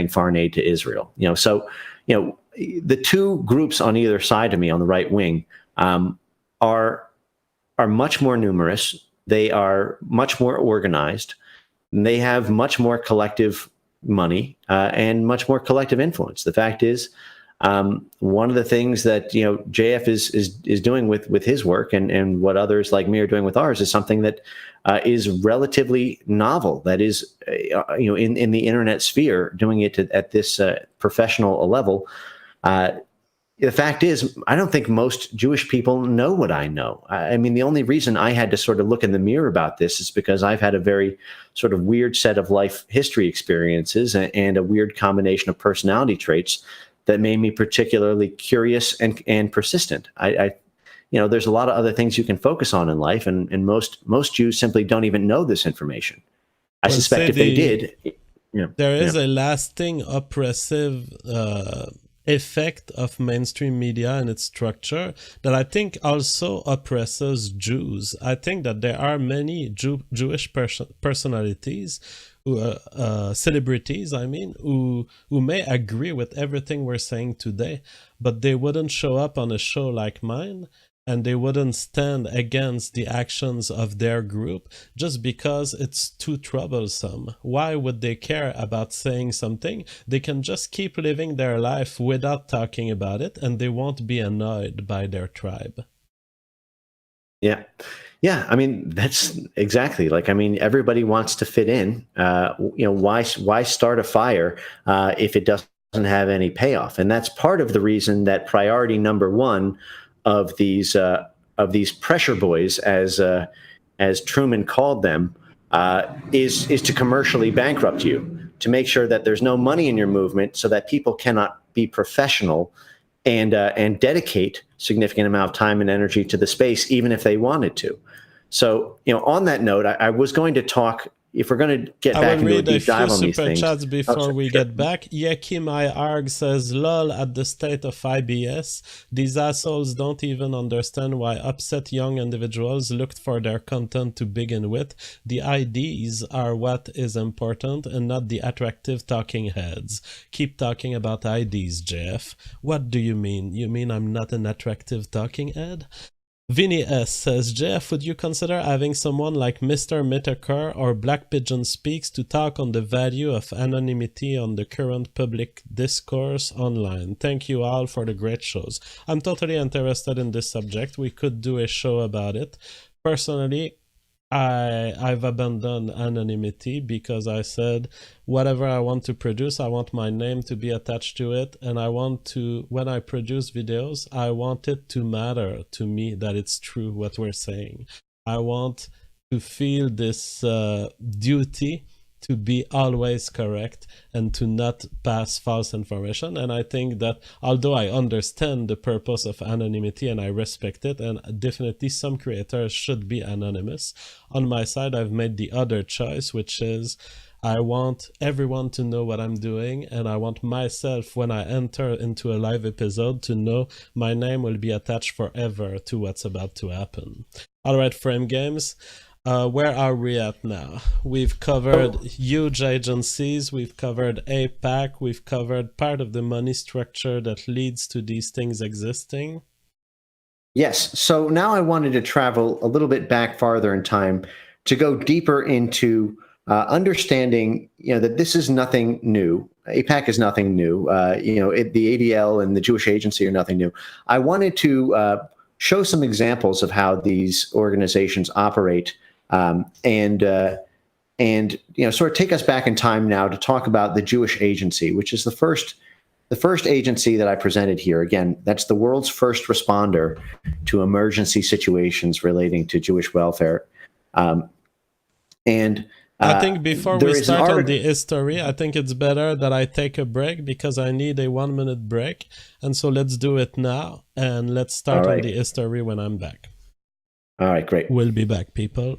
foreign aid to Israel. So the two groups on either side of me on the right wing are much more numerous. They are much more organized. And they have much more collective money and much more collective influence. The fact is, one of the things that JF is doing with his work and what others like me are doing with ours is something that is relatively novel. That is, in the internet sphere, doing it at this professional level. The fact is, I don't think most Jewish people know what I know. I mean, the only reason I had to sort of look in the mirror about this is because I've had a very sort of weird set of life history experiences and a weird combination of personality traits that made me particularly curious and persistent. There's a lot of other things you can focus on in life, and most Jews simply don't even know this information. I suspect if they did, there is a lasting oppressive effect of mainstream media and its structure that I think also oppresses Jews. I think that there are many Jewish personalities, celebrities, I mean, who may agree with everything we're saying today, but they wouldn't show up on a show like mine, and they wouldn't stand against the actions of their group just because it's too troublesome. Why would they care about saying something? They can just keep living their life without talking about it, and they won't be annoyed by their tribe. Yeah. Yeah. I mean, that's exactly like, I mean, everybody wants to fit in. Why start a fire if it doesn't have any payoff? And that's part of the reason that priority number one of these pressure boys, as Truman called them, is to commercially bankrupt you, to make sure that there's no money in your movement, so that people cannot be professional and dedicate significant amount of time and energy to the space, even if they wanted to. So, on that note, I was going to talk, if we're going to get I back will into a read a deep few dive on these super things. chats before we Sure. get back. Yekim Arg says, lol, at the state of IBS, these assholes don't even understand why upset young individuals looked for their content to begin with. The IDs are what is important and not the attractive talking heads. Keep talking about IDs, Jeff. What do you mean? You mean I'm not an attractive talking head? Vinny S. says, Jeff, would you consider having someone like Mr. Mitaker or Black Pigeon Speaks to talk on the value of anonymity on the current public discourse online? Thank you all for the great shows. I'm totally interested in this subject. We could do a show about it. Personally, I've abandoned anonymity because I said whatever I want to produce, I want my name to be attached to it, and I want to, when I produce videos, I want it to matter to me that it's true what we're saying. I want to feel this duty to be always correct and to not pass false information. And I think that although I understand the purpose of anonymity and I respect it, and definitely some creators should be anonymous, on my side, I've made the other choice, which is I want everyone to know what I'm doing, and I want myself, when I enter into a live episode, to know my name will be attached forever to what's about to happen. All right, Frame Games. Where are we at now? We've covered huge agencies, we've covered APAC, we've covered part of the money structure that leads to these things existing. Yes. So now I wanted to travel a little bit back farther in time to go deeper into understanding, that this is nothing new. APAC is nothing new. The ADL and the Jewish Agency are nothing new. I wanted to show some examples of how these organizations operate, and sort of take us back in time now to talk about the Jewish Agency, which is the first agency that I presented here. Again, that's the world's first responder to emergency situations relating to Jewish welfare. I think before we start on the history, I think it's better that I take a break because I need a 1-minute break. And so let's do it now. And let's start on the history when I'm back. All right, great. We'll be back, people.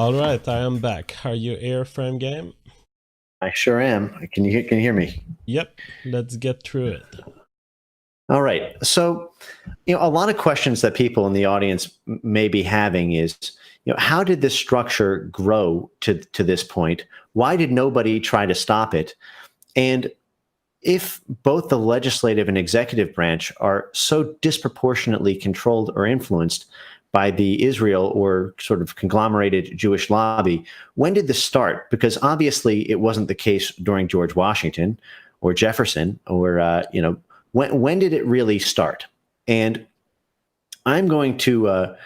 All right, I am back. Are you here, Frame Game? I sure am. Can you hear me? Yep, let's get through it. All right. So, a lot of questions that people in the audience may be having is, how did this structure grow to this point? Why did nobody try to stop it? And if both the legislative and executive branch are so disproportionately controlled or influenced by the Israel or sort of conglomerated Jewish lobby, when did this start? Because obviously it wasn't the case during George Washington or Jefferson or, when did it really start? And I'm going to,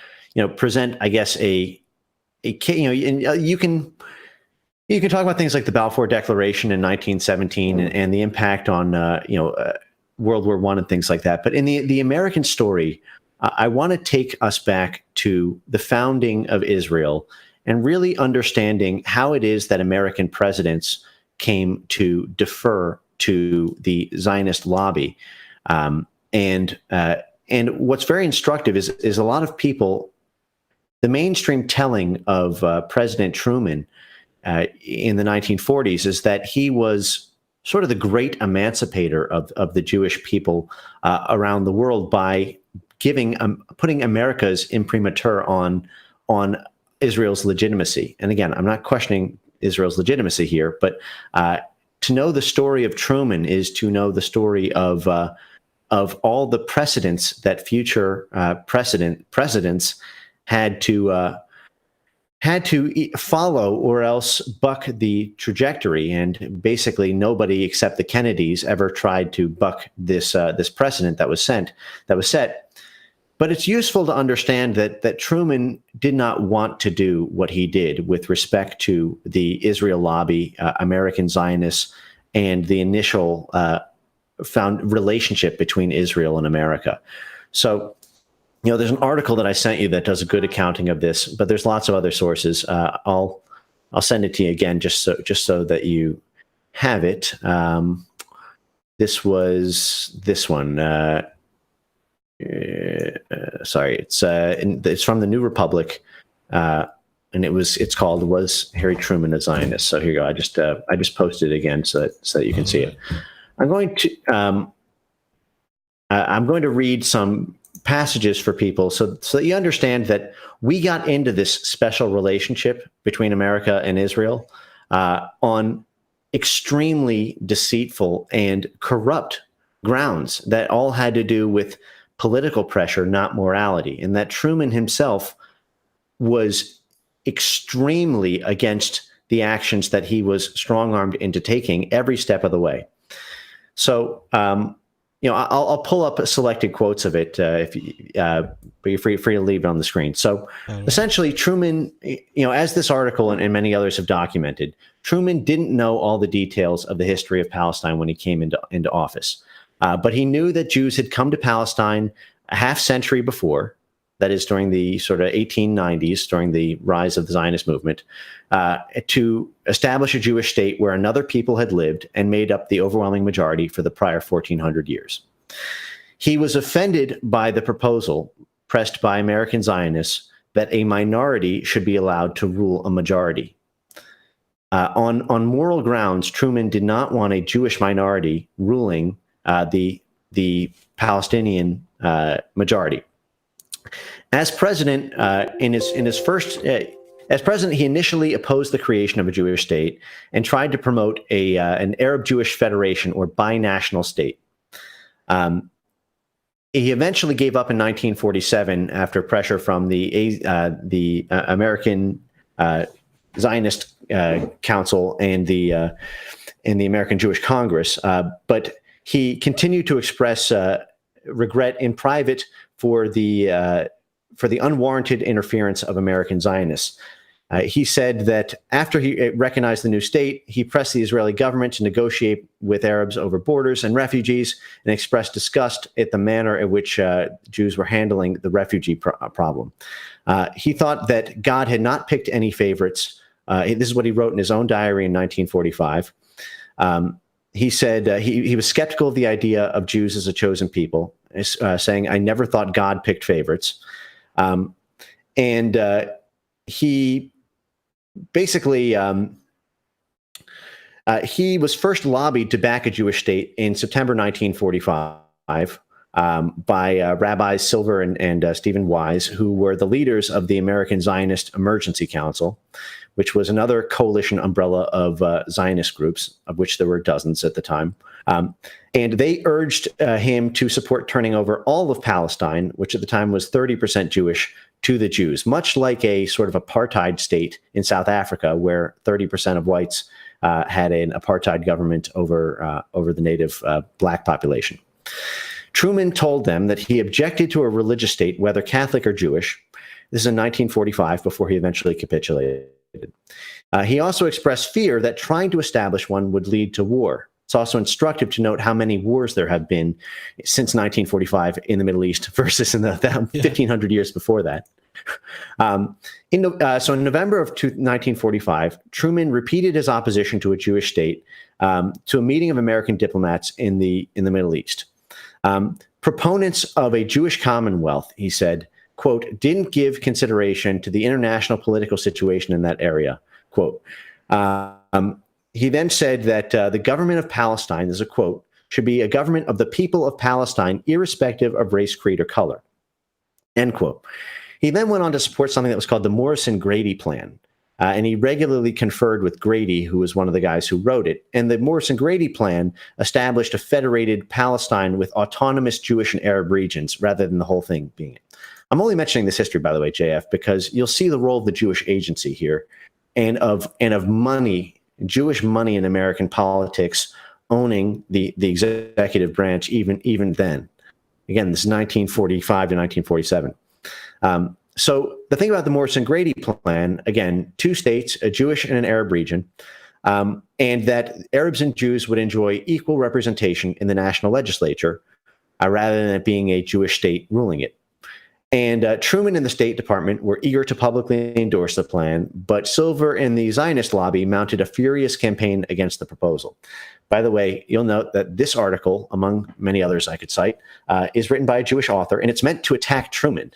present, I guess, and you can talk about things like the Balfour Declaration in 1917 and the impact on World War I and things like that. But in the American story, I want to take us back to the founding of Israel and really understanding how it is that American presidents came to defer to the Zionist lobby. And what's very instructive is a lot of people, the mainstream telling of President Truman in the 1940s is that he was sort of the great emancipator of the Jewish people around the world by putting America's imprimatur on Israel's legitimacy. And again, I'm not questioning Israel's legitimacy here, but to know the story of Truman is to know the story of all the precedents that future presidents had to follow or else buck the trajectory. And basically nobody except the Kennedys ever tried to buck this precedent that was set. But it's useful to understand that Truman did not want to do what he did with respect to the Israel lobby, American Zionists, and the initial found relationship between Israel and America. So, there's an article that I sent you that does a good accounting of this, but there's lots of other sources. I'll send it to you again just so that you have it. This was this one. Sorry, it's from the New Republic, and it's called "Was Harry Truman a Zionist?" So here you go. I just posted it again so that you can see it. I'm going to read some passages for people so that you understand that we got into this special relationship between America and Israel on extremely deceitful and corrupt grounds that all had to do with political pressure, not morality, and that Truman himself was extremely against the actions that he was strong-armed into taking every step of the way. So, I'll pull up selected quotes of it but you're free to leave it on the screen. So, essentially, Truman, as this article and many others have documented, Truman didn't know all the details of the history of Palestine when he came into office, but he knew that Jews had come to Palestine a half century before. That is during the sort of 1890s, during the rise of the Zionist movement, to establish a Jewish state where another people had lived and made up the overwhelming majority for the prior 1,400 years. He was offended by the proposal pressed by American Zionists that a minority should be allowed to rule a majority. On moral grounds, Truman did not want a Jewish minority ruling the Palestinian majority. As president, as president, he initially opposed the creation of a Jewish state and tried to promote an Arab-Jewish federation or binational state. He eventually gave up in 1947 after pressure from the American Zionist Council and the American Jewish Congress, but he continued to express regret in private for the unwarranted interference of American Zionists. He said that after he recognized the new state, he pressed the Israeli government to negotiate with Arabs over borders and refugees and expressed disgust at the manner in which Jews were handling the refugee problem. He thought that God had not picked any favorites. This is what he wrote in his own diary in 1945. He said he was skeptical of the idea of Jews as a chosen people, saying, "I never thought God picked favorites." He basically, he was first lobbied to back a Jewish state in September 1945 by Rabbis Silver and Stephen Wise, who were the leaders of the American Zionist Emergency Council, which was another coalition umbrella of Zionist groups, of which there were dozens at the time. And they urged him to support turning over all of Palestine, which at the time was 30% Jewish, to the Jews, much like a sort of apartheid state in South Africa, where 30% of whites had an apartheid government over the native black population. Truman told them that he objected to a religious state, whether Catholic or Jewish. This is in 1945, before he eventually capitulated. He also expressed fear that trying to establish one would lead to war. It's also instructive to note how many wars there have been since 1945 in the Middle East versus in the 1,500 years before that. So in November of 1945, Truman repeated his opposition to a Jewish state to a meeting of American diplomats in the Middle East. Proponents of a Jewish Commonwealth, he said, quote, didn't give consideration to the international political situation in that area, quote. He then said that the government of Palestine, this is a quote, should be a government of the people of Palestine, irrespective of race, creed, or color, end quote. He then went on to support something that was called the Morrison-Grady Plan. And he regularly conferred with Grady, who was one of the guys who wrote it. And the Morrison-Grady Plan established a federated Palestine with autonomous Jewish and Arab regions, rather than the whole thing being it. I'm only mentioning this history, by the way, JF, because you'll see the role of the Jewish agency here and of money, Jewish money in American politics owning the executive branch even then. Again, this is 1945 to 1947. So the thing about the Morrison-Grady Plan, again, 2 states, a Jewish and an Arab region, and that Arabs and Jews would enjoy equal representation in the national legislature rather than it being a Jewish state ruling it. And Truman and the State Department were eager to publicly endorse the plan, but Silver and the Zionist lobby mounted a furious campaign against the proposal. By the way, you'll note that this article, among many others I could cite, is written by a Jewish author, and it's meant to attack Truman.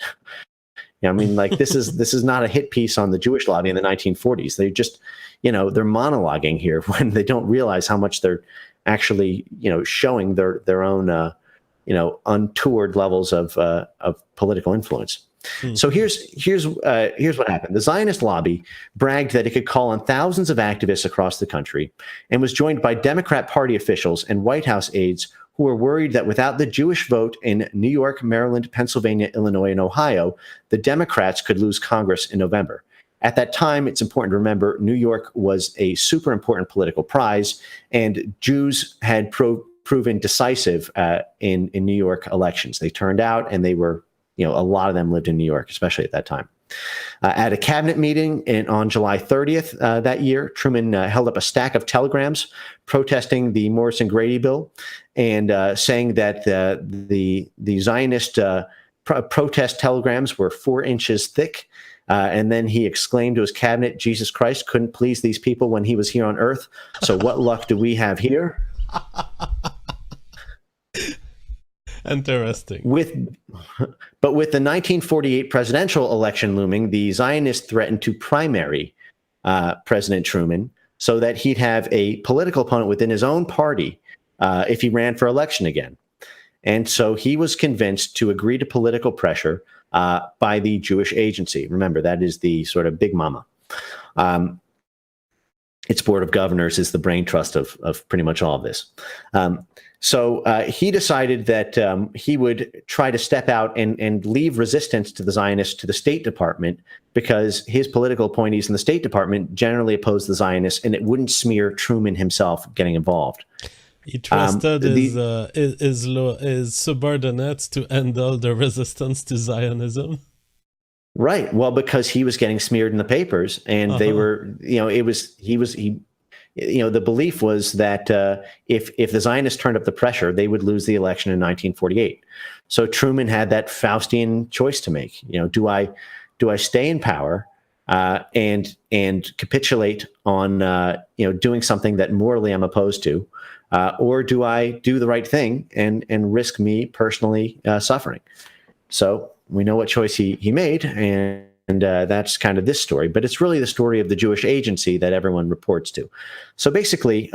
I mean, like this is not a hit piece on the Jewish lobby in the 1940s. They just, they're monologuing here when they don't realize how much they're actually, showing their own, untoward levels of political influence. So here's what happened. The Zionist lobby bragged that it could call on thousands of activists across the country, and was joined by Democrat Party officials and White House aides who were worried that without the Jewish vote in New York, Maryland, Pennsylvania, Illinois, and Ohio, the Democrats could lose Congress in November. At that time, it's important to remember, New York was a super important political prize, and Jews had proven decisive in New York elections. They turned out, and they were, a lot of them lived in New York, especially at that time. At a cabinet meeting on July 30th that year, Truman held up a stack of telegrams protesting the Morrison-Grady bill and saying that the Zionist protest telegrams were 4 inches thick. And then he exclaimed to his cabinet, Jesus Christ couldn't please these people when he was here on earth. So what luck do we have here? Interesting. But with the 1948 presidential election looming, the Zionists threatened to primary President Truman so that he'd have a political opponent within his own party if he ran for election again. And so he was convinced to agree to political pressure by the Jewish agency. Remember, that is the sort of big mama. Its board of governors is the brain trust of pretty much all of this. So he decided that he would try to step out and leave resistance to the Zionists to the State Department, because his political appointees in the State Department generally opposed the Zionists, and it wouldn't smear Truman himself getting involved. He trusted his subordinates to handle the resistance to Zionism. Right. Well, because he was getting smeared in the papers, and they were, the belief was that if the Zionists turned up the pressure, they would lose the election in 1948. So Truman had that Faustian choice to make. Do I stay in power and capitulate on doing something that morally I'm opposed to, or do I do the right thing and risk me personally suffering? So we know what choice he made, and that's kind of this story. But it's really the story of the Jewish Agency that everyone reports to. So basically,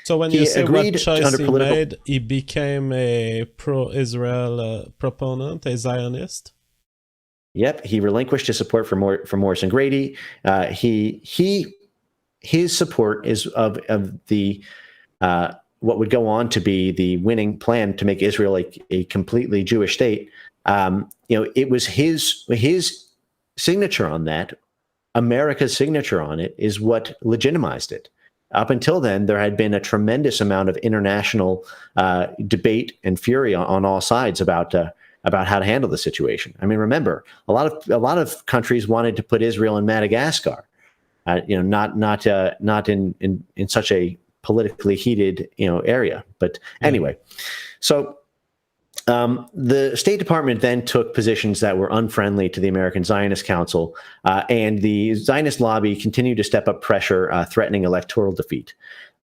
so when he you say agreed what choice under he political. made, he became a pro-Israel proponent, a Zionist. Yep, he relinquished his support for Morris and Grady. His support is of the what would go on to be the winning plan to make Israel a completely Jewish state. It was his signature on that. America's signature on it is what legitimized it. Up until then, there had been a tremendous amount of international debate and fury on all sides about how to handle the situation. I mean, remember, a lot of countries wanted to put Israel in Madagascar, not in such a politically heated area. But anyway, so the State Department then took positions that were unfriendly to the American Zionist Council, and the Zionist lobby continued to step up pressure, threatening electoral defeat.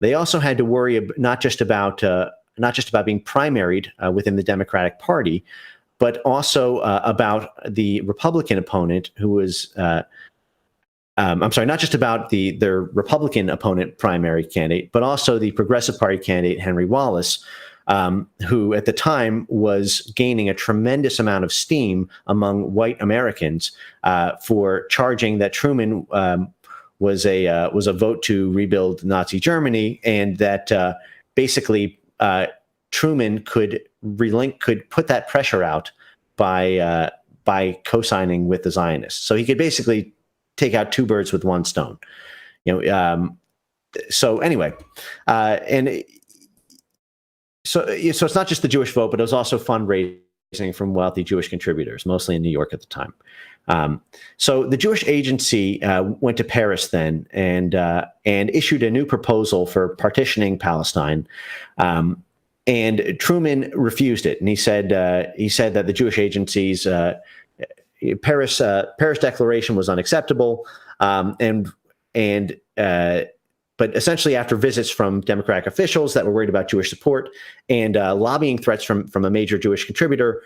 They also had to worry not just about being primaried within the Democratic Party, but also about the Republican opponent who was. I'm sorry, not just about their Republican opponent primary candidate, but also the Progressive Party candidate, Henry Wallace, who at the time was gaining a tremendous amount of steam among white Americans for charging that Truman was a vote to rebuild Nazi Germany, and that basically Truman could put that pressure out by co-signing with the Zionists. So he could basically take out two birds with one stone. So anyway, So it's not just the Jewish vote, but it was also fundraising from wealthy Jewish contributors, mostly in New York at the time. So the Jewish Agency went to Paris then and issued a new proposal for partitioning Palestine. And Truman refused it, and he said that the Jewish Agency's Paris Declaration was unacceptable, but essentially, after visits from Democratic officials that were worried about Jewish support and lobbying threats from a major Jewish contributor,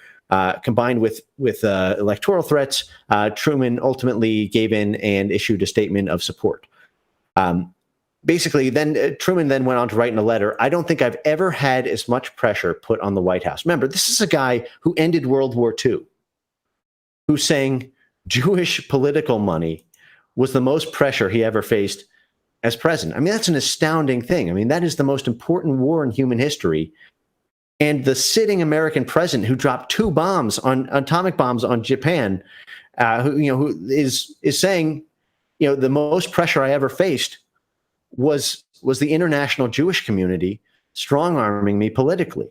combined with electoral threats, Truman ultimately gave in and issued a statement of support. Basically, then Truman then went on to write in a letter, "I don't think I've ever had as much pressure put on the White House." Remember, this is a guy who ended World War II, who's saying Jewish political money was the most pressure he ever faced as president. I mean, that's an astounding thing. I mean, that is the most important war in human history. And the sitting American president who dropped two atomic bombs on Japan, who is saying, the most pressure I ever faced was the international Jewish community strong-arming me politically.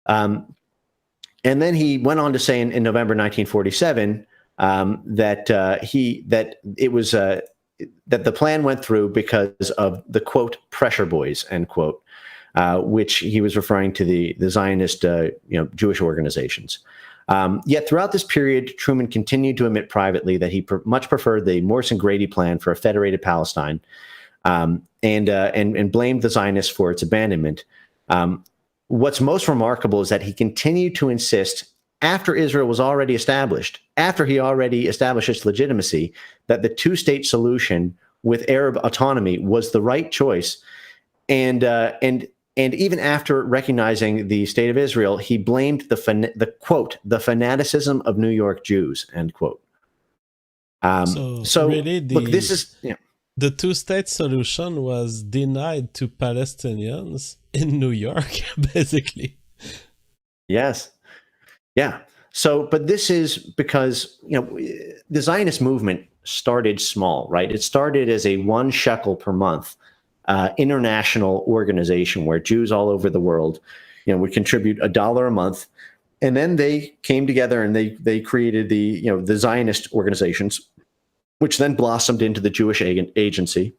And then he went on to say in November 1947 that the plan went through because of the, quote, pressure boys, end quote, which he was referring to the Zionist Jewish organizations. Yet throughout this period, Truman continued to admit privately that he much preferred the Morris and Grady plan for a federated Palestine, and blamed the Zionists for its abandonment. What's most remarkable is that he continued to insist, after Israel was already established, after he already established its legitimacy, that the two-state solution with Arab autonomy was the right choice. And even after recognizing the state of Israel, he blamed the quote, the fanaticism of New York Jews, end quote. So really look, this is... The two-state solution was denied to Palestinians in New York, basically. Yes. Yeah. So, but this is because, the Zionist movement started small, right? It started as a 1 shekel per month international organization where Jews all over the world, would contribute $1 a month. And then they came together and they created the Zionist organizations, which then blossomed into the Jewish Agency,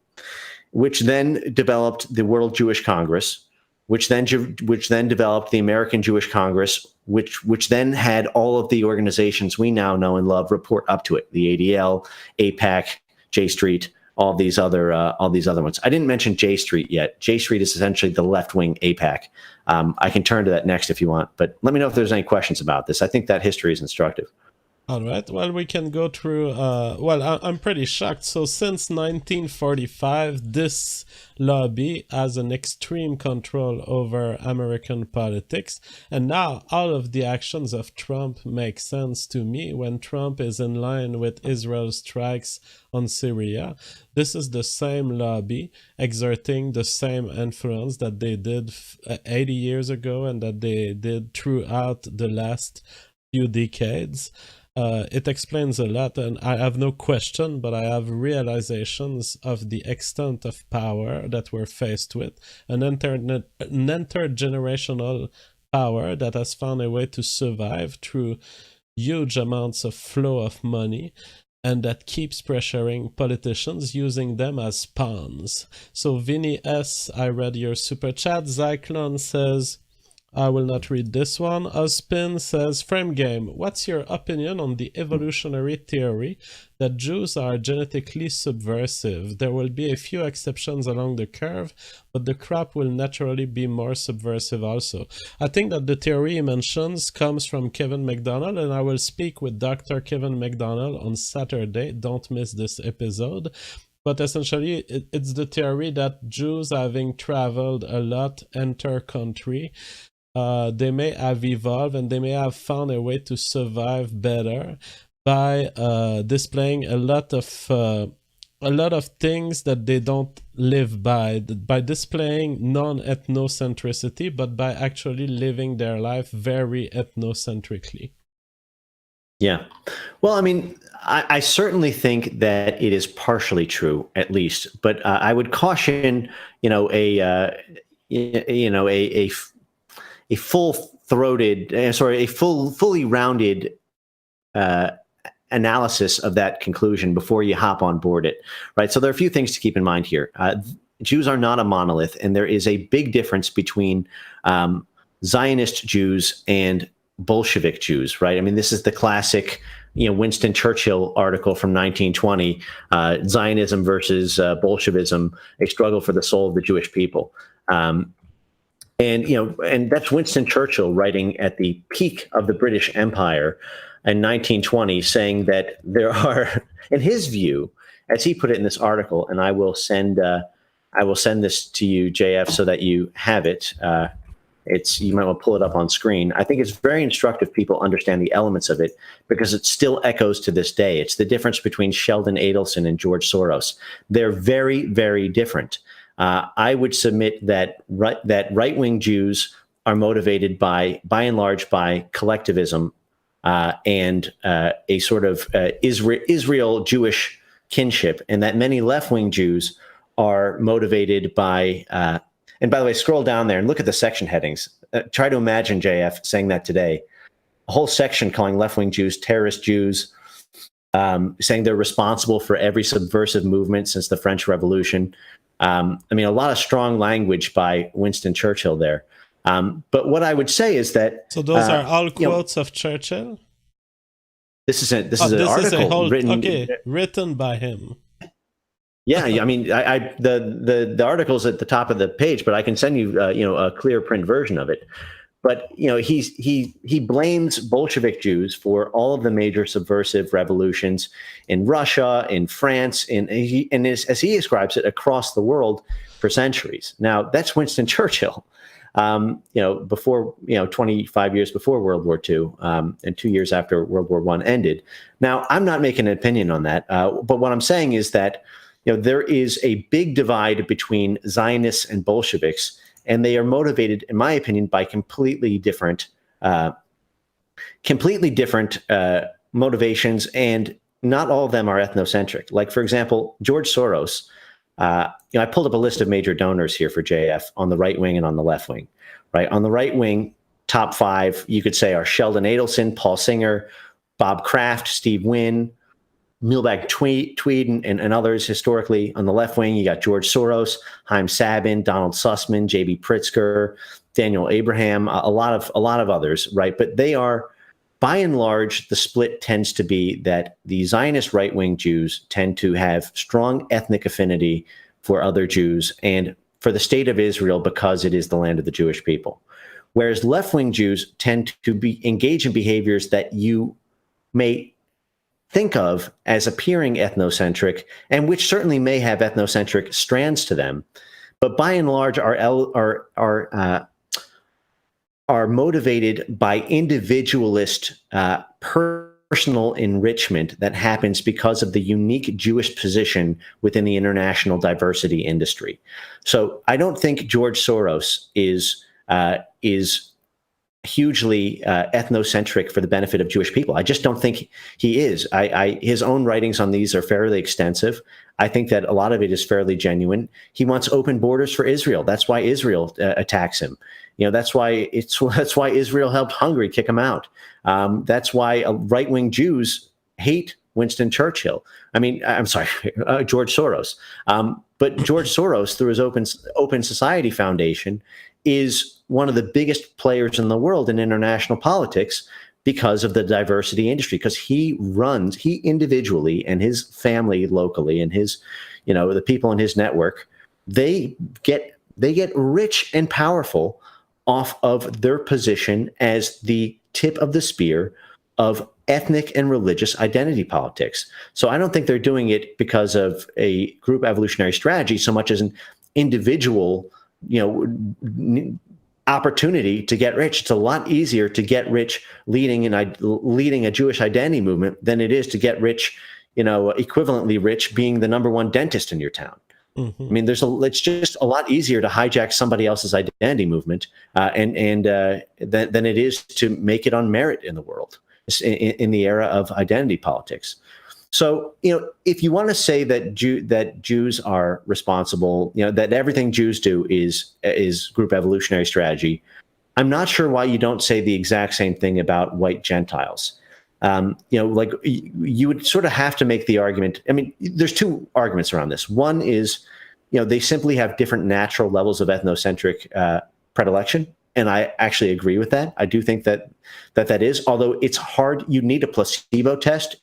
which then developed the World Jewish Congress, which then developed the American Jewish Congress, which then had all of the organizations we now know and love report up to it: the ADL, AIPAC, J Street, all these other ones. I didn't mention J Street yet. J Street is essentially the left-wing AIPAC. I can turn to that next if you want, but let me know if there's any questions about this. I think that history is instructive. All right. Well, we can go through. I'm pretty shocked. So, since 1945, this lobby has an extreme control over American politics. And now, all of the actions of Trump make sense to me when Trump is in line with Israel's strikes on Syria. This is the same lobby exerting the same influence that they did 80 years ago and that they did throughout the last few decades. It explains a lot, and I have no question, but I have realizations of the extent of power that we're faced with, an intergenerational power that has found a way to survive through huge amounts of flow of money, and that keeps pressuring politicians, using them as pawns. So Vinny S., I read your super chat. Zyklon says, I will not read this one. Ospin says, Frame Game, what's your opinion on the evolutionary theory that Jews are genetically subversive? There will be a few exceptions along the curve, but the crop will naturally be more subversive also. I think that the theory he mentions comes from Kevin McDonald, and I will speak with Dr. Kevin McDonald on Saturday. Don't miss this episode. But essentially, it's the theory that Jews, having traveled a lot inter-country, they may have evolved and they may have found a way to survive better by displaying a lot of things that they don't live by displaying non-ethnocentricity, but by actually living their life very ethnocentrically. Yeah. Well, I mean, I certainly think that it is partially true, at least. But I would caution, a fully rounded analysis of that conclusion before you hop on board it, right? So there are a few things to keep in mind here. Jews are not a monolith, and there is a big difference between Zionist Jews and Bolshevik Jews, right? I mean, this is the classic, Winston Churchill article from 1920, Zionism versus Bolshevism, a struggle for the soul of the Jewish people. And that's Winston Churchill writing at the peak of the British Empire in 1920, saying that there are, in his view, as he put it in this article, and I will send this to you, JF, so that you have it. You might want to pull it up on screen. I think it's very instructive people understand the elements of it because it still echoes to this day. It's the difference between Sheldon Adelson and George Soros. They're very, very different. I would submit that right-wing Jews are motivated by and large, by collectivism and a sort of Israel Jewish kinship, and that many left-wing Jews are motivated by. And by the way, scroll down there and look at the section headings. Try to imagine JF saying that today. A whole section calling left-wing Jews terrorist Jews, saying they're responsible for every subversive movement since the French Revolution. I mean, a lot of strong language by Winston Churchill there. But what I would say is that... So those are all quotes of Churchill? This is an article written by him. Yeah, I mean, the article's at the top of the page, but I can send you, a clear print version of it. But he blames Bolshevik Jews for all of the major subversive revolutions in Russia, in France, as he describes it, across the world for centuries. Now that's Winston Churchill. Before 25 years before World War II, and 2 years after World War I ended. Now I'm not making an opinion on that, but what I'm saying is that there is a big divide between Zionists and Bolsheviks, and they are motivated, in my opinion, by completely different motivations, and not all of them are ethnocentric. Like, for example, George Soros. I pulled up a list of major donors here for JF on the right wing and on the left wing. Right on the right wing, top five you could say are Sheldon Adelson, Paul Singer, Bob Kraft, Steve Wynn, Milbag Tweed, and others historically. On the left wing, you got George Soros, Haim Sabin, Donald Sussman, J.B. Pritzker, Daniel Abraham, a lot of others, right? But they are, by and large, the split tends to be that the Zionist right-wing Jews tend to have strong ethnic affinity for other Jews and for the state of Israel because it is the land of the Jewish people. Whereas left-wing Jews tend to engage in behaviors that you may think of as appearing ethnocentric, and which certainly may have ethnocentric strands to them, but by and large are motivated by individualist personal enrichment that happens because of the unique Jewish position within the international diversity industry. So I don't think George Soros is hugely ethnocentric for the benefit of Jewish people. I just don't think he is. His own writings on these are fairly extensive. I think that a lot of it is fairly genuine. He wants open borders for Israel. That's why Israel attacks him. That's why Israel helped Hungary kick him out. That's why right-wing Jews hate Winston Churchill. I'm sorry, George Soros. But George Soros, through his Open Society Foundation, is one of the biggest players in the world in international politics because of the diversity industry, because he individually and his family locally and his, the people in his network, they get rich and powerful off of their position as the tip of the spear of ethnic and religious identity politics. So I don't think they're doing it because of a group evolutionary strategy so much as an individual, opportunity to get rich. It's a lot easier to get rich leading a Jewish identity movement than it is to get rich, equivalently rich being the number one dentist in your town. Mm-hmm. It's just a lot easier to hijack somebody else's identity movement than it is to make it on merit in the world in the era of identity politics. So, if you want to say that Jews are responsible, that everything Jews do is group evolutionary strategy, I'm not sure why you don't say the exact same thing about white Gentiles. You would sort of have to make the argument. There's two arguments around this. One is, they simply have different natural levels of ethnocentric predilection. And I actually agree with that. I do think that is, although it's hard, you need a placebo test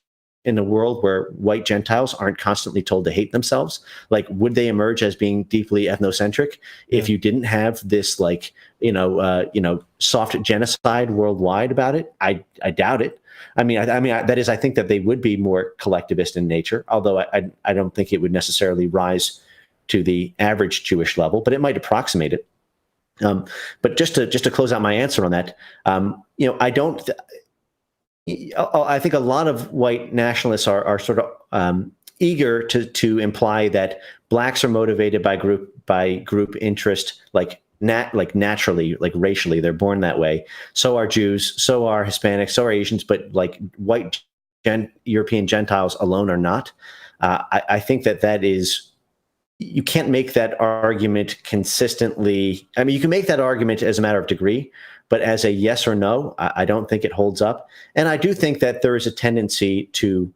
in a world where white Gentiles aren't constantly told to hate themselves. Like, would they emerge as being deeply ethnocentric if you didn't have this, soft genocide worldwide about it? I doubt it. I think that they would be more collectivist in nature, although I don't think it would necessarily rise to the average Jewish level, but it might approximate it. But just to close out my answer on that, I think a lot of white nationalists are sort of eager to imply that blacks are motivated by group interest, naturally, racially, they're born that way. So are Jews, so are Hispanics, so are Asians, but white European Gentiles alone are not. I think that is, you can't make that argument consistently. You can make that argument as a matter of degree, but as a yes or no, I don't think it holds up. And I do think that there is a tendency to,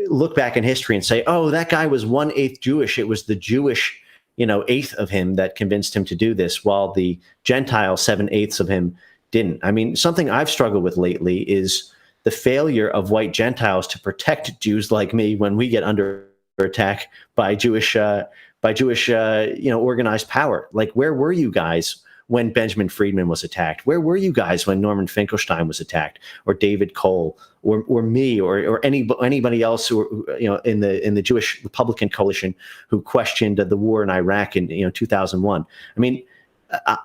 look back in history and say, oh, that guy was 1/8 Jewish. It was the Jewish, eighth of him that convinced him to do this, while the Gentile 7/8 of him didn't. Something I've struggled with lately is the failure of white Gentiles to protect Jews like me when we get under attack by Jewish, organized power. Like, where were you guys when Benjamin Friedman was attacked? Where were you guys when Norman Finkelstein was attacked, or David Cole, or me, or anybody else who in the Jewish Republican coalition who questioned the war in Iraq in 2001?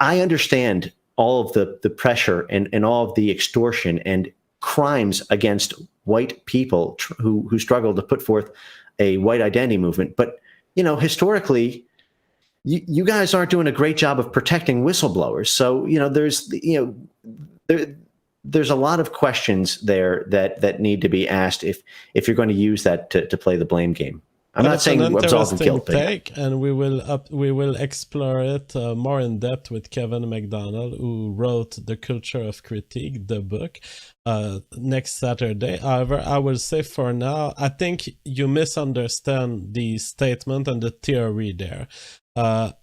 I understand all of the pressure and all of the extortion and crimes against white people who struggle to put forth a white identity movement, but historically, you guys aren't doing a great job of protecting whistleblowers. So, there's a lot of questions there that need to be asked if you're going to use that to play the blame game. I'm not saying absolve and guilt, take, and we will explore it more in depth with Kevin MacDonald, who wrote The Culture of Critique, the book, next Saturday. However, I will say for now, I think you misunderstand the statement and the theory there. I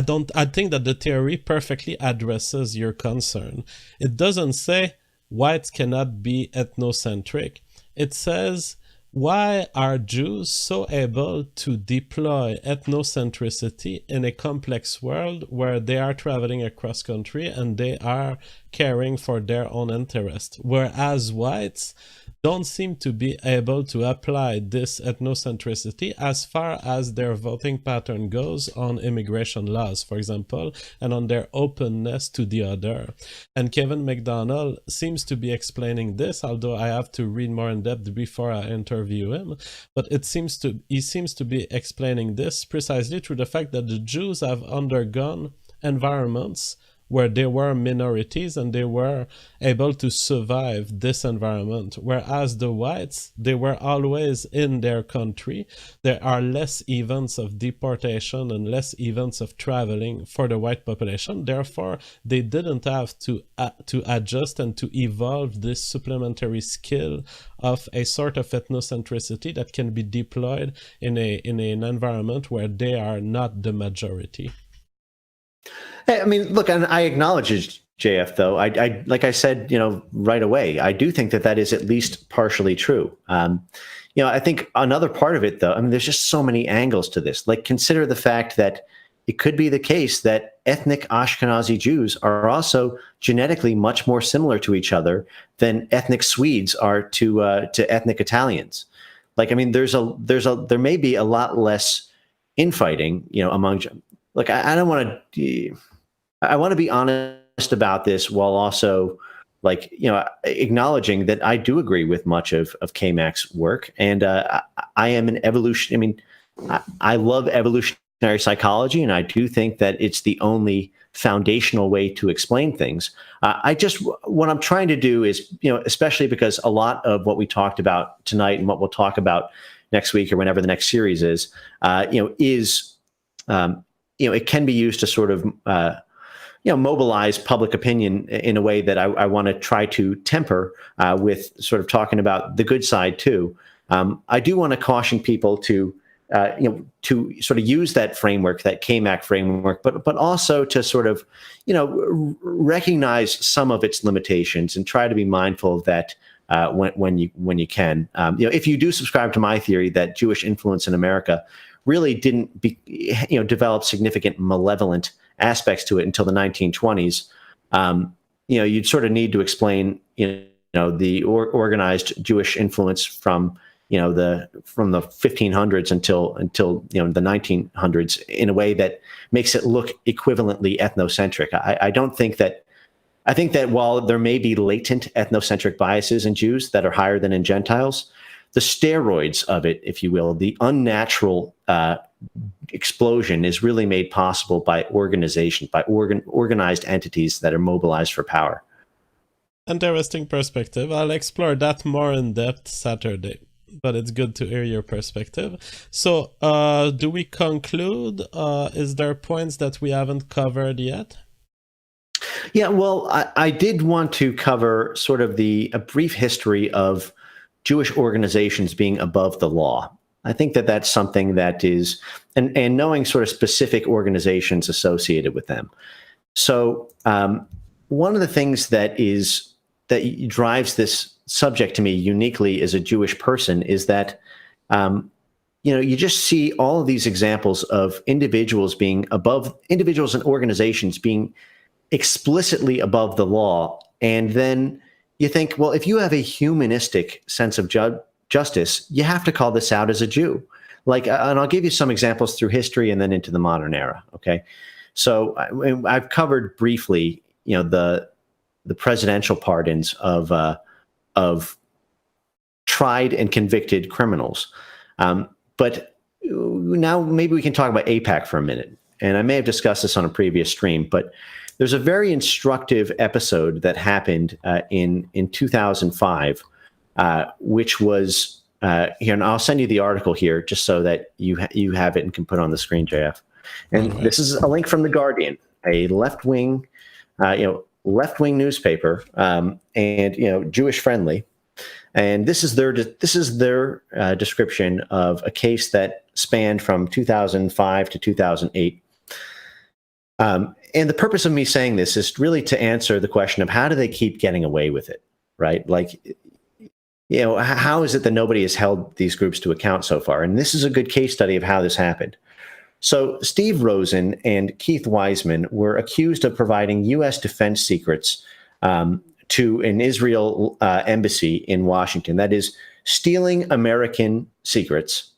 think that the theory perfectly addresses your concern. It doesn't say whites cannot be ethnocentric. It says, why are Jews so able to deploy ethnocentricity in a complex world where they are traveling across country and they are caring for their own interest, whereas whites don't seem to be able to apply this ethnocentricity as far as their voting pattern goes on immigration laws, for example, and on their openness to the other. And Kevin McDonald seems to be explaining this, although I have to read more in depth before I interview him. But he seems to be explaining this precisely through the fact that the Jews have undergone environments where they were minorities and they were able to survive this environment, whereas the whites, they were always in their country. There are less events of deportation and less events of traveling for the white population. Therefore, they didn't have to adjust and to evolve this supplementary skill of a sort of ethnocentricity that can be deployed in an environment where they are not the majority. I mean, look, and I acknowledge it, JF, though. I like I said, right away, I do think that is at least partially true. I think another part of it, though, I mean, there's just so many angles to this. Like, consider the fact that it could be the case that ethnic Ashkenazi Jews are also genetically much more similar to each other than ethnic Swedes are to ethnic Italians. Like, I mean, there may be a lot less infighting, among. Look, I don't want to. I want to be honest about this while also, acknowledging that I do agree with much of K-Mac's work, and I am an evolution. I mean, I love evolutionary psychology, and I do think that it's the only foundational way to explain things. What I'm trying to do is, especially because a lot of what we talked about tonight and what we'll talk about next week or whenever the next series is, it can be used to sort of, mobilize public opinion in a way that I want to try to temper with sort of talking about the good side too. I do want to caution people to sort of use that framework, that KMAC framework, but also to sort of, recognize some of its limitations and try to be mindful of that when you can. If you do subscribe to my theory that Jewish influence in America really didn't develop significant malevolent aspects to it until the 1920s, you'd sort of need to explain, the organized Jewish influence from the 1500s until the 1900s in a way that makes it look equivalently ethnocentric. I think that while there may be latent ethnocentric biases in Jews that are higher than in Gentiles, the steroids of it, if you will, the unnatural explosion is really made possible by organization, by organized entities that are mobilized for power. Interesting perspective. I'll explore that more in depth Saturday, but it's good to hear your perspective. So do we conclude? Is there points that we haven't covered yet? Yeah, well, I did want to cover sort of a brief history of Jewish organizations being above the law. I think that that's something that is, and knowing sort of specific organizations associated with them. So one of the things that drives this subject to me uniquely as a Jewish person is that, you just see all of these examples of individuals and organizations being explicitly above the law. And then you think, well, if you have a humanistic sense of justice, you have to call this out as a Jew. And I'll give you some examples through history and then into the modern era. Okay, so I've covered briefly, the presidential pardons of tried and convicted criminals. But now maybe we can talk about AIPAC for a minute. And I may have discussed this on a previous stream, but there's a very instructive episode that happened in 2005, which was here, and I'll send you the article here just so that you have it and can put it on the screen, JF. And This is a link from The Guardian, a left-wing newspaper, and Jewish friendly. And this is their description of a case that spanned from 2005 to 2008. And the purpose of me saying this is really to answer the question of how do they keep getting away with it, right? How is it that nobody has held these groups to account so far? And this is a good case study of how this happened. So Steve Rosen and Keith Wiseman were accused of providing U.S. defense secrets to an Israel embassy in Washington. That is, stealing American secrets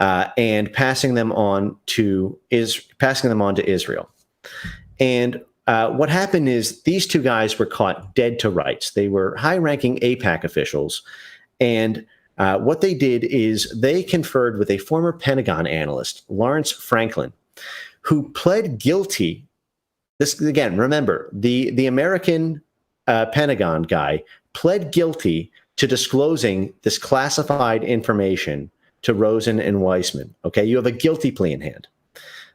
and passing them on to Israel. And what happened is these two guys were caught dead to rights. They were high-ranking AIPAC officials, and what they did is they conferred with a former Pentagon analyst, Lawrence Franklin, who pled guilty. This again, remember, the American Pentagon guy pled guilty to disclosing this classified information to Rosen and Weissman. Okay, you have a guilty plea in hand.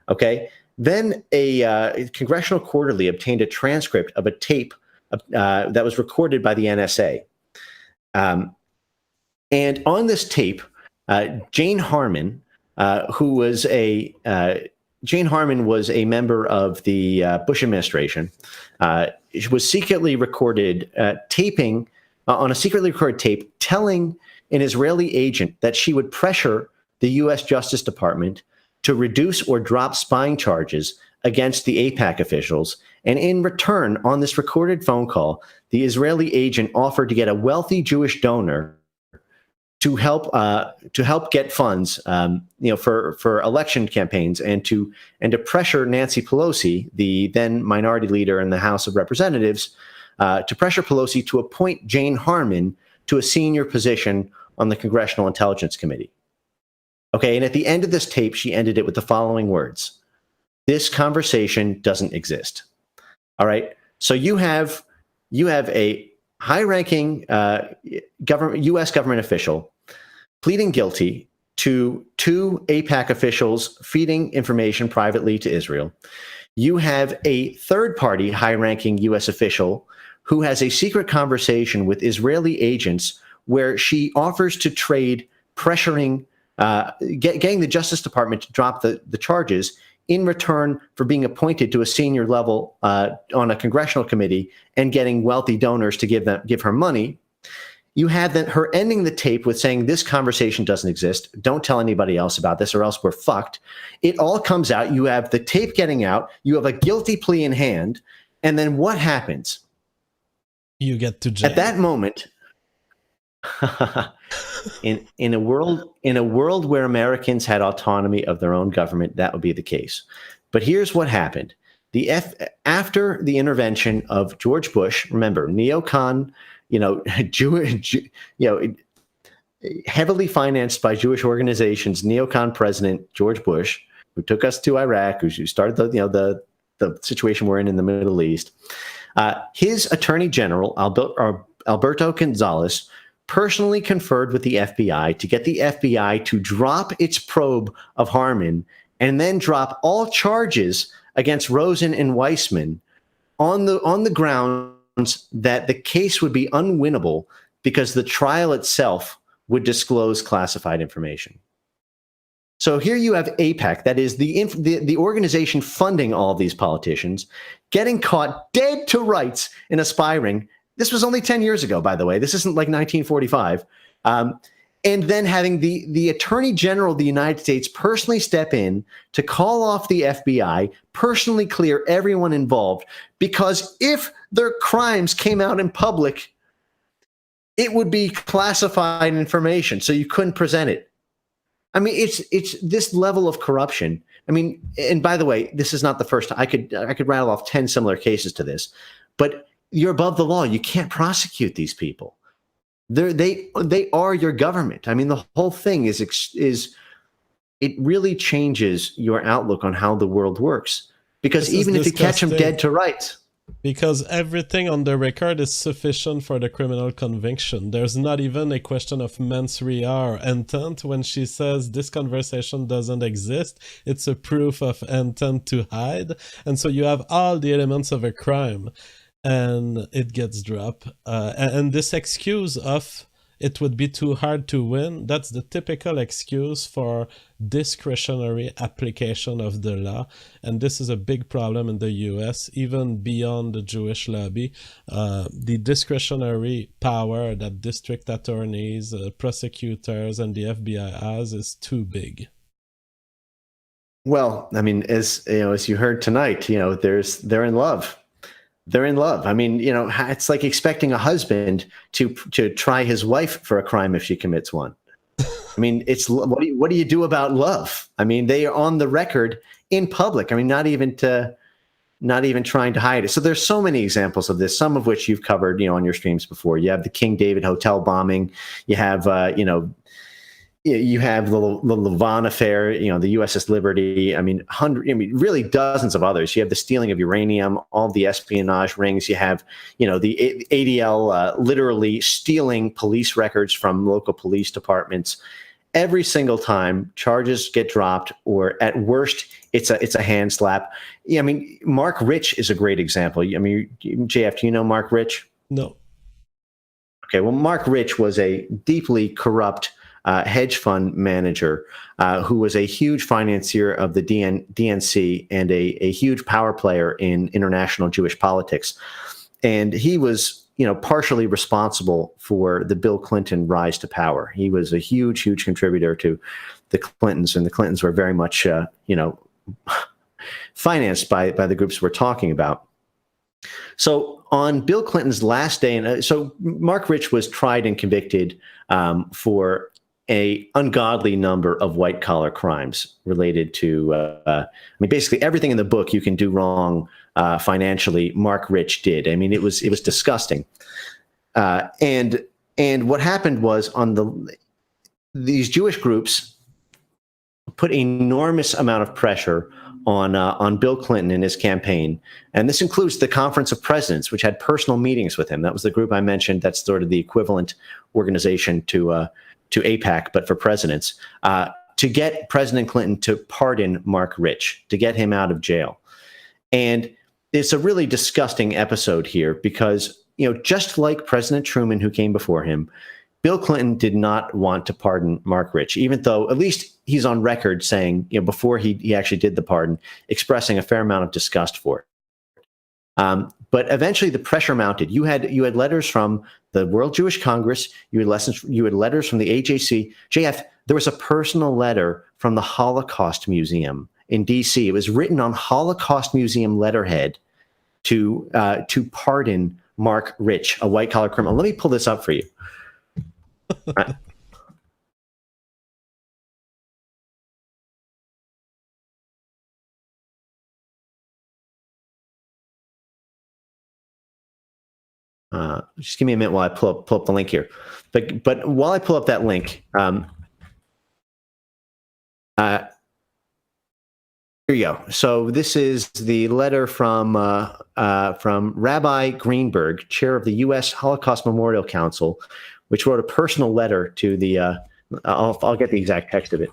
Okay, then a Congressional Quarterly obtained a transcript of a tape that was recorded by the NSA. And on this tape, Jane Harmon, who was Jane Harmon was a member of the Bush administration, was secretly recorded taping on a secretly recorded tape telling an Israeli agent that she would pressure the U.S. Justice Department to reduce or drop spying charges against the AIPAC officials. And in return, on this recorded phone call, the Israeli agent offered to get a wealthy Jewish donor to help get funds, for election campaigns, and to pressure Nancy Pelosi, the then minority leader in the House of Representatives, to pressure Pelosi to appoint Jane Harmon to a senior position on the Congressional Intelligence Committee. Okay, and at the end of this tape, she ended it with the following words: "This conversation doesn't exist." All right, so you have a high-ranking U.S. government official pleading guilty to two AIPAC officials feeding information privately to Israel. You have a third-party high-ranking U.S. official who has a secret conversation with Israeli agents where she offers to trade pressuring, getting the Justice Department to drop the charges in return for being appointed to a senior level on a congressional committee and getting wealthy donors to give her money. You have her ending the tape with saying, "This conversation doesn't exist. Don't tell anybody else about this or else we're fucked." It all comes out. You have the tape getting out. You have a guilty plea in hand. And then what happens? You get to jail. At that moment, in a world where Americans had autonomy of their own government, that would be the case. But here's what happened. After the intervention of George Bush, remember, neocon, Jewish, heavily financed by Jewish organizations, neocon president George Bush, who took us to Iraq, who started the situation we're in the Middle East. His attorney general, Alberto Gonzales, personally conferred with the FBI to get the FBI to drop its probe of Harmon and then drop all charges against Rosen and Weissman on the grounds that the case would be unwinnable because the trial itself would disclose classified information. So here you have AIPAC, that is the organization funding all of these politicians, getting caught dead to rights in a spy ring. This was only 10 years ago, by the way. This isn't like 1945. And then having the Attorney General of the United States personally step in to call off the FBI, personally clear everyone involved, because if their crimes came out in public, it would be classified information, so you couldn't present it. I mean, it's this level of corruption. I mean, and by the way, this is not the first time. I could rattle off 10 similar cases to this, but you're above the law. You can't prosecute these people. They are your government. I mean, the whole thing is it really changes your outlook on how the world works. Because even if you catch them dead to rights. Because everything on the record is sufficient for the criminal conviction. There's not even a question of mens rea or intent when she says this conversation doesn't exist. It's a proof of intent to hide. And so you have all the elements of a crime. And it gets dropped. And this excuse of it would be too hard to win, that's the typical excuse for discretionary application of the law. And this is a big problem in the US, even beyond the Jewish lobby. The discretionary power that district attorneys, prosecutors, and the FBI has is too big. Well, I mean, as you heard tonight, they're in love. They're in love. I mean, it's like expecting a husband to try his wife for a crime if she commits one. I mean, it's what do you do about love? I mean, they are on the record in public. I mean, not even trying to hide it. So there's so many examples of this, some of which you've covered, on your streams before. You have the King David Hotel bombing. You have, you have the Lavon affair, the USS Liberty. I mean, really dozens of others. You have the stealing of uranium, all the espionage rings. You have, the ADL literally stealing police records from local police departments. Every single time charges get dropped, or at worst, it's a hand slap. Yeah, I mean, Mark Rich is a great example. I mean, JF, do you know Mark Rich? No. Okay, well, Mark Rich was a deeply corrupt hedge fund manager who was a huge financier of the DNC and a huge power player in international Jewish politics. And he was, partially responsible for the Bill Clinton rise to power. He was a huge contributor to the Clintons, and the Clintons were very much, financed by the groups we're talking about. So on Bill Clinton's last day, and so Mark Rich was tried and convicted for a ungodly number of white collar crimes related to, basically everything in the book you can do wrong financially, Mark Rich did. I mean, it was disgusting. And what happened was these Jewish groups put enormous amount of pressure on Bill Clinton and his campaign. And this includes the Conference of Presidents, which had personal meetings with him. That was the group I mentioned. That's sort of the equivalent organization to AIPAC, but for presidents, to get President Clinton to pardon Mark Rich, to get him out of jail. And it's a really disgusting episode here because, just like President Truman, who came before him, Bill Clinton did not want to pardon Mark Rich, even though at least he's on record saying, before he actually did the pardon, expressing a fair amount of disgust for it. But eventually the pressure mounted. You had letters from the World Jewish Congress. You had letters from the AJC. JF, there was a personal letter from the Holocaust Museum in D.C. It was written on Holocaust Museum letterhead to pardon Mark Rich, a white collar criminal. Let me pull this up for you. Just give me a minute while I pull up the link here. But while I pull up that link, here you go. So this is the letter from Rabbi Greenberg, chair of the U.S. Holocaust Memorial Council, which wrote a personal letter to the. I'll get the exact text of it,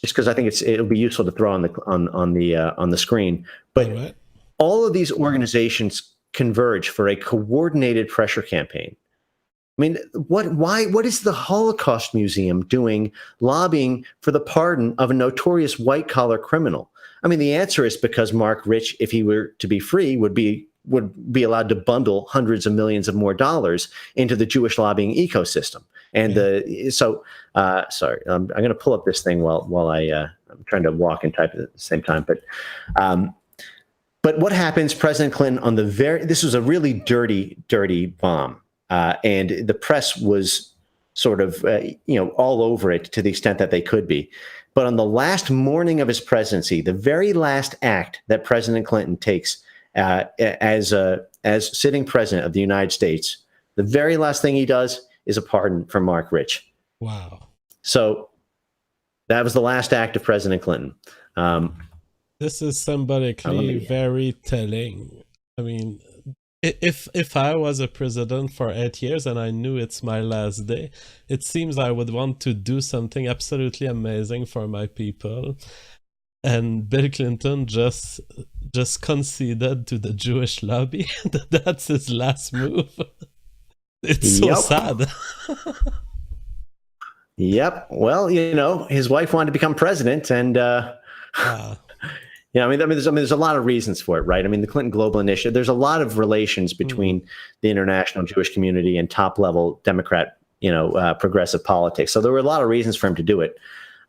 just because I think it'll be useful to throw on the screen. But all of these organizations converge for a coordinated pressure campaign. I mean, what is the Holocaust Museum doing lobbying for the pardon of a notorious white collar criminal? I mean, the answer is because Mark Rich, if he were to be free, would be allowed to bundle hundreds of millions of more dollars into the Jewish lobbying ecosystem. And sorry, I'm going to pull up this thing while I'm trying to walk and type at the same time. But what happens? President Clinton this was a really dirty bomb. And the press was sort of, all over it to the extent that they could be. But on the last morning of his presidency, the very last act that President Clinton takes as sitting president of the United States, the very last thing he does is a pardon for Mark Rich. Wow. So that was the last act of President Clinton. This is symbolically very telling. I mean, if I was a president for 8 years and I knew it's my last day, it seems I would want to do something absolutely amazing for my people. And Bill Clinton just conceded to the Jewish lobby. That's his last move. It's so sad. Yep. Well, his wife wanted to become president, and there's a lot of reasons for it, right? I mean, the Clinton Global Initiative, there's a lot of relations between the international Jewish community and top level Democrat, progressive politics. So there were a lot of reasons for him to do it.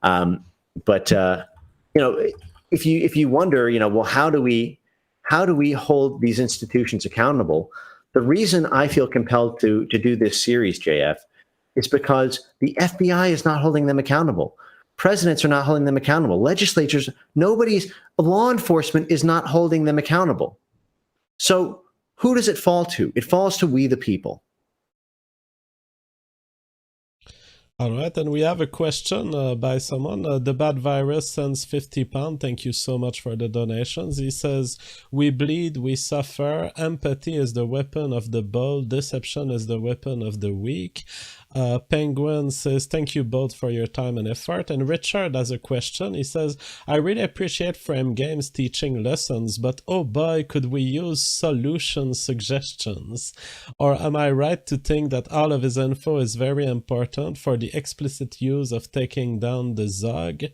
But if you wonder, well, how do we how do we hold these institutions accountable? The reason I feel compelled to do this series, JF, is because the FBI is not holding them accountable. Presidents are not holding them accountable. Legislatures, law enforcement is not holding them accountable. So who does it fall to? It falls to we the people. All right, and we have a question by someone. The Bad Virus sends £50. Thank you so much for the donations. He says, we bleed, we suffer. Empathy is the weapon of the bold. Deception is the weapon of the weak. Penguin says, thank you both for your time and effort. And Richard has a question. He says, I really appreciate Frame Games teaching lessons, but oh boy, could we use solution suggestions? Or am I right to think that all of his info is very important for the explicit use of taking down the Zog?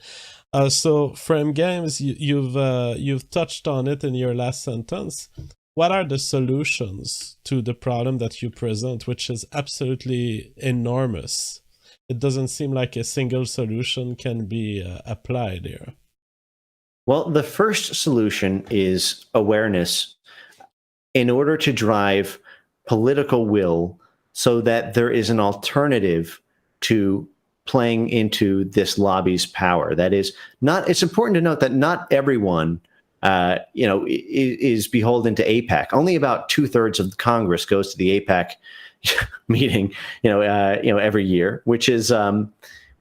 So Frame Games, you've touched on it in your last sentence. What are the solutions to the problem that you present, which is absolutely enormous? It doesn't seem like a single solution can be applied here. Well, the first solution is awareness in order to drive political will so that there is an alternative to playing into this lobby's power. That is it's important to note that not everyone is beholden to AIPAC. Only about 2/3 of Congress goes to the AIPAC meeting, every year, which is a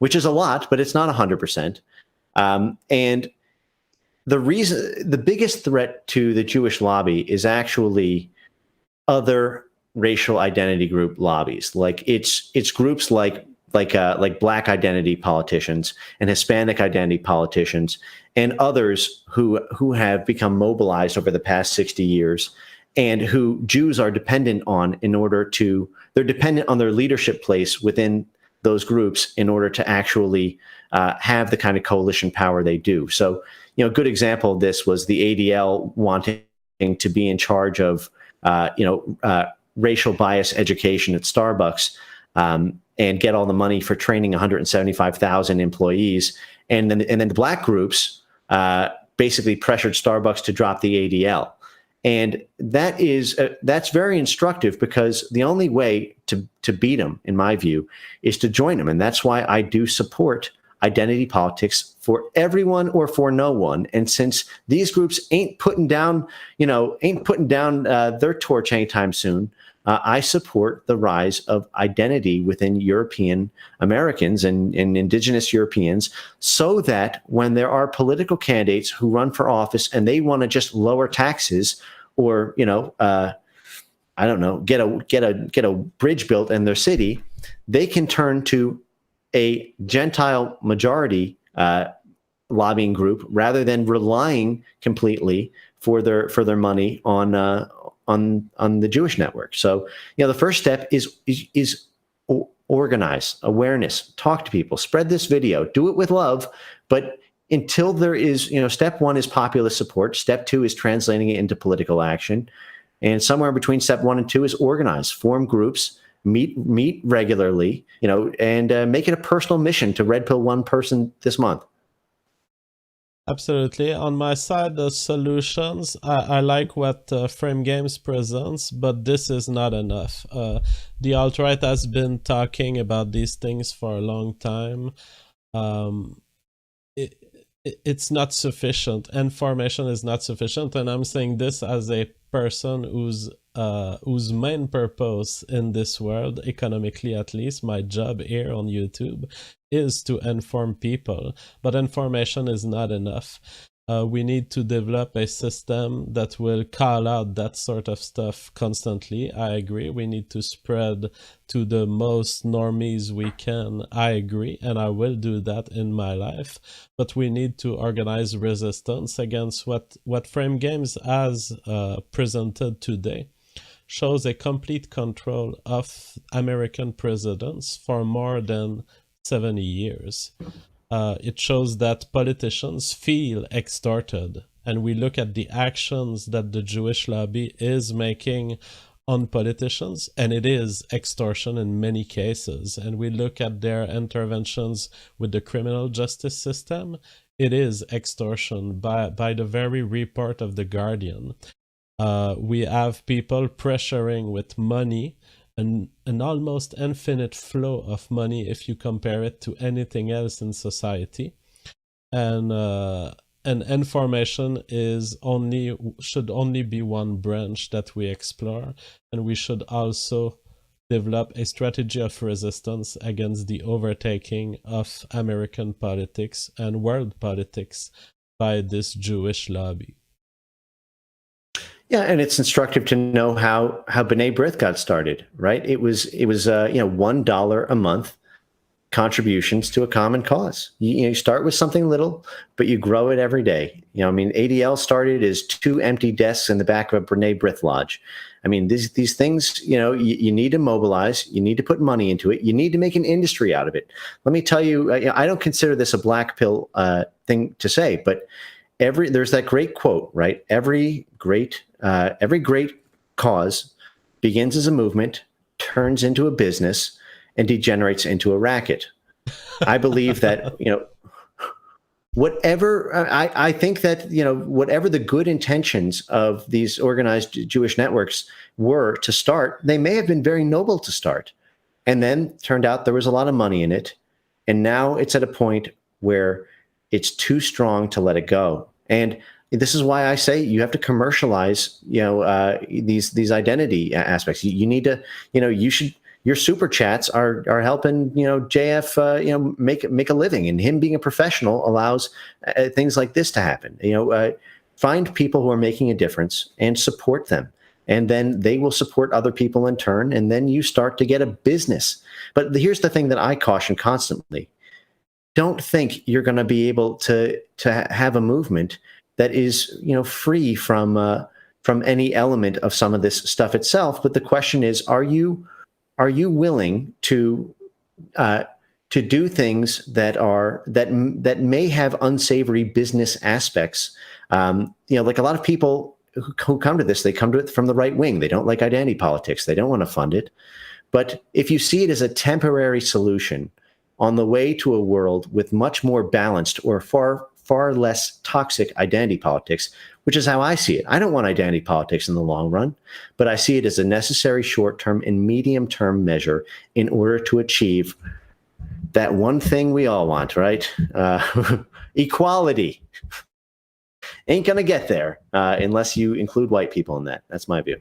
lot, but it's not 100%. And the biggest threat to the Jewish lobby is actually other racial identity group lobbies. Like it's groups like Black identity politicians and Hispanic identity politicians and others who have become mobilized over the past 60 years and who Jews are dependent on they're dependent on their leadership place within those groups in order to actually have the kind of coalition power they do. So, a good example of this was the ADL wanting to be in charge of, racial bias education at Starbucks, and get all the money for training 175,000 employees. And then the Black groups basically pressured Starbucks to drop the ADL. And that's very instructive because the only way to beat them, in my view, is to join them. And that's why I do support identity politics for everyone or for no one. And since these groups ain't putting down their torch anytime soon, I support the rise of identity within European Americans and indigenous Europeans so that when there are political candidates who run for office and they want to just lower taxes or, I don't know, get a bridge built in their city, they can turn to a Gentile majority lobbying group rather than relying completely for their money on the Jewish network. So, the first step is organize, awareness, talk to people, spread this video, do it with love. But until there is, step one is populist support. Step two is translating it into political action. And somewhere between step 1 and 2 is organize, form groups, meet regularly, and make it a personal mission to red pill one person this month. Absolutely. On my side, the solutions, I like what Frame Games presents, but this is not enough. The alt-right has been talking about these things for a long time. It's not sufficient. Information is not sufficient, and I'm saying this as a person whose main purpose in this world, economically at least, my job here on YouTube, is to inform people. But information is not enough. We need to develop a system that will call out that sort of stuff constantly. I agree. We need to spread to the most normies we can. I agree, and I will do that in my life. But we need to organize resistance against what Frame Games has presented today. Shows a complete control of American presidents for more than 70 years. It shows that politicians feel extorted, and we look at the actions that the Jewish lobby is making on politicians, and it is extortion in many cases. And we look at their interventions with the criminal justice system, it is extortion by the very report of The Guardian. We have people pressuring with money, an almost infinite flow of money if you compare it to anything else in society. And information should only be one branch that we explore, and we should also develop a strategy of resistance against the overtaking of American politics and world politics by this Jewish lobby. Yeah, and it's instructive to know how B'nai B'rith got started, right? It was $1 a month contributions to a common cause. You start with something little, but you grow it every day. ADL started as 2 empty desks in the back of a B'nai B'rith lodge. These things, you need to mobilize, you need to put money into it, you need to make an industry out of it. Let me tell you, I don't consider this a black pill thing to say, but there's that great quote, right? Every great cause begins as a movement, turns into a business, and degenerates into a racket. I believe that, I think that, whatever the good intentions of these organized Jewish networks were to start, they may have been very noble to start. And then turned out there was a lot of money in it. And now it's at a point where it's too strong to let it go. And this is why I say you have to commercialize, these identity aspects. You need to, your super chats are helping, JF, make a living, and him being a professional allows things like this to happen. Find people who are making a difference and support them. And then they will support other people in turn. And then you start to get a business. But here's the thing that I caution constantly. Don't think you're going to be able to have a movement that is, free from any element of some of this stuff itself. But the question is, are you willing to do things that may have unsavory business aspects? Like a lot of people who come to this, they come to it from the right wing. They don't like identity politics. They don't want to fund it. But if you see it as a temporary solution on the way to a world with much more balanced or far less toxic identity politics, which is how I see it. I don't want identity politics in the long run, but I see it as a necessary short-term and medium-term measure in order to achieve that one thing we all want, right? Equality. Ain't going to get there unless you include white people in that. That's my view.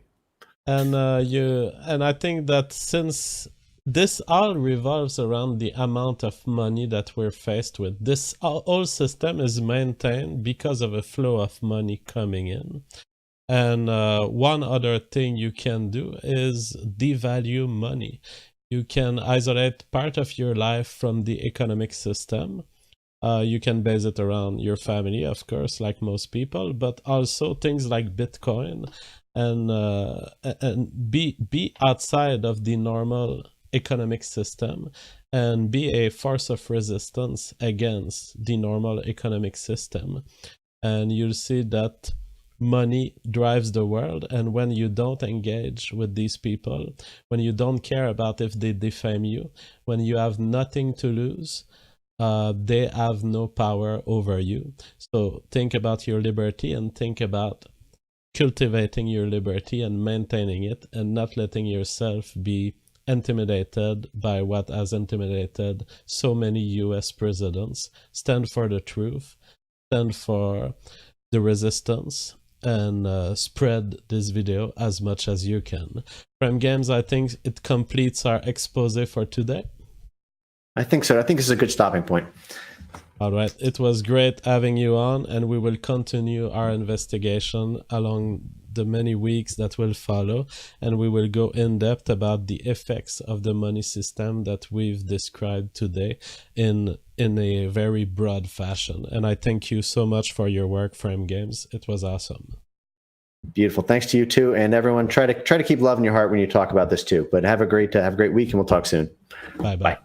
And I think that since this all revolves around the amount of money that we're faced with, this whole system is maintained because of a flow of money coming in. And one other thing you can do is devalue money. You can isolate part of your life from the economic system. You can base it around your family, of course, like most people, but also things like Bitcoin, and be outside of the normal economic system and be a force of resistance against the normal economic system. And you'll see that money drives the world, and when you don't engage with these people, when you don't care about if they defame you, when you have nothing to lose, they have no power over you. So think about your liberty and think about cultivating your liberty and maintaining it, and not letting yourself be intimidated by what has intimidated so many US presidents. Stand for the truth, stand for the resistance, and spread this video as much as you can. Frame Games, I think it completes our expose for today. I think so. I think this is a good stopping point. All right. It was great having you on, and we will continue our investigation along the many weeks that will follow, and we will go in depth about the effects of the money system that we've described today in a very broad fashion. And I thank you so much for your work, Frame Games. It was awesome. Beautiful. Thanks to you too, and everyone. Try to keep love in your heart when you talk about this too. But have a great week, and we'll talk soon. Bye.